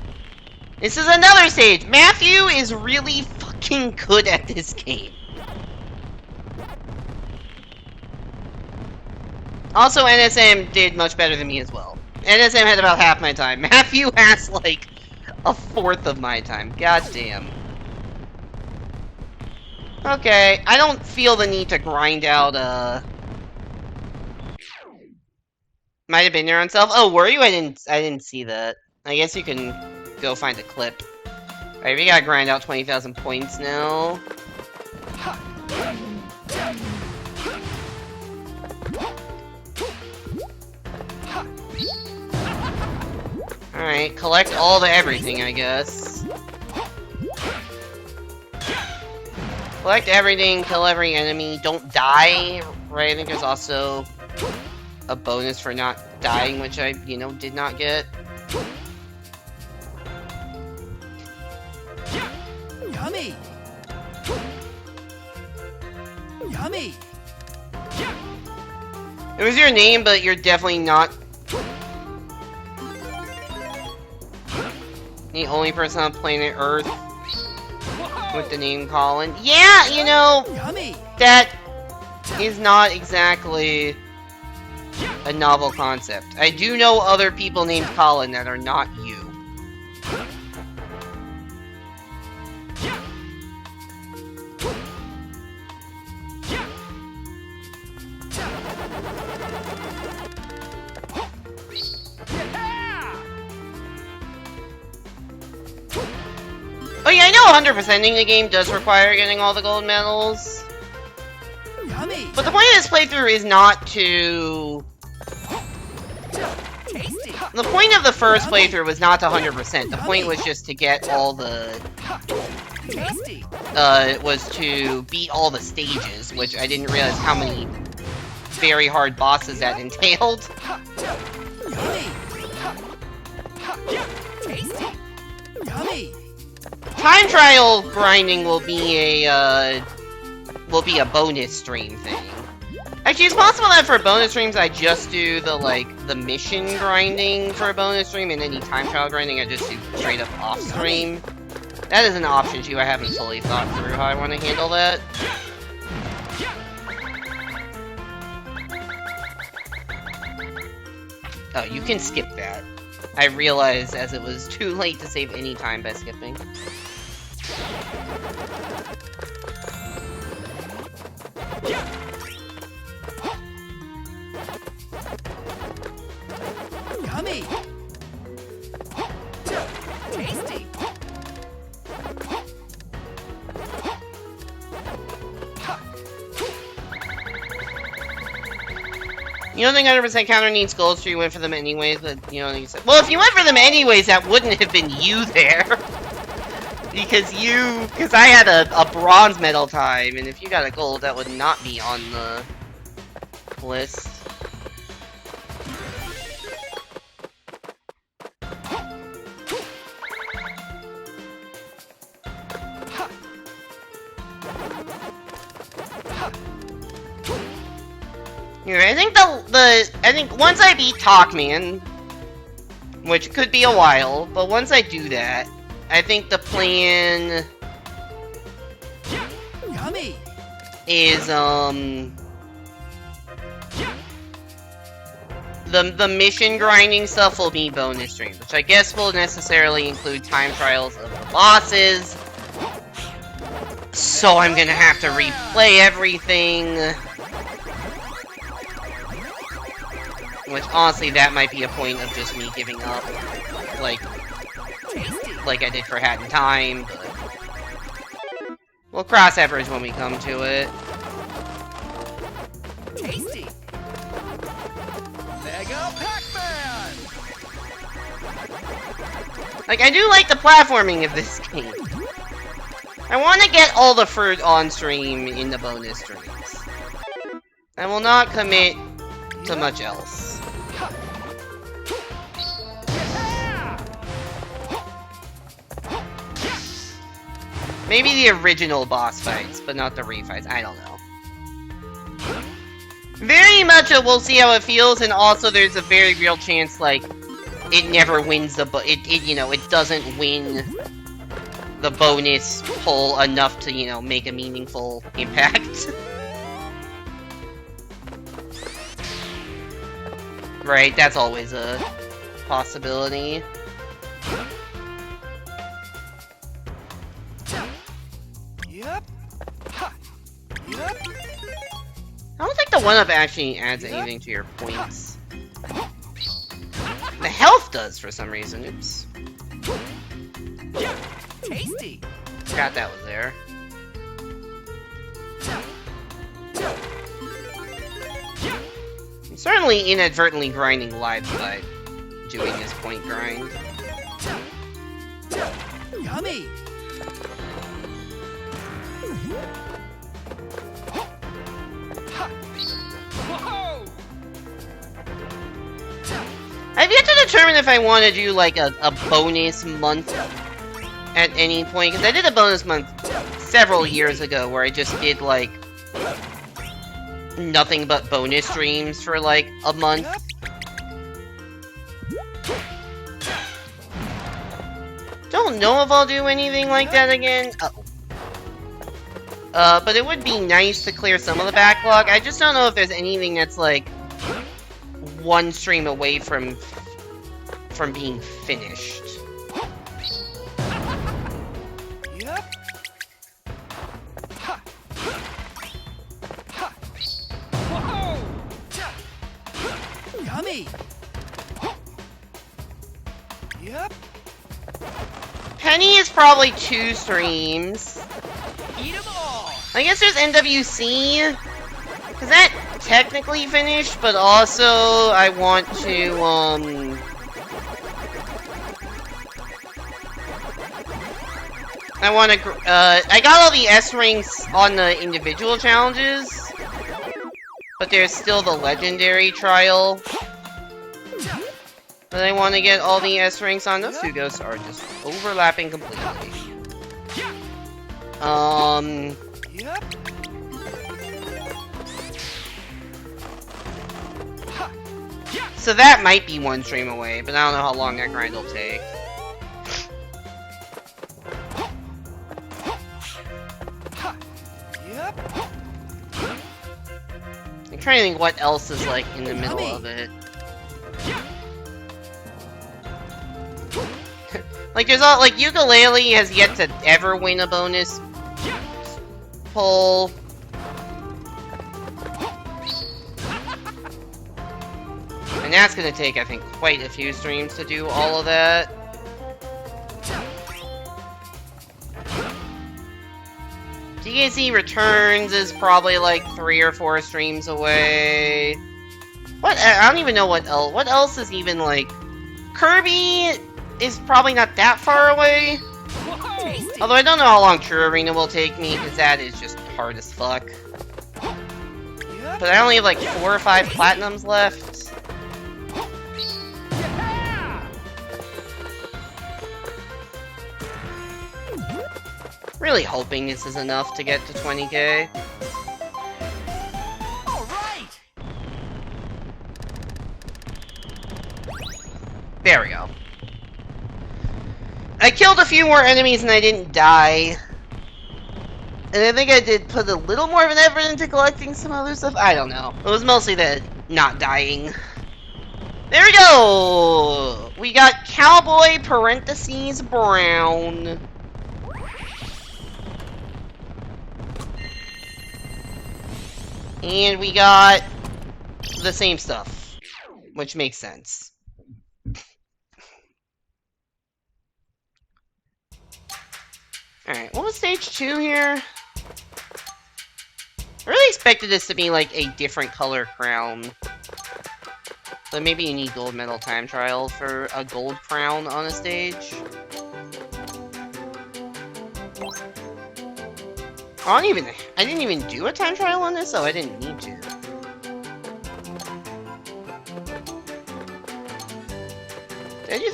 This is another stage. Matthew is really fucking good at this game. Also, NSM did much better than me as well. NSM had about half my time. Matthew has, like, a fourth of my time. God damn. Okay, I don't feel the need to grind out, Might have been there on self. Oh, were you? I didn't see that. I guess you can go find a clip. Alright, we gotta grind out 20,000 points now. Alright, collect all the everything, I guess. Collect everything, kill every enemy, don't die, right? I think there's also a bonus for not dying, which I, you know, did not get. Yummy! Yummy! It was your name, but you're definitely not the only person on planet Earth with the name Colin. Yeah, you know, that is not exactly a novel concept. I do know other people named Colin that are not you. Oh yeah, I know 100%ing the game does require getting all the gold medals. But the point of this playthrough is not to... The point of the first playthrough was not to 100%. The point was just to get all the... was to beat all the stages, which I didn't realize how many very hard bosses that entailed. Time trial grinding will be a bonus stream thing. Actually, it's possible that for bonus streams I just do the mission grinding for a bonus stream, and any time trial grinding I just do straight up off stream. That is an option too. I haven't fully thought through how I want to handle that. Oh, you can skip that. I realized as it was too late to save any time by skipping. Yummy! Tasty! You don't think 100% counter needs gold, so you went for them anyways, but you know, you said, well, if you went for them anyways, that wouldn't have been you there. Because I had a bronze medal time, and if you got a gold, that would not be on the list. Here, I think I think once I beat Talkman, which could be a while, but once I do that, I think the plan Yummy. is the mission grinding stuff will be bonus streams, which I guess will necessarily include time trials of the bosses. So I'm gonna have to replay everything. Which, honestly, that might be a point of just me giving up. Like I did for Hat in Time, but... we'll cross that bridge when we come to it. Tasty. Mega Pac-Man. Like, I do like the platforming of this game. I want to get all the fruit on stream in the bonus streams. I will not commit to much else. Maybe the original boss fights, but not the refights. I don't know. Very much we'll see how it feels, and also there's a very real chance, like, it never wins the you know, it doesn't win the bonus pull enough to, you know, make a meaningful impact. Right, that's always a possibility. Yep. Yep. I don't think the 1-up actually adds anything to your points. The health does for some reason. Oops. Tasty. Forgot that was there. I'm certainly inadvertently grinding lives by doing this point grind. Yummy. Whoa. I've yet to determine if I want to do like a bonus month at any point, because I did a bonus month several years ago where I just did like nothing but bonus streams for like a month. Don't know if I'll do anything like that again. But it would be nice to clear some of the backlog. I just don't know if there's anything that's like one stream away from being finished. Yep. Whoa. Yummy. Yep. Penny is probably 2 streams. Eat 'em all. I guess there's NWC, because that technically finished, but also I want to, I got all the S ranks on the individual challenges, but there's still the legendary trial that I want to get all the S ranks on. Those two ghosts are just overlapping completely. Yep. So that might be 1 stream away, but I don't know how long that grind will take. Yep. I'm trying to think what else is like in the middle of it. Like there's all like Ukulele has yet to ever win a bonus pull. And that's gonna take, I think, quite a few streams to do all of that. DKC Returns is probably like 3 or 4 streams away. What? I don't even know what else is even like... Kirby is probably not that far away. Whoa. Although I don't know how long True Arena will take me, because that is just hard as fuck. Yep. But I only have like 4 or 5 platinums left. Really hoping this is enough to get to 20k. All right. There we go. I killed a few more enemies and I didn't die. And I think I did put a little more of an effort into collecting some other stuff. I don't know. It was mostly the not dying. There we go! We got Cowboy parentheses Brown. And we got the same stuff, which makes sense. Alright, what was stage 2 here? I really expected this to be like a different color crown. So maybe you need gold medal time trial for a gold crown on a stage. I didn't even do a time trial on this, so I didn't need to.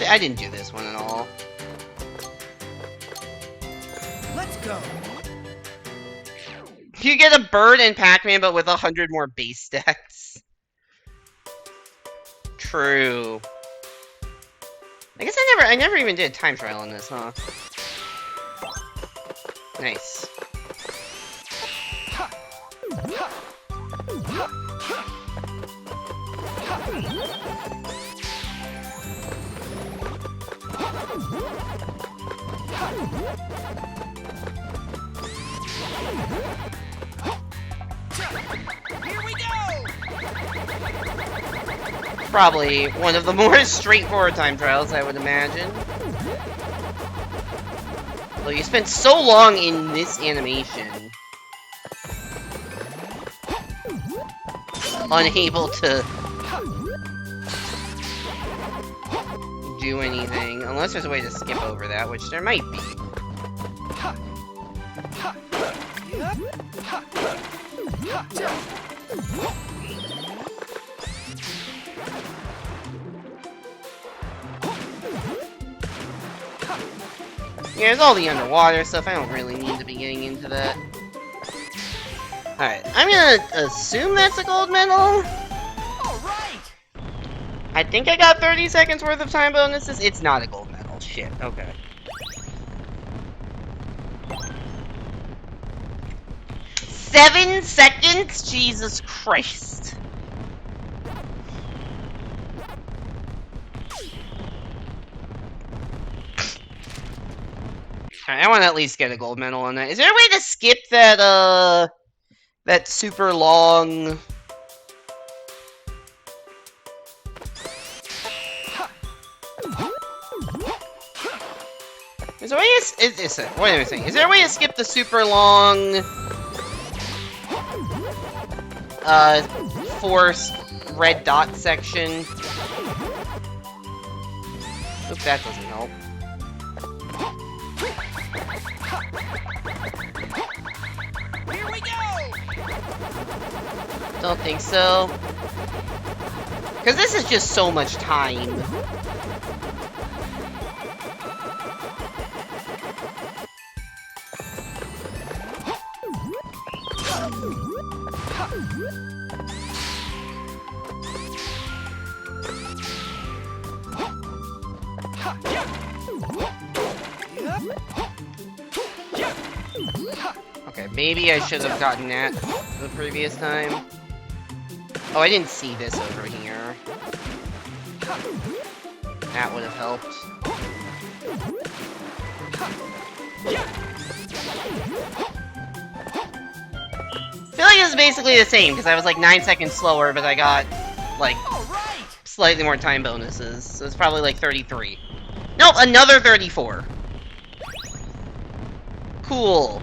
I didn't do this one at all. Let's go. You get a bird in Pac-Man, but with 100 more base stats. True. I guess I never even did a time trial on this, huh? Nice. Here we go! Probably one of the more straightforward time trials, I would imagine. Well, you spent so long in this animation. Unable to do anything, unless there's a way to skip over that, which there might be. Yeah, there's all the underwater stuff. I don't really need to be getting into that. Alright, I'm gonna assume that's a gold medal. Alright! I think I got 30 seconds worth of time bonuses. It's not a gold medal. Shit, okay. Seven seconds? Jesus Christ. I want to at least get a gold medal on that. Is there a way to skip that, that super long... Is there a way to... Wait a minute. Is there a way to skip the super long... forced red dot section? Oop, that doesn't help. Here we go! Don't think so. Because this is just so much time. Okay, maybe I should have gotten that the previous time. Oh, I didn't see this over here. That would have helped. I feel like it's basically the same, because I was like 9 seconds slower, but I got, like, slightly more time bonuses. So it's probably like 33. Nope, another 34. Cool.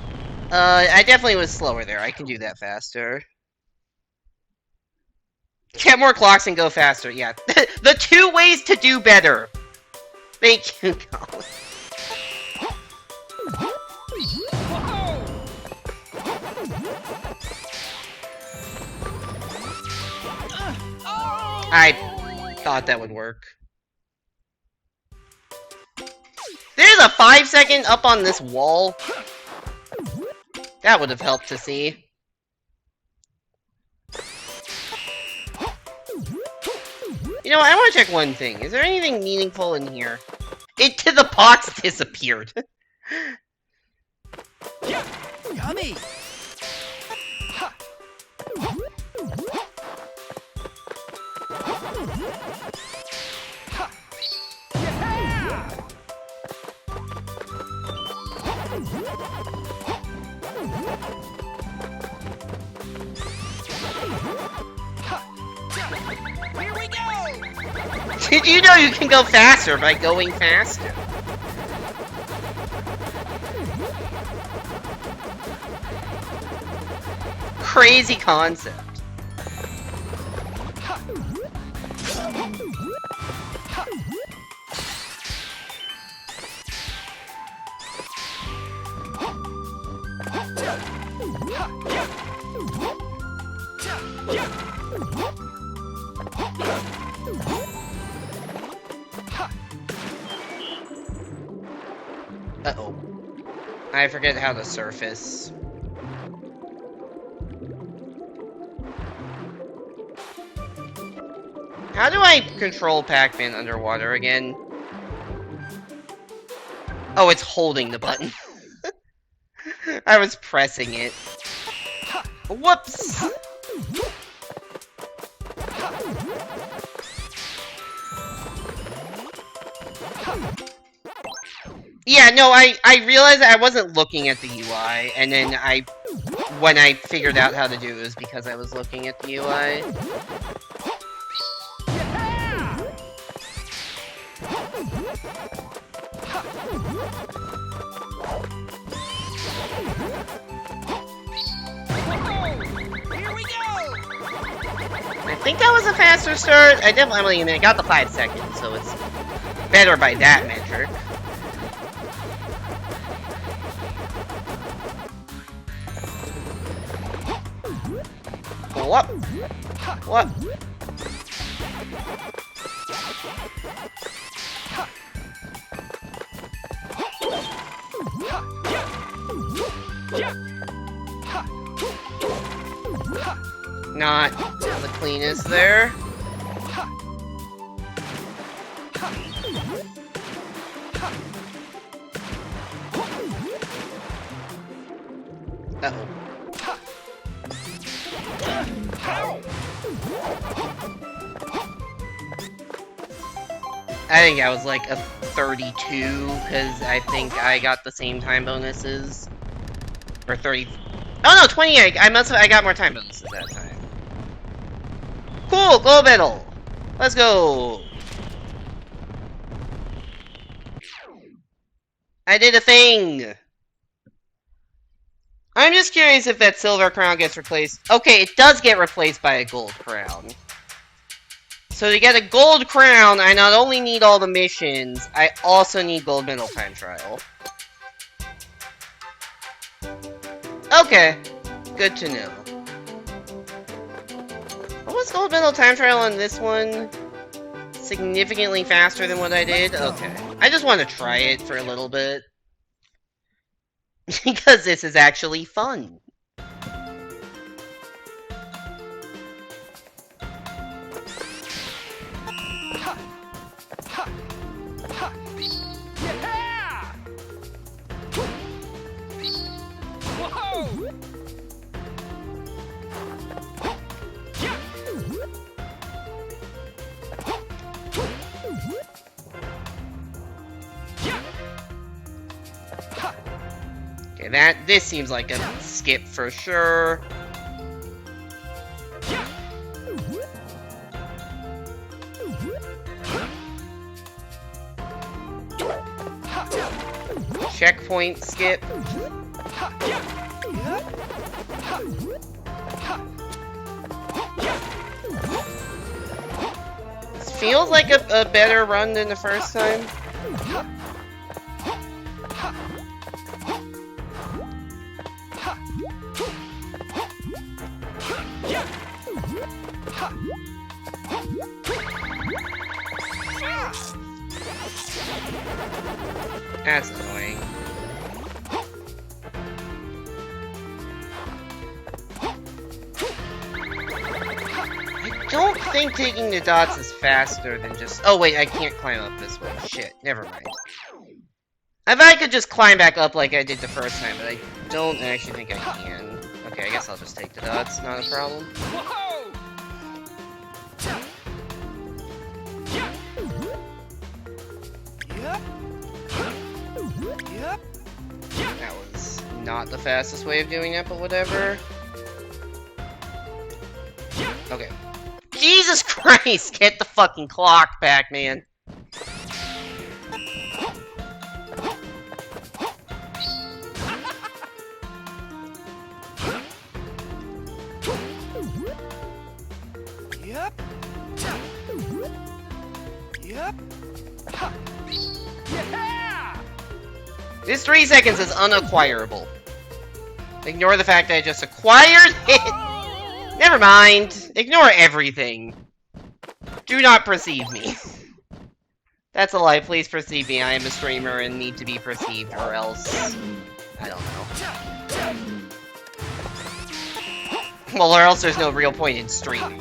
I definitely was slower there. I can do that faster. Get more clocks and go faster. Yeah. The 2 ways to do better. Thank you, Colin. I thought that would work. There's a 5-second up on this wall. That would have helped to see. You You know, I want to check one thing. Is there anything meaningful in here? The box disappeared. Yummy! Here we go! Did you know you can go faster by going faster? Crazy concept. Uh-oh. I forget how to surface. How do I control Pac-Man underwater again? Oh, it's holding the button. I was pressing it. Whoops! Yeah, no, I realized that I wasn't looking at the UI, and then when I figured out how to do it, it was because I was looking at the UI. Here we go! I think that was a faster start. I got the 5 seconds, so it's better by that metric. What? What? Not the cleanest there. Uh-oh. I think I was like a 32, because I think I got the same time bonuses. Or 30. Oh no, 28! I got more time bonuses that time. Cool, gold medal! Let's go! I did a thing! I'm just curious if that silver crown gets replaced. Okay, it does get replaced by a gold crown. So to get a gold crown, I not only need all the missions, I also need gold medal time trial. Okay, good to know. What was gold medal time trial on this one? Significantly faster than what I did? Okay. I just want to try it for a little bit. Because this is actually fun. Okay, this seems like a skip for sure. Checkpoint skip. This feels like a better run than the first time. That's annoying. I don't think taking the dots is faster than just... Oh wait, I can't climb up this way. Shit, never mind. I thought I could just climb back up like I did the first time, but I don't actually think I can. Okay, I guess I'll just take the dots, not a problem. Whoa! Yep. Yep. That was not the fastest way of doing it, but whatever. Okay. Jesus Christ! Get the fucking clock back, man. Yep. Yep. Yeah! This 3 seconds is unacquirable. Ignore the fact that I just acquired it. Never mind. Ignore everything. Do not perceive me. That's a lie. Please perceive me. I am a streamer and need to be perceived, or else... I don't know. Well, or else there's no real point in streaming.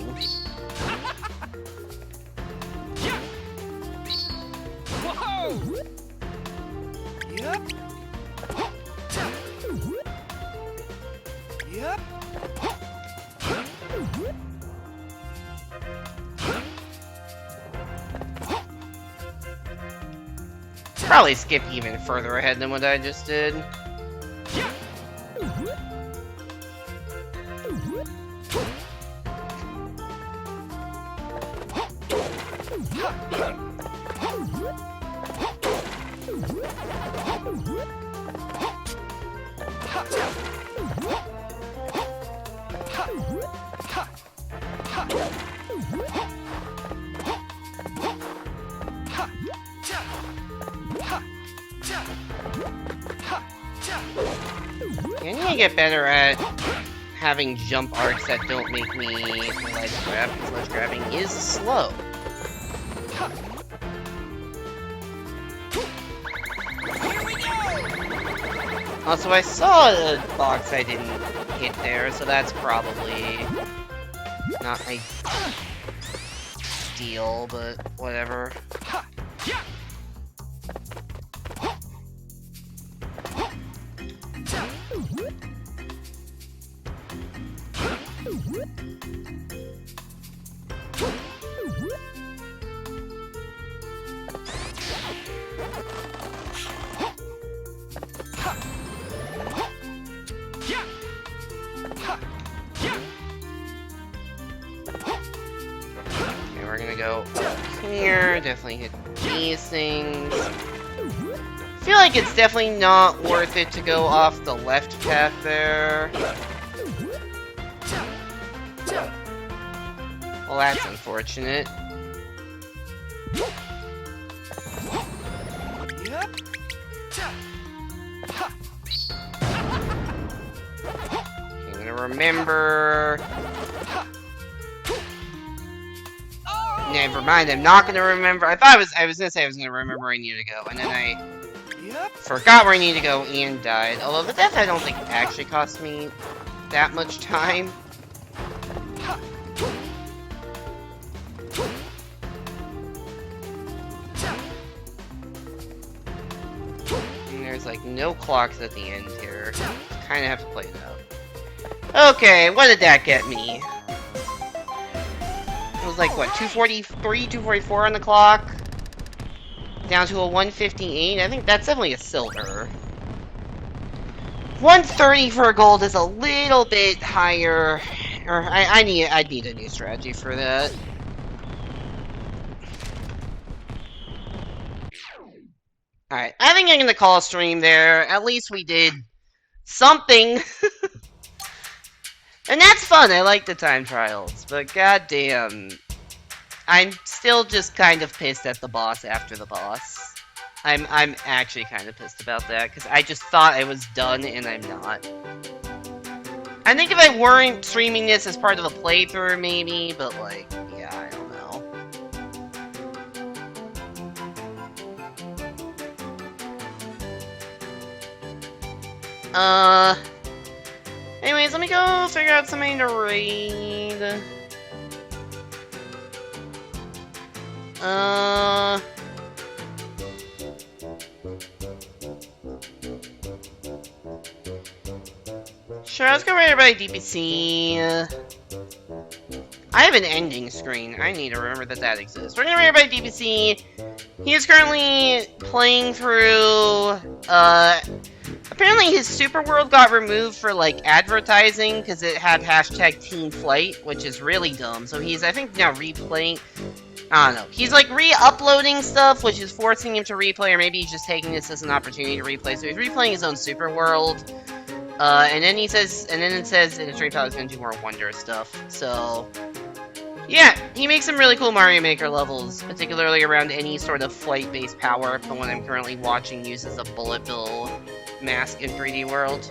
Whoa! Yep. Yep. Probably skip even further ahead than what I just did. I need to get better at having jump arcs that don't make me ledge grab, because ledge grabbing is slow. Also, I saw a box I didn't hit there, so that's probably not ideal, but whatever. Okay, we're gonna go up here, definitely hit these things. I feel like it's definitely not worth it to go off the left path there. Well, that's unfortunate. Yep. I'm gonna remember. Never mind, I'm not gonna remember. I thought I was gonna say I was gonna remember where I needed to go, and then I forgot where I needed to go and died. Although the death I don't think actually cost me that much time. And there's like no clocks at the end here. Kinda have to play it out. Okay, what did that get me? It was like, what, 243, 244 on the clock? Down to a 158? I think that's definitely a silver. 130 for a gold is a little bit higher. Or, I'd need a new strategy for that. Alright, I think I'm gonna call a stream there. At least we did something. And that's fun, I like the time trials, but goddamn, I'm still just kind of pissed at the boss after the boss. I'm actually kind of pissed about that, because I just thought I was done, and I'm not. I think if I weren't streaming this as part of a playthrough, maybe, but like, yeah, I don't know. Anyways, let me go figure out something to raid. Sure, let's go right by DPC. I have an ending screen. I need to remember that exists. We're gonna rate by DPC. He is currently playing through, apparently his Super World got removed for, like, advertising, because it had hashtag Team Flight, which is really dumb. So he's, I think, now replaying. I don't know. He's, like, re-uploading stuff, which is forcing him to replay, or maybe he's just taking this as an opportunity to replay. So he's replaying his own Super World. And then it says in the stream he's gonna do more Wonder stuff. So, yeah, he makes some really cool Mario Maker levels, particularly around any sort of flight-based power. The one I'm currently watching uses a bullet bill mask in 3D World.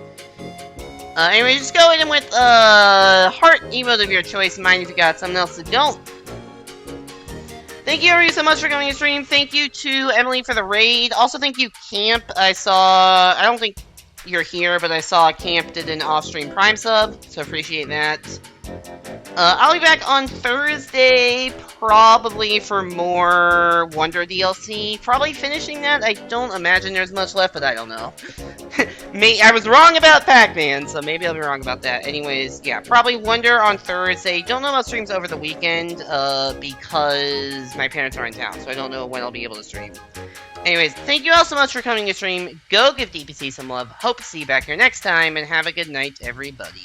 Anyway, just go in with heart emote of your choice. Mind if you got something else that don't. Thank you everybody so much for coming to stream. Thank you to Emily for the raid. Also, thank you, Camp. I don't think you're here, but I saw Camp did an off-stream Prime sub, so appreciate that. I'll be back on Thursday, probably for more Wonder DLC. Probably finishing that. I don't imagine there's much left, but I don't know. I was wrong about Pac-Man, so maybe I'll be wrong about that. Anyways, yeah, probably Wonder on Thursday. Don't know about streams over the weekend, because my parents are in town, so I don't know when I'll be able to stream. Anyways, thank you all so much for coming to stream. Go give DPC some love. Hope to see you back here next time, and have a good night, everybody.